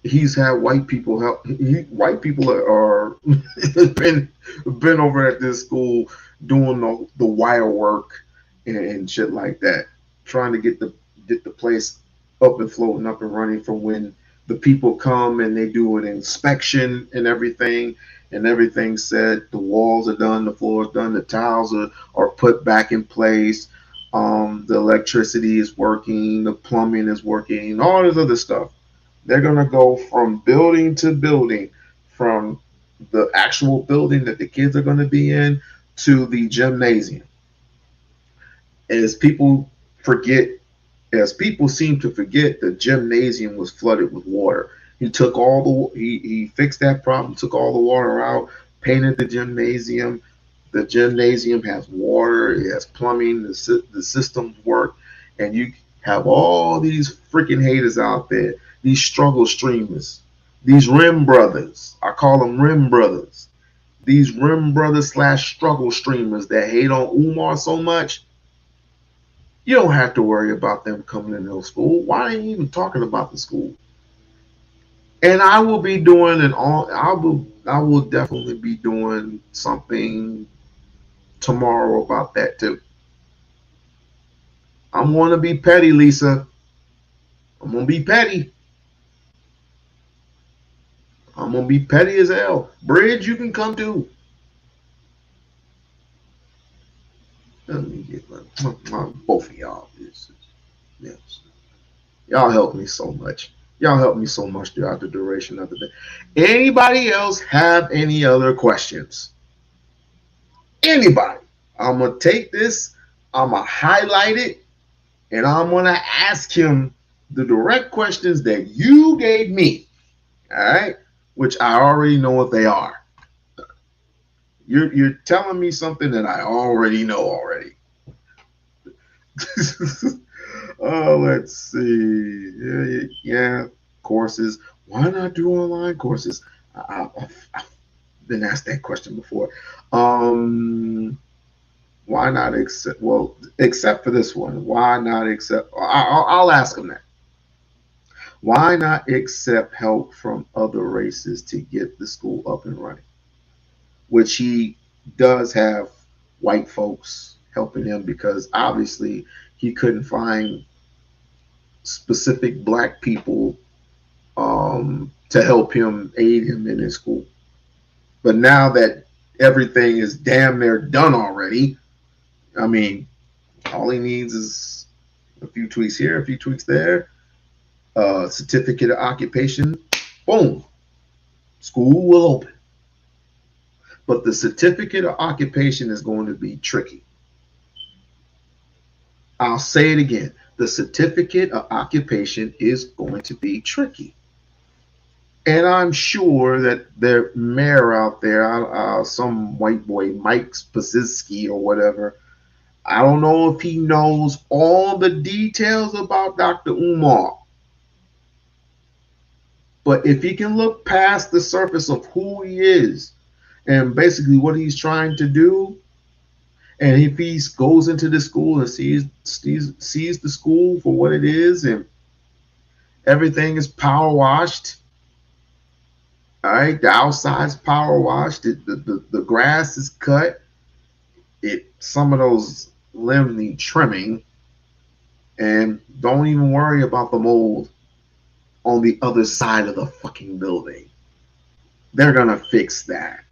he's had white people help. White people are been over at this school doing the wire work and shit like that, trying to get the place up and floating, up and running for when the people come and they do an inspection and everything said, the walls are done, the floor is done, the tiles are put back in place, the electricity is working, the plumbing is working, all this other stuff. They're going to go from building to building, from the actual building that the kids are going to be in to the gymnasium. As people seem to forget, the gymnasium was flooded with water. He fixed that problem, took all the water out, painted the gymnasium. The gymnasium has water, it has plumbing, the systems work, and you have all these freaking haters out there, these struggle streamers, these rim brothers. I call them rim brothers. These rim brothers / struggle streamers that hate on Umar so much. You don't have to worry about them coming into school. Why are you even talking about the school? And I will be doing I will definitely be doing something tomorrow about that too. I'm going to be petty, Lisa. I'm going to be petty. I'm going to be petty as hell. Bridge, you can come too. Let me get both of y'all. Yes. Y'all help me so much. Y'all help me so much throughout the duration of the day. Anybody else have any other questions? Anybody? I'm going to take this, I'm going to highlight it, and I'm going to ask him the direct questions that you gave me. All right? Which I already know what they are. You're telling me something that I already know already. Let's see. Yeah, courses. Why not do online courses? I've been asked that question before. Why not accept? Well, except for this one. Why not accept? I'll ask him that. Why not accept help from other races to get the school up and running? Which he does have white folks helping him, because obviously he couldn't find specific black people to help him, aid him in his school. But now that everything is damn near done already, I mean, all he needs is a few tweaks here, a few tweaks there, certificate of occupation, boom, school will open. But the certificate of occupation is going to be tricky. I'll say it again. The certificate of occupation is going to be tricky. And I'm sure that their mayor out there, some white boy, Mike Spasinski or whatever, I don't know if he knows all the details about Dr. Umar. But if he can look past the surface of who he is and basically what he's trying to do, and if he goes into the school and sees the school for what it is, and everything is power washed, all right, the outside's power washed, the grass is cut, some of those limbs need trimming, and don't even worry about the mold on the other side of the fucking building. They're gonna fix that.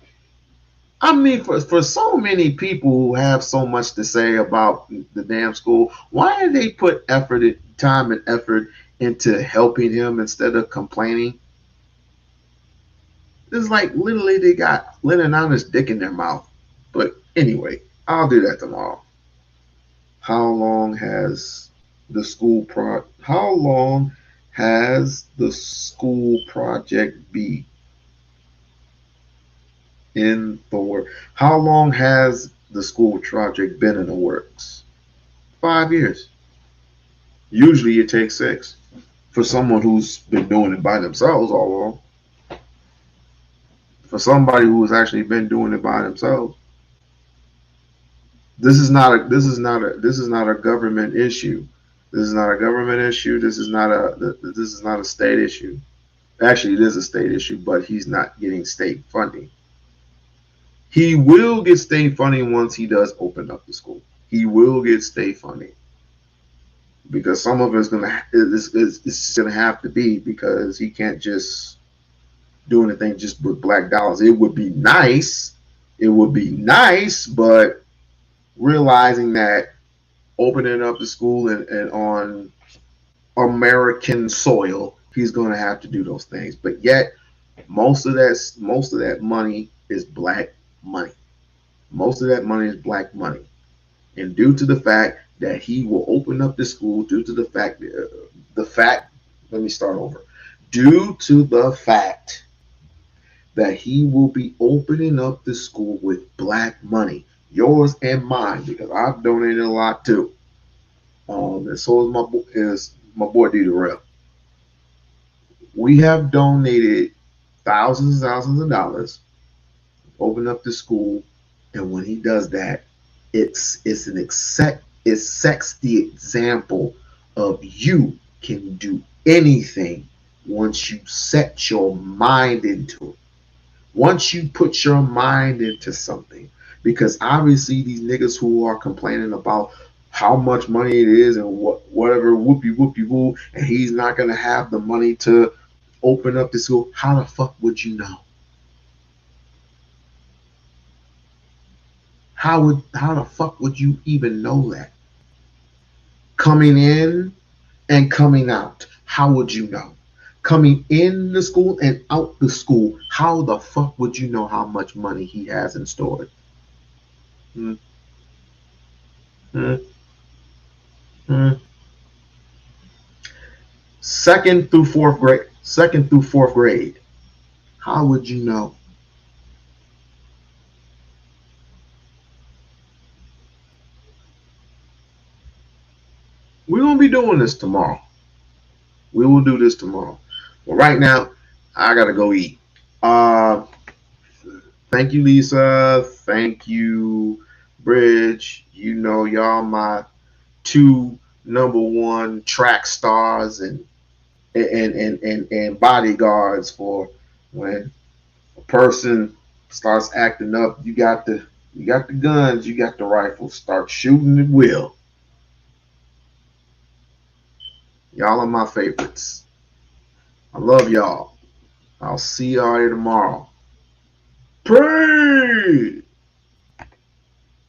I mean, for so many people who have so much to say about the damn school, why did they put time and effort into helping him instead of complaining? It's like literally they got Lennon on his dick in their mouth. But anyway, I'll do that tomorrow. How long has the school project been in the work? How long has the school project been in the works? 5 years. Usually it takes 6 for someone who's been doing it by themselves all along. For somebody who's actually been doing it by themselves. This is not a government issue. This is not a government issue. This is not a state issue. Actually, it is a state issue, but he's not getting state funding. He will get state funding once he does open up the school. He will get state funding because some of it's gonna have to be, because he can't just do anything just with black dollars. It would be nice. It would be nice, but realizing that opening up the school and on American soil, he's going to have to do those things. But yet, most of that money is black money. Most of that money is black money, and due to the fact that he will open up the school, due to the fact, let me start over. Due to the fact that he will be opening up the school with black money, yours and mine, because I've donated a lot too. And so is my boy D. Durrell. We have donated thousands of dollars, open up the school, and when he does that, it sets the example of you can do anything once you set your mind into it. Once you put your mind into something, because obviously these niggas who are complaining about how much money it is and whatever whoopie woo, and he's not gonna have the money to open up the school. How the fuck would you know? How the fuck would you even know that? Coming in and coming out, how would you know? Coming in the school and out the school, how the fuck would you know how much money he has in storage? Second through fourth grade, how would you know? We're gonna be doing this tomorrow. We will do this tomorrow. But right now, I gotta go eat. Thank you, Lisa. Thank you, Bridge. You know, y'all my 2 #1 track stars and bodyguards for when a person starts acting up. You got the guns, you got the rifles. Start shooting at will. Y'all are my favorites. I love y'all. I'll see y'all here tomorrow. Praise!